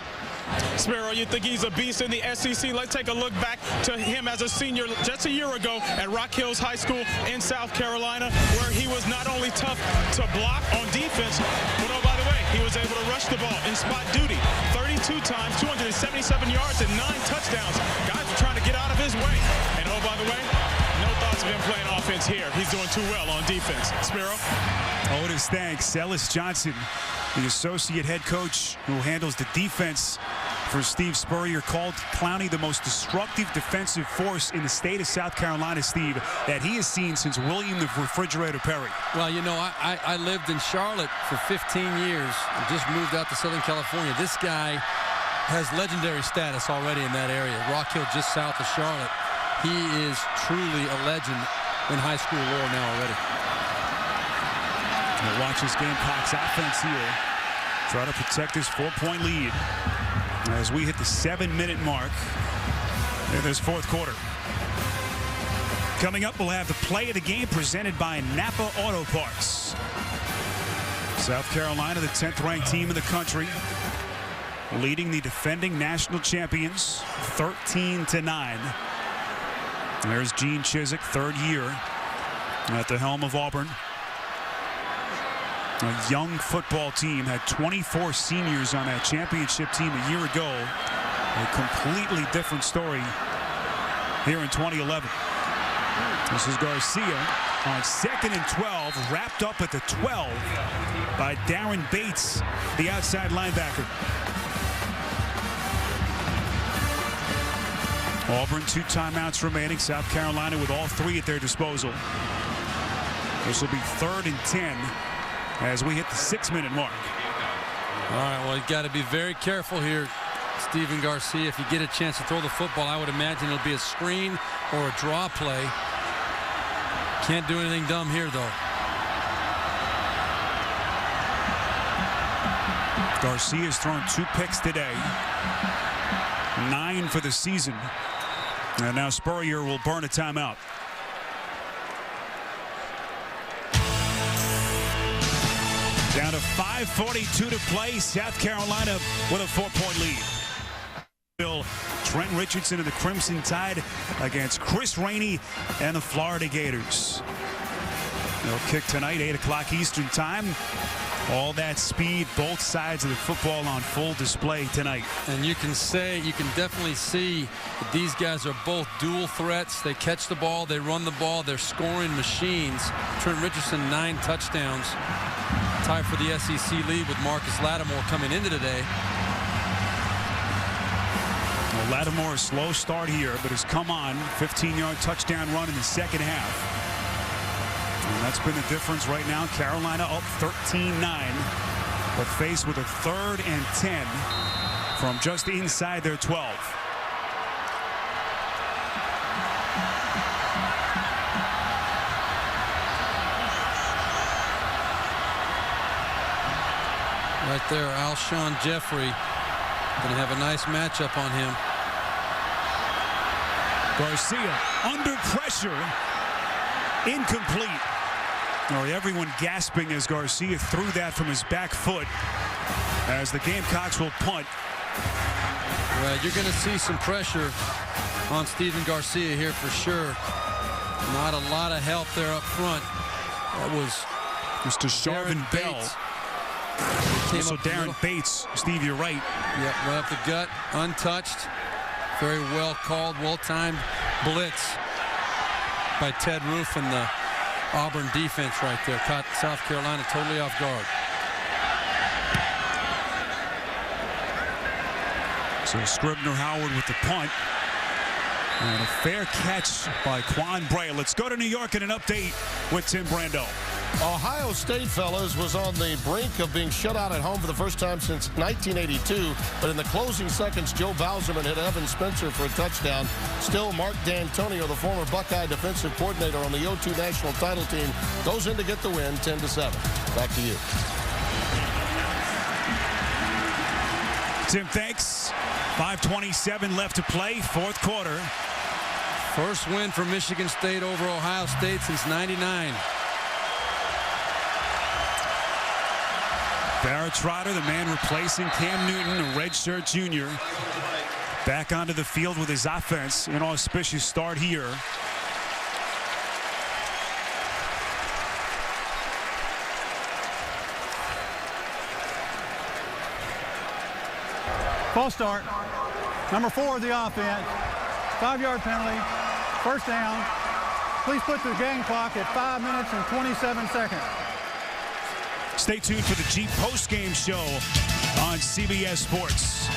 Sparrow, you think he's a beast in the SEC? Let's take a look back to him as a senior just a year ago at Rock Hills High School in South Carolina, where he was not only tough to block on defense, but oh, by the way, he was able to rush the ball in spot duty 32 times, 277 yards, and 9 touchdowns. Guys are trying to get out of his way. And oh, by the way, no thoughts of him playing offense here. He's doing too well on defense. Sparrow. Otis, thanks. Ellis Johnson, the associate head coach who handles the defense for Steve Spurrier, called Clowney the most destructive defensive force in the state of South Carolina, Steve, that he has seen since William the Refrigerator Perry. Well, you know, I lived in Charlotte for 15 years and just moved out to Southern California. This guy has legendary status already in that area. Rock Hill just south of Charlotte. He is truly a legend in high school lore now already. Now watch this Gamecocks offense here. Try to protect this 4-point lead as we hit the 7-minute mark in this 4th quarter. Coming up, we'll have the play of the game presented by Napa Auto Parts. South Carolina, the 10th ranked team in the country, leading the defending national champions 13-9. There's Gene Chizik, 3rd year at the helm of Auburn. A young football team, had 24 seniors on that championship team a year ago. A completely different story here in 2011. This is Garcia on 2nd and 12, wrapped up at the 12 by Darren Bates, the outside linebacker. Auburn, 2 timeouts remaining. South Carolina with all 3 at their disposal. This will be 3rd and 10 as we hit the 6-minute mark. All right, well, you've got to be very careful here, Stephen Garcia. If you get a chance to throw the football, I would imagine it'll be a screen or a draw play. Can't do anything dumb here, though. Garcia's thrown 2 picks today. 9 for the season. And now Spurrier will burn a timeout. Down to 5:42 to play. South Carolina with a 4-point lead. Trent Richardson and the Crimson Tide against Chris Rainey and the Florida Gators. They'll kick tonight, 8 o'clock Eastern time. All that speed, both sides of the football on full display tonight. And you can definitely see that these guys are both dual threats. They catch the ball, they run the ball, they're scoring machines. Trent Richardson, 9 touchdowns. Tied for the SEC lead with Marcus Lattimore coming into today. Well, Lattimore, a slow start here, but has come on. 15-yard touchdown run in the second half. And that's been the difference right now. Carolina up 13-9, but faced with a 3rd and 10 from just inside their 12. Right there, Alshon Jeffrey going to have a nice matchup on him. Garcia under pressure, incomplete. Everyone gasping as Garcia threw that from his back foot as the Gamecocks will punt. Well, you're going to see some pressure on Steven Garcia here for sure. Not a lot of help there up front. That was Mr. Sharvin Bell. So Darren Bates, Steve, you're right. Yep, right up the gut, untouched. Very well called, well-timed blitz by Ted Roof and the Auburn defense right there. Caught South Carolina totally off guard. So Scribner Howard with the punt. And a fair catch by Quan Bray. Let's go to New York and an update with Tim Brando. Ohio State, fellas, was on the brink of being shut out at home for the first time since 1982. But in the closing seconds, Joe Bauserman hit Evan Spencer for a touchdown. Still, Mark D'Antonio, the former Buckeye defensive coordinator on the 0-2 national title team, goes in to get the win, 10-7. Back to you. Tim, thanks. 5:27 left to play, 4th quarter. First win for Michigan State over Ohio State since '99. Barrett Trotter, the man replacing Cam Newton, a redshirt junior, back onto the field with his offense. An auspicious start here. False start. Number 4 of the offense. 5-yard penalty. First down. Please put the game clock at 5 minutes and 27 seconds. Stay tuned for the Jeep post-game show on CBS Sports.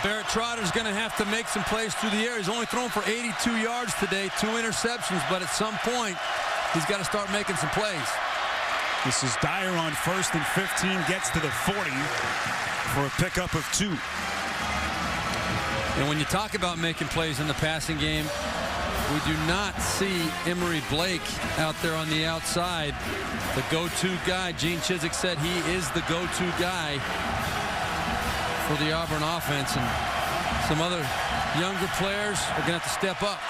Barrett Trotter's going to have to make some plays through the air. He's only thrown for 82 yards today, 2 interceptions, but at some point, he's got to start making some plays. This is Dyer on 1st and 15, gets to the 40 for a pickup of 2. And when you talk about making plays in the passing game, we do not see Emory Blake out there on the outside. The go-to guy. Gene Chizik said he is the go-to guy for the Auburn offense. And some other younger players are going to have to step up.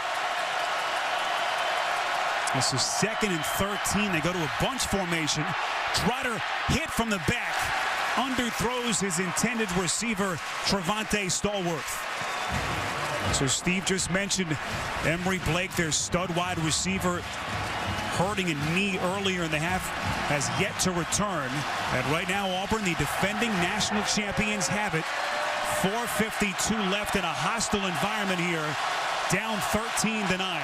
This is 2nd and 13. They go to a bunch formation. Trotter hit from the back. Underthrows his intended receiver, Trevante Stallworth. So Steve just mentioned Emory Blake, their stud wide receiver, hurting a knee earlier in the half, has yet to return. And right now, Auburn, the defending national champions, have it. 4:52 left in a hostile environment here, down 13-9.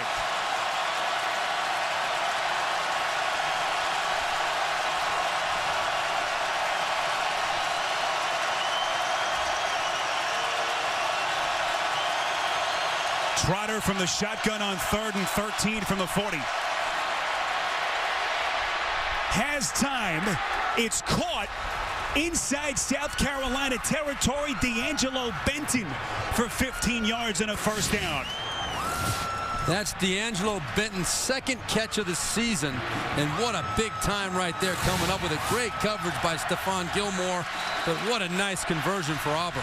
Trotter from the shotgun on 3rd and 13 from the 40. Has time. It's caught inside South Carolina territory. D'Angelo Benton for 15 yards and a first down. That's D'Angelo Benton's 2nd catch of the season. And what a big time right there, coming up with a great coverage by Stephon Gilmore. But what a nice conversion for Auburn.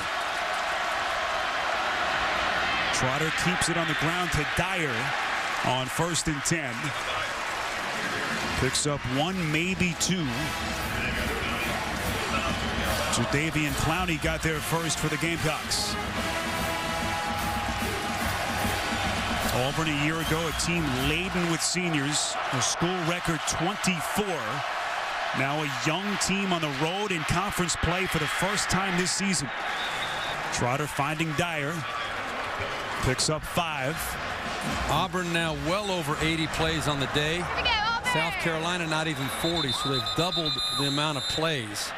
Trotter keeps it on the ground to Dyer on 1st and 10. Picks up 1, maybe 2. Jadavian Clowney got there first for the Gamecocks. Auburn a year ago, a team laden with seniors, a school record 24. Now a young team on the road in conference play for the first time this season. Trotter finding Dyer. Picks up 5. Auburn now well over 80 plays on the day. South Carolina not even 40, so they've doubled the amount of plays.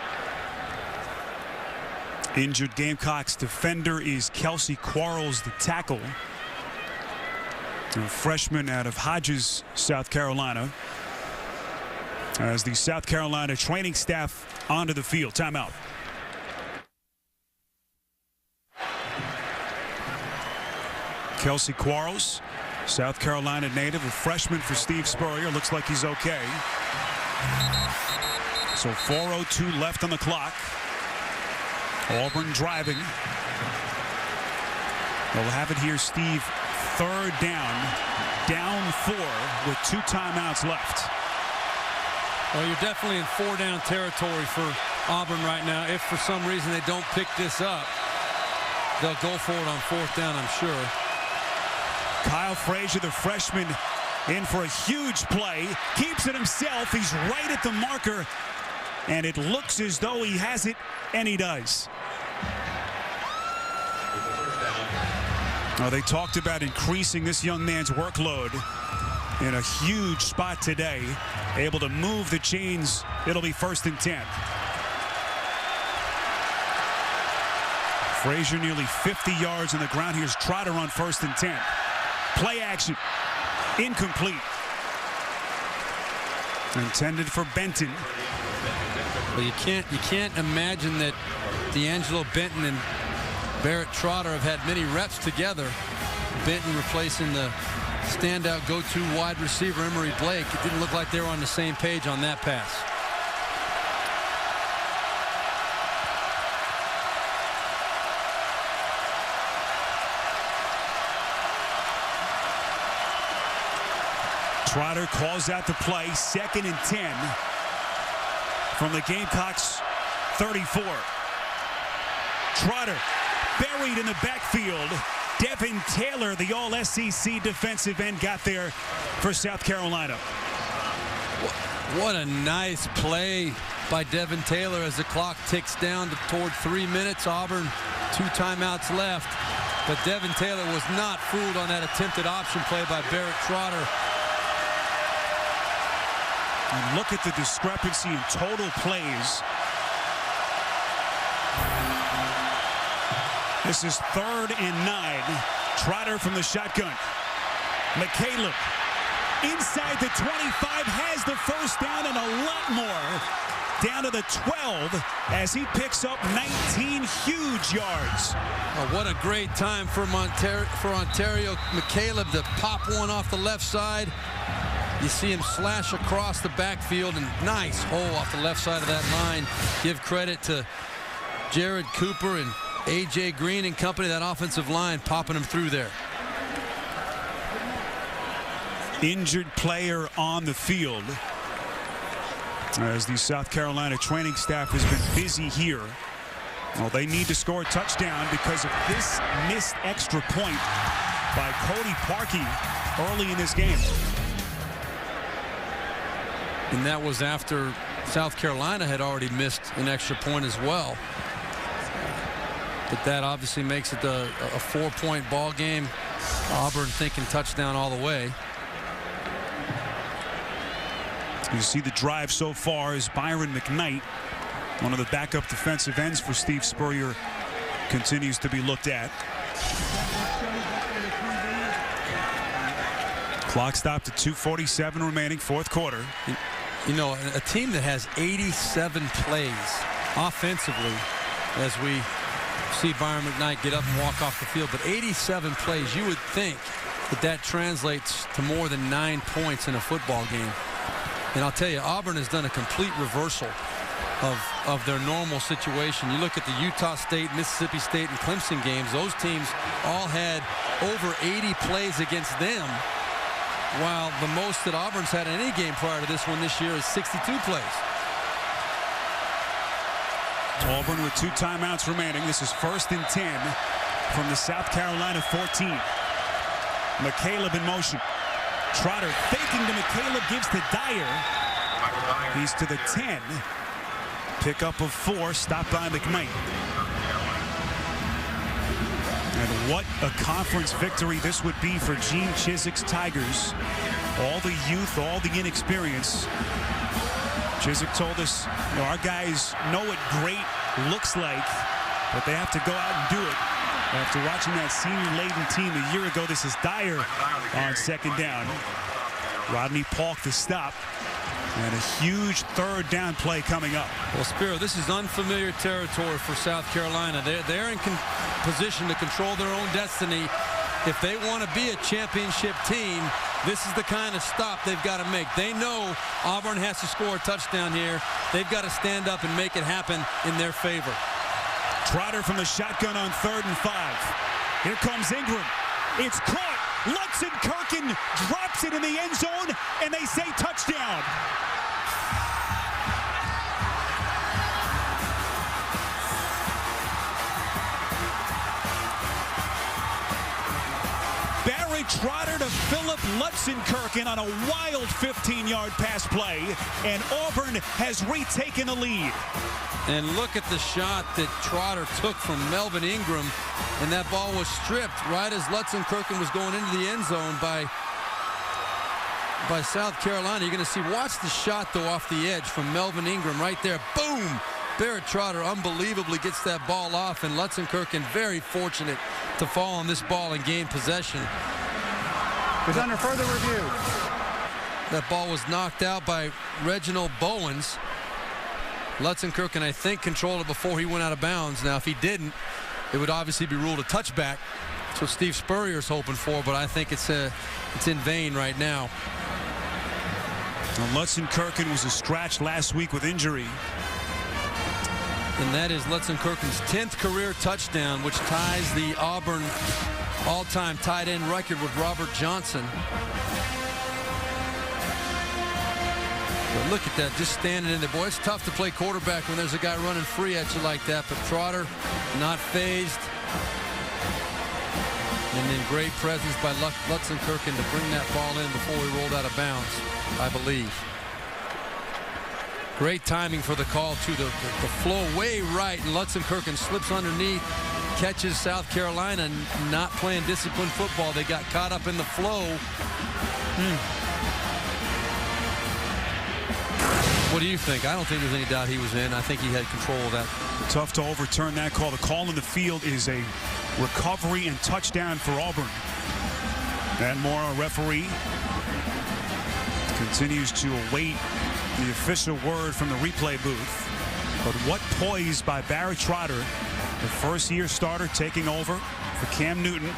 Injured Gamecocks defender is Kelsey Quarles, the tackle. A freshman out of Hodges, South Carolina. As the South Carolina training staff onto the field. Timeout. Kelsey Quarles, South Carolina native, a freshman for Steve Spurrier. Looks like he's okay. So 4:02 left on the clock. Auburn driving. We'll have it here, Steve. Third down 4 with 2 timeouts left. Well, you're definitely in 4-down territory for Auburn right now. If for some reason they don't pick this up, they'll go for it on 4th down, I'm sure. Kyle Frazier, the freshman, in for a huge play. Keeps it himself. He's right at the marker. And it looks as though he has it, and he does. Well, they talked about increasing this young man's workload in a huge spot today. Able to move the chains. It'll be 1st and 10. Frazier nearly 50 yards on the ground. Here's Trotter on 1st and 10. Play action. Incomplete. Intended for Benton. Well, you can't imagine that D'Angelo Benton and Barrett Trotter have had many reps together. Benton replacing the standout go-to wide receiver Emory Blake. It didn't look like they were on the same page on that pass. Trotter calls out the play. 2nd and 10 from the Gamecocks 34. Trotter buried in the backfield. Devin Taylor, the all-SEC defensive end, got there for South Carolina. What a nice play by Devin Taylor as the clock ticks down toward 3 minutes. Auburn, 2 timeouts left. But Devin Taylor was not fooled on that attempted option play by Barrett Trotter. And look at the discrepancy in total plays. This is 3rd and 9. Trotter from the shotgun. McCaleb inside the 25 has the 1st down and a lot more. Down to the 12 as he picks up 19 huge yards. Oh, what a great time for Ontario McCaleb to pop one off the left side. You see him slash across the backfield, and nice hole off the left side of that line. Give credit to Jared Cooper and A.J. Green and company, that offensive line popping him through there. Injured player on the field as the South Carolina training staff has been busy here. Well, they need to score a touchdown because of this missed extra point by Cody Parkey early in this game. And that was after South Carolina had already missed an extra point as well. But that obviously makes it a 4-point ball game. Auburn thinking touchdown all the way. You see the drive so far as Byron McKnight, one of the backup defensive ends for Steve Spurrier, continues to be looked at. Clock stopped at 2:47 remaining, 4th quarter. You know, a team that has 87 plays offensively, as we see Byron McKnight get up and walk off the field, but 87 plays, you would think that translates to more than 9 points in a football game. And I'll tell you, Auburn has done a complete reversal of their normal situation. You look at the Utah State, Mississippi State, and Clemson games, those teams all had over 80 plays against them, while the most that Auburn's had in any game prior to this one this year is 62 plays. Auburn with 2 timeouts remaining. This is 1st and 10 from the South Carolina 14. McCaleb in motion. Trotter faking to McCaleb, gives to Dyer. He's to the 10. Pickup of 4, stopped by McKnight. And what a conference victory this would be for Gene Chizik's Tigers. All the youth, all the inexperience. Chizik told us, you know, our guys know what great looks like, but they have to go out and do it. After watching that senior-laden team a year ago, this is Dyer on second down. Rodney Paulk to stop. And a huge third down play coming up. Well, Spiro, this is unfamiliar territory for South Carolina. They're in position to control their own destiny. If they want to be a championship team, this is the kind of stop they've got to make. They know Auburn has to score a touchdown here. They've got to stand up and make it happen in their favor. Trotter from the shotgun on 3rd and 5. Here comes Ingram. It's caught. Lutzenkirchen drops it in the end zone, and they say touchdown. Barry Trotter to Philip Lutzenkirchen on a wild 15-yard pass play, and Auburn has retaken the lead. And look at the shot that Trotter took from Melvin Ingram, and that ball was stripped right as Lutzenkirchen was going into the end zone by South Carolina. You're going to see, watch the shot though off the edge from Melvin Ingram right there. Boom! Barrett Trotter unbelievably gets that ball off, and Lutzenkirchen very fortunate to fall on this ball and gain possession. It's under further review. That ball was knocked out by Reginald Bowens. Lutzenkirchen, I think, controlled it before he went out of bounds. Now, if he didn't, it would obviously be ruled a touchback. That's what Steve Spurrier's hoping for, but I think it's in vain right now. Well, Lutzenkirchen was a scratch last week with injury. And that is Lutzenkirchen's 10th career touchdown, which ties the Auburn all-time tight end record with Robert Johnson. But look at that, just standing in there. Boy, it's tough to play quarterback when there's a guy running free at you like that. But Trotter, not phased. And then great presence by Lutzenkirchen to bring that ball in before he rolled out of bounds, I believe. Great timing for the call, too. The flow way right, and Lutzenkirchen slips underneath, catches South Carolina not playing disciplined football. They got caught up in the flow. What do you think? I don't think there's any doubt he was in. I think he had control of that. Tough to overturn that call. The call in the field is a recovery and touchdown for Auburn. And more, a referee continues to await the official word from the replay booth. But what poise by Barry Trotter, the first-year starter taking over for Cam Newton,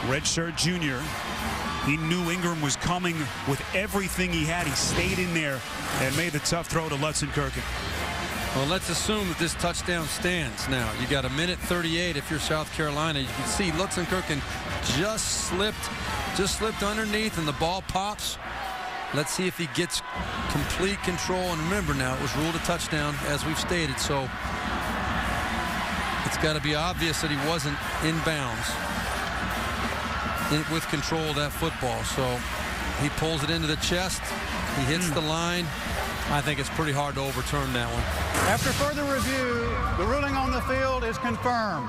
redshirt junior. He knew Ingram was coming with everything he had. He stayed in there and made the tough throw to Lutzenkirchen. Well, let's assume that this touchdown stands now. You got 1:38 if you're South Carolina. You can see Lutzenkirchen just slipped underneath, and the ball pops. Let's see if he gets complete control. And remember now, it was ruled a touchdown, as we've stated, so it's got to be obvious that he wasn't in bounds with control of that football. So he pulls it into the chest. He hits the line. I think it's pretty hard to overturn that one. After further review, the ruling on the field is confirmed.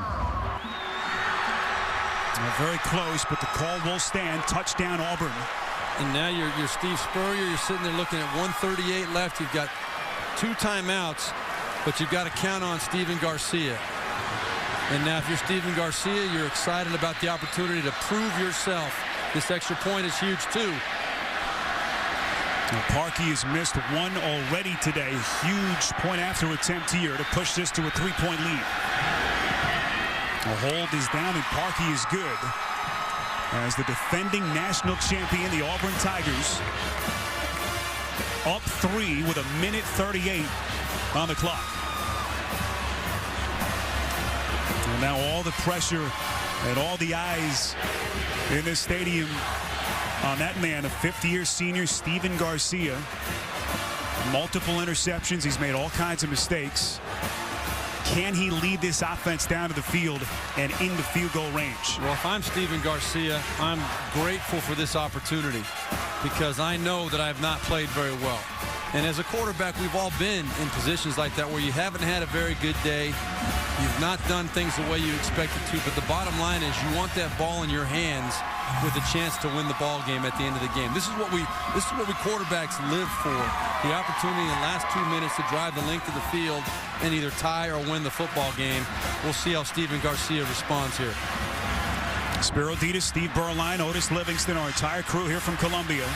Very close, but the call will stand. Touchdown, Auburn. And now you're Steve Spurrier. You're sitting there looking at 1:38 left. You've got 2 timeouts, but you've got to count on Stephen Garcia. And now if you're Stephen Garcia, you're excited about the opportunity to prove yourself. This extra point is huge, too. Now, Parkey has missed one already today. Huge point-after attempt here to push this to a 3-point lead. A hold is down, and Parkey is good. As the defending national champion, the Auburn Tigers, up 3 with 1:38 on the clock. And now all the pressure and all the eyes in this stadium on that man, a 50-year senior, Stephen Garcia. Multiple interceptions. He's made all kinds of mistakes. Can he lead this offense down to the field and into field goal range? Well, if I'm Stephen Garcia, I'm grateful for this opportunity because I know that I have not played very well. And as a quarterback, we've all been in positions like that where you haven't had a very good day. You've not done things the way you expected to, but the bottom line is you want that ball in your hands with a chance to win the ball game at the end of the game. This is what we quarterbacks live for. The opportunity in the last 2 minutes to drive the length of the field and either tie or win the football game. We'll see how Steven Garcia responds here. Spiro Ditas, Steve Berline, Otis Livingston, our entire crew here from Columbia.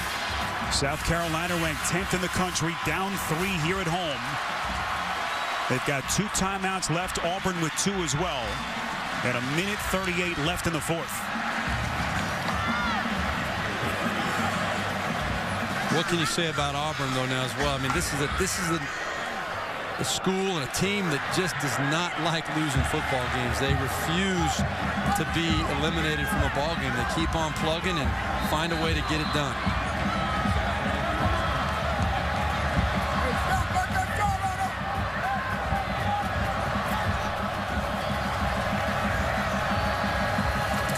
South Carolina ranked 10th in the country, down 3 here at home. They've got 2 timeouts left, Auburn with 2 as well. And 1:38 left in the 4th. What can you say about Auburn, though, now as well? I mean, this is a school and a team that just does not like losing football games. They refuse to be eliminated from a ball game. They keep on plugging and find a way to get it done.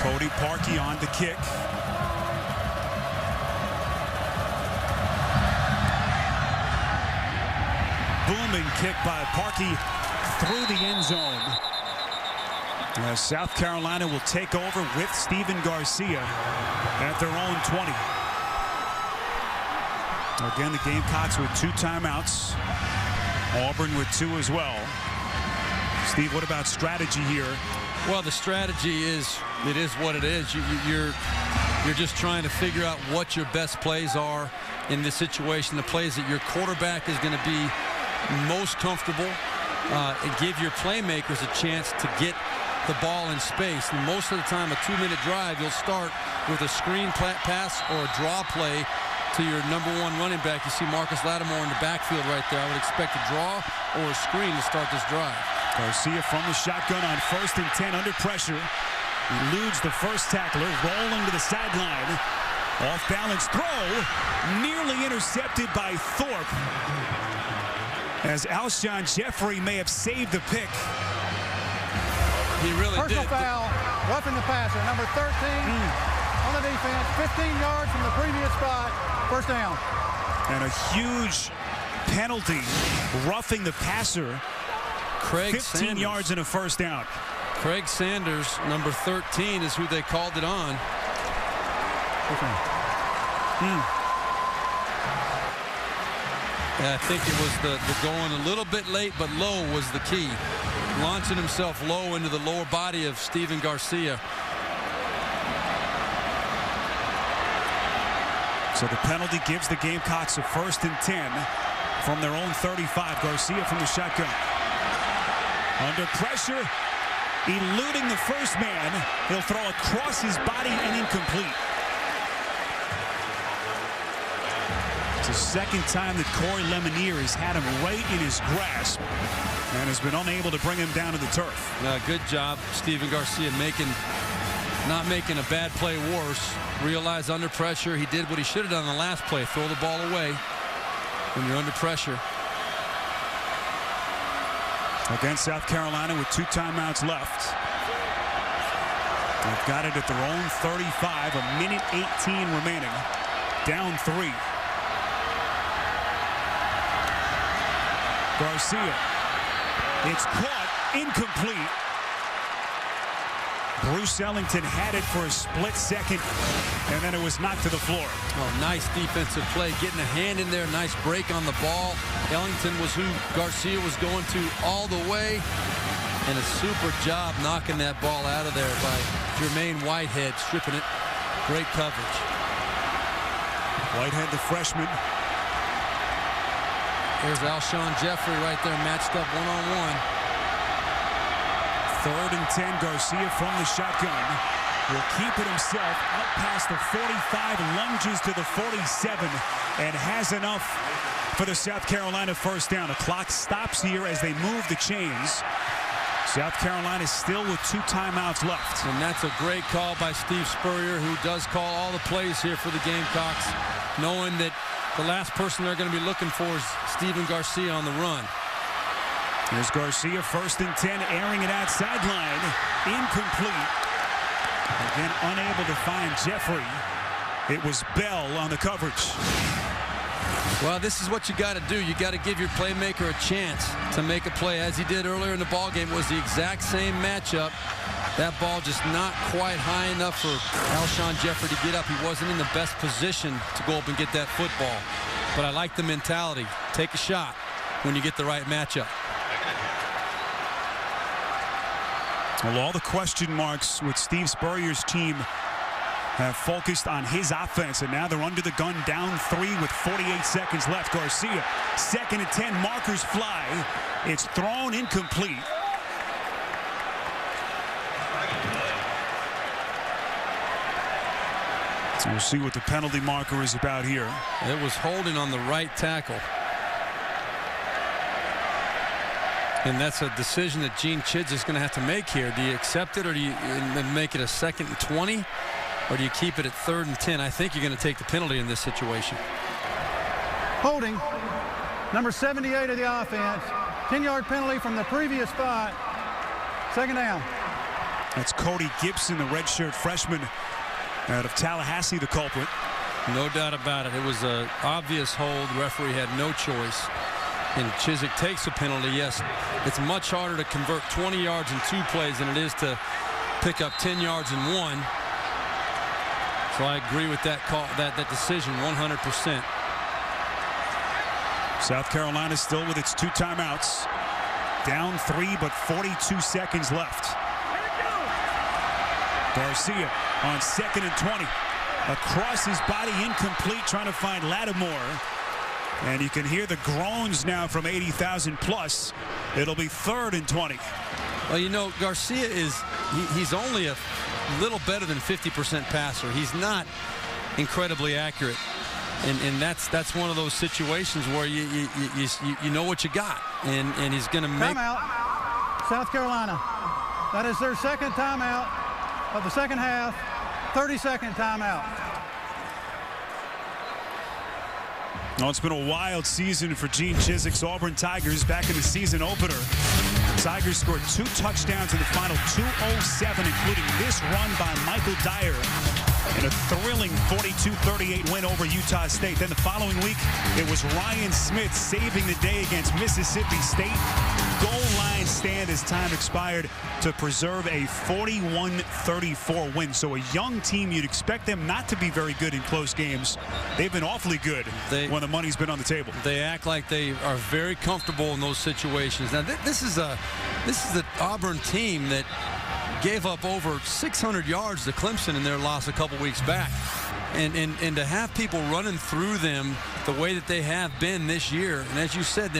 Cody Parkey on the kick. Booming kick by Parkey through the end zone. As South Carolina will take over with Steven Garcia at their own 20. Again, the Gamecocks with 2 timeouts. Auburn with 2 as well. Steve, what about strategy here? Well, the strategy is, it is what it is. You're just trying to figure out what your best plays are in this situation, the plays that your quarterback is going to be most comfortable, and give your playmakers a chance to get the ball in space. And most of the time, a 2-minute drive, you'll start with a screen pass or a draw play to your #1 running back. You see Marcus Lattimore in the backfield right there. I would expect a draw or a screen to start this drive. Garcia from the shotgun on 1st and 10 under pressure. Eludes the first tackler, rolling to the sideline. Off balance throw, nearly intercepted by Thorpe. As Alshon Jeffrey may have saved the pick. He really Personal did. foul, roughing the passer, number 13 on the defense, 15 yards from the previous spot, 1st down. And a huge penalty, roughing the passer. Craig 15 Sanders. yards and a 1st down. Craig Sanders, number 13, is who they called it on. I think it was the going a little bit late, but low was the key. Launching himself low into the lower body of Steven Garcia. So the penalty gives the Gamecocks a 1st and 10 from their own 35. Garcia from the shotgun. Under pressure, eluding the first man. He'll throw across his body and incomplete. It's the 2nd time that Corey Lemonier has had him right in his grasp and has been unable to bring him down to the turf. Good job, Steven Garcia, not making a bad play worse. Realized under pressure, he did what he should have done in the last play, throw the ball away when you're under pressure. Against South Carolina with 2 timeouts left. They've got it at their own 35, 1:18 remaining. Down 3. Garcia. It's caught, incomplete. Bruce Ellington had it for a split second, and then it was knocked to the floor. Oh, nice defensive play, getting a hand in there, nice break on the ball. Ellington was who Garcia was going to all the way, and a super job knocking that ball out of there by Jermaine Whitehead, stripping it. Great coverage. Whitehead, the freshman. Here's Alshon Jeffrey right there, matched up one-on-one. 3rd and 10, Garcia from the shotgun. Will keep it himself out past the 45, lunges to the 47, and has enough for the South Carolina 1st down. The clock stops here as they move the chains. South Carolina still with 2 timeouts left. And that's a great call by Steve Spurrier, who does call all the plays here for the Gamecocks, knowing that the last person they're going to be looking for is Steven Garcia on the run. Here's Garcia, 1st and 10, airing it out sideline. Incomplete. Again, unable to find Jeffrey. It was Bell on the coverage. Well, this is what you got to do. You got to give your playmaker a chance to make a play, as he did earlier in the ball game. It was the exact same matchup. That ball just not quite high enough for Alshon Jeffrey to get up. He wasn't in the best position to go up and get that football. But I like the mentality. Take a shot when you get the right matchup. Well, all the question marks with Steve Spurrier's team have focused on his offense, and now they're under the gun, down 3 with 48 seconds left. Garcia, 2nd and 10, markers fly. It's thrown incomplete. So we'll see what the penalty marker is about here. It was holding on the right tackle. And that's a decision that Gene Chidds is going to have to make here. Do you accept it, or do you make it a 2nd and 20? Or do you keep it at 3rd and 10? I think you're going to take the penalty in this situation. Holding, number 78 of the offense. 10-yard penalty from the previous spot. 2nd down. That's Cody Gibson, the redshirt freshman out of Tallahassee, the culprit. No doubt about it. It was an obvious hold. The referee had no choice. And Chizik takes a penalty. Yes, it's much harder to convert 20 yards in 2 plays than it is to pick up 10 yards in 1. So I agree with that call, that decision 100%. South Carolina still with its 2 timeouts. Down 3, but 42 seconds left. Garcia on 2nd and 20. Across his body, incomplete, trying to find Lattimore. And you can hear the groans now from 80,000 plus. It'll be 3rd and 20. Well, you know, Garcia he's only a little better than 50% passer. He's not incredibly accurate. And that's one of those situations where you know what you got. And he's going to make... Timeout, South Carolina. That is their 2nd timeout of the 2nd half. 30-second timeout. Well, it's been a wild season for Gene Chizik's Auburn Tigers. Back in the season opener, the Tigers scored 2 touchdowns in the final 2:07, including this run by Michael Dyer in a thrilling 42-38 win over Utah State. Then the following week, it was Ryan Smith saving the day against Mississippi State. Goal line stand as time expired to preserve a 41-34 win. So a young team, you'd expect them not to be very good in close games. They've been awfully good when the money's been on the table. They act like they are very comfortable in those situations. Now this is the Auburn team that gave up over 600 yards to Clemson in their loss a couple weeks back. And to have people running through them the way that they have been this year, and as you said,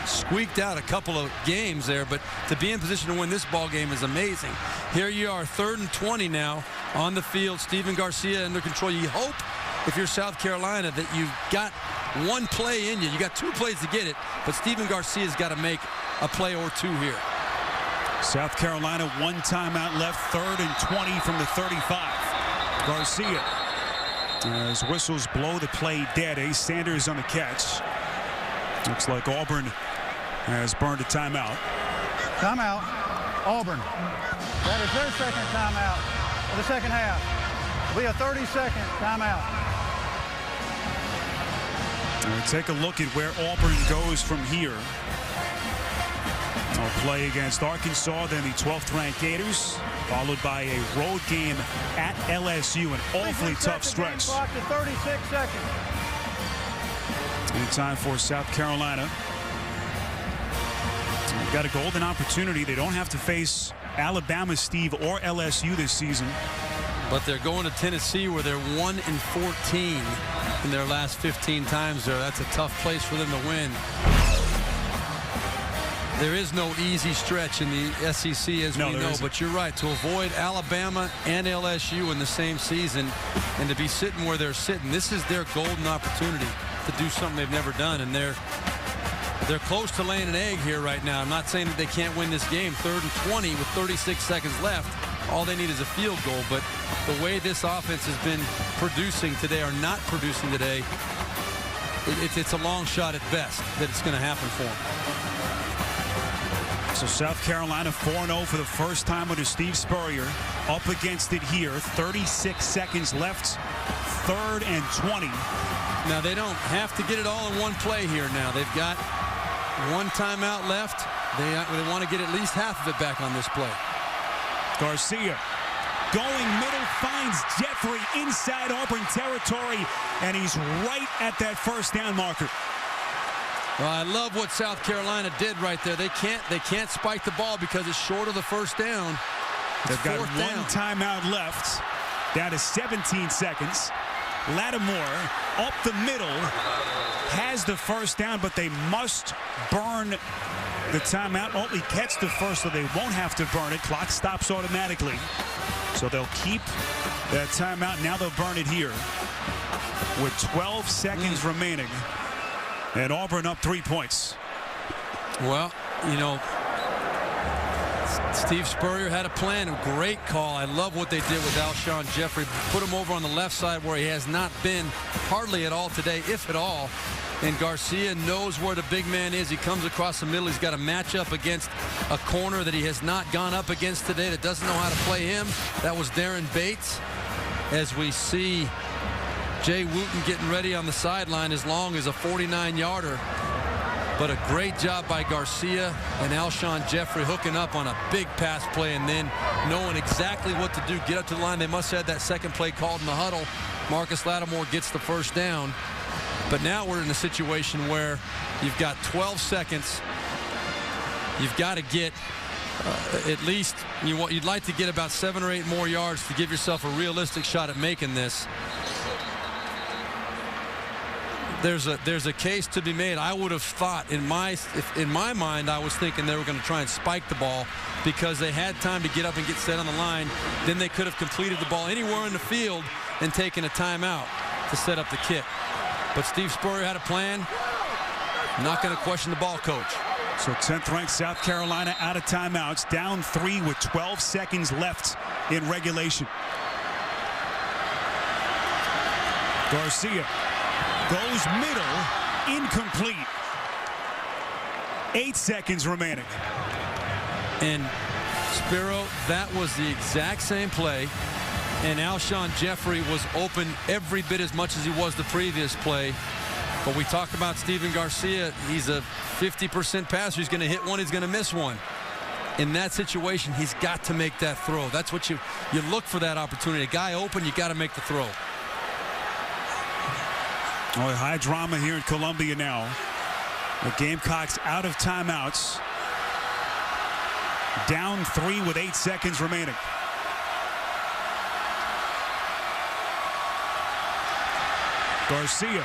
squeaked out a couple of games there, but to be in position to win this ball game is amazing. Here you are, 3rd and 20 now on the field. Steven Garcia under control. You hope, if you're South Carolina, that you've got 1 play in you. You got 2 plays to get it, but Steven Garcia's got to make a play or 2 here. South Carolina, 1 timeout left, 3rd and 20 from the 35. Garcia, as whistles blow the play dead. Ace Sanders on the catch. Looks like Auburn has burned a timeout. Timeout, Auburn. That is their 2nd timeout of the 2nd half. It'll be a 30-second timeout. We'll take a look at where Auburn goes from here. They'll play against Arkansas, then the 12th-ranked Gators, followed by a road game at LSU, an awfully tough stretch. Clock to 36 seconds. In time for South Carolina. They've got a golden opportunity. They don't have to face Alabama, Steve, or LSU this season. But they're going to Tennessee, where they're 1-14 in their last 15 times there. That's a tough place for them to win. There is no easy stretch in the SEC, as we know, but you're right. To avoid Alabama and LSU in the same season and to be sitting where they're sitting, this is their golden opportunity to do something they've never done, and they're close to laying an egg here right now. I'm not saying that they can't win this game. 3rd and 20 with 36 seconds left. All they need is a field goal, but the way this offense has been producing today, or not producing today, it's a long shot at best that it's going to happen for them. So South Carolina 4-0 for the first time under Steve Spurrier. Up against it here. 36 seconds left. 3rd and 20. Now, they don't have to get it all in one play here now. They've got one timeout left. They want to get at least half of it back on this play. Garcia going middle, finds Jeffrey inside Auburn territory, and he's right at that first down marker. Well, I love what South Carolina did right there. They can't spike the ball because it's short of the first down. They've got one timeout left, down to 17 seconds. Lattimore up the middle, has the first down, but they must burn the timeout. Only catch the first, so they won't have to burn it. Clock stops automatically. So they'll keep that timeout. Now they'll burn it here with 12 seconds remaining. And Auburn up 3 points. Well, you know, Steve Spurrier had a plan. A great call. I love what they did with Alshon Jeffrey. Put him over on the left side where he has not been hardly at all today, if at all. And Garcia knows where the big man is. He comes across the middle. He's got a matchup against a corner that he has not gone up against today that doesn't know how to play him. That was Darren Bates. As we see Jay Wooten getting ready on the sideline as long as a 49-yarder. But a great job by Garcia and Alshon Jeffrey hooking up on a big pass play and then knowing exactly what to do. Get up to the line. They must have had that second play called in the huddle. Marcus Lattimore gets the first down. But now we're in a situation where you've got 12 seconds. You've got to get at least, you'd like to get about 7 or 8 more yards to give yourself a realistic shot at making this. There's a case to be made. I would have thought in my mind, I was thinking they were going to try and spike the ball because they had time to get up and get set on the line. Then they could have completed the ball anywhere in the field and taken a timeout to set up the kick. But Steve Spurrier had a plan. Not going to question the ball coach. So 10th ranked South Carolina out of timeouts, down 3 with 12 seconds left in regulation. Garcia goes middle, incomplete. 8 seconds remaining. And Spiro, that was the exact same play. And Alshon Jeffrey was open every bit as much as he was the previous play. But we talk about Steven Garcia. He's a 50% passer. He's going to hit one. He's going to miss one. In that situation, he's got to make that throw. That's what you look for, that opportunity. A guy open, you got to make the throw. Oh, high drama here in Columbia now. The Gamecocks out of timeouts. Down 3 with 8 seconds remaining. Garcia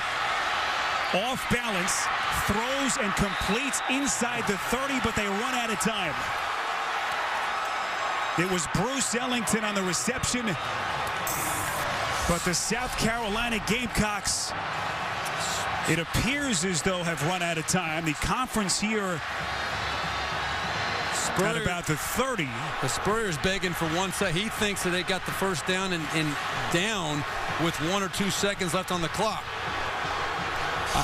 off balance, throws and completes inside the 30, but they run out of time. It was Bruce Ellington on the reception, but the South Carolina Gamecocks, it appears as though, have run out of time. The conference here at about the 30. The Spurrier's begging for 1 second. He thinks that they got the first down and down with 1 or 2 seconds left on the clock.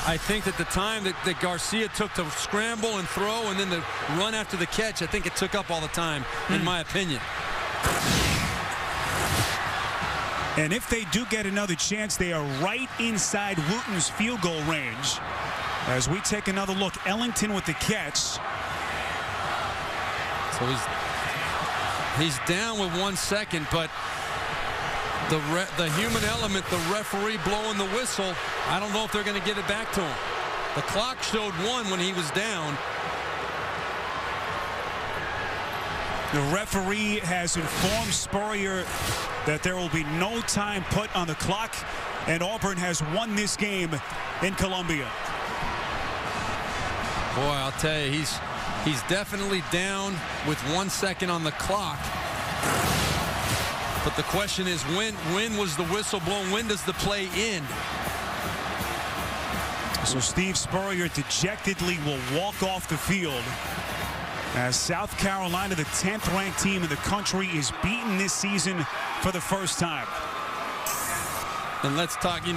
I think that the time that Garcia took to scramble and throw and then the run after the catch, I think it took up all the time, in my opinion. And if they do get another chance, they are right inside Wooten's field goal range. As we take another look, Ellington with the catch. So he's down with 1 second, but the human element, the referee blowing the whistle, I don't know if they're going to give it back to him. The clock showed 1 when he was down. The referee has informed Spurrier that there will be no time put on the clock, and Auburn has won this game in Columbia. Boy, I'll tell you, he's definitely down with 1 second on the clock. But the question is, when was the whistle blown? When does the play end? So Steve Spurrier dejectedly will walk off the field as South Carolina, the 10th ranked team in the country, is beaten this season for the first time. And let's talk, you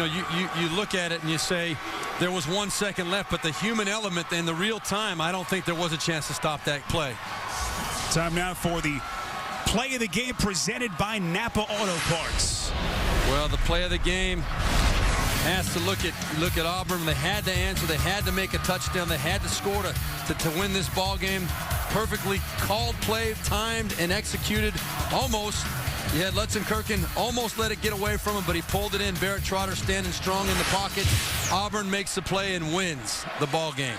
look at it and you say there was 1 second left, but the human element and the real time, I don't think there was a chance to stop that play. Time now for the play of the game presented by Napa Auto Parts. Well, the play of the game has to look at Auburn. They had to answer. They had to make a touchdown. They had to score to win this ball game. Perfectly called play, timed and executed. Almost. You had Lutzenkirchen almost let it get away from him, but he pulled it in. Barrett Trotter standing strong in the pocket. Auburn makes the play and wins the ball game.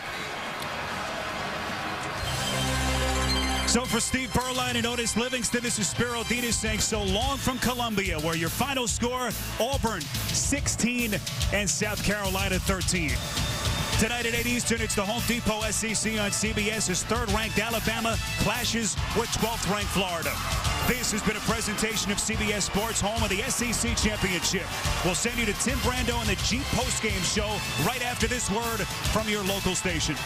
So for Steve Berline and Otis Livingston, this is Spiro Ditas saying so long from Columbia, where your final score, Auburn 16 and South Carolina 13. Tonight at 8 Eastern, it's the Home Depot SEC on CBS as third-ranked Alabama clashes with 12th-ranked Florida. This has been a presentation of CBS Sports, home of the SEC Championship. We'll send you to Tim Brando and the Jeep postgame show right after this word from your local station.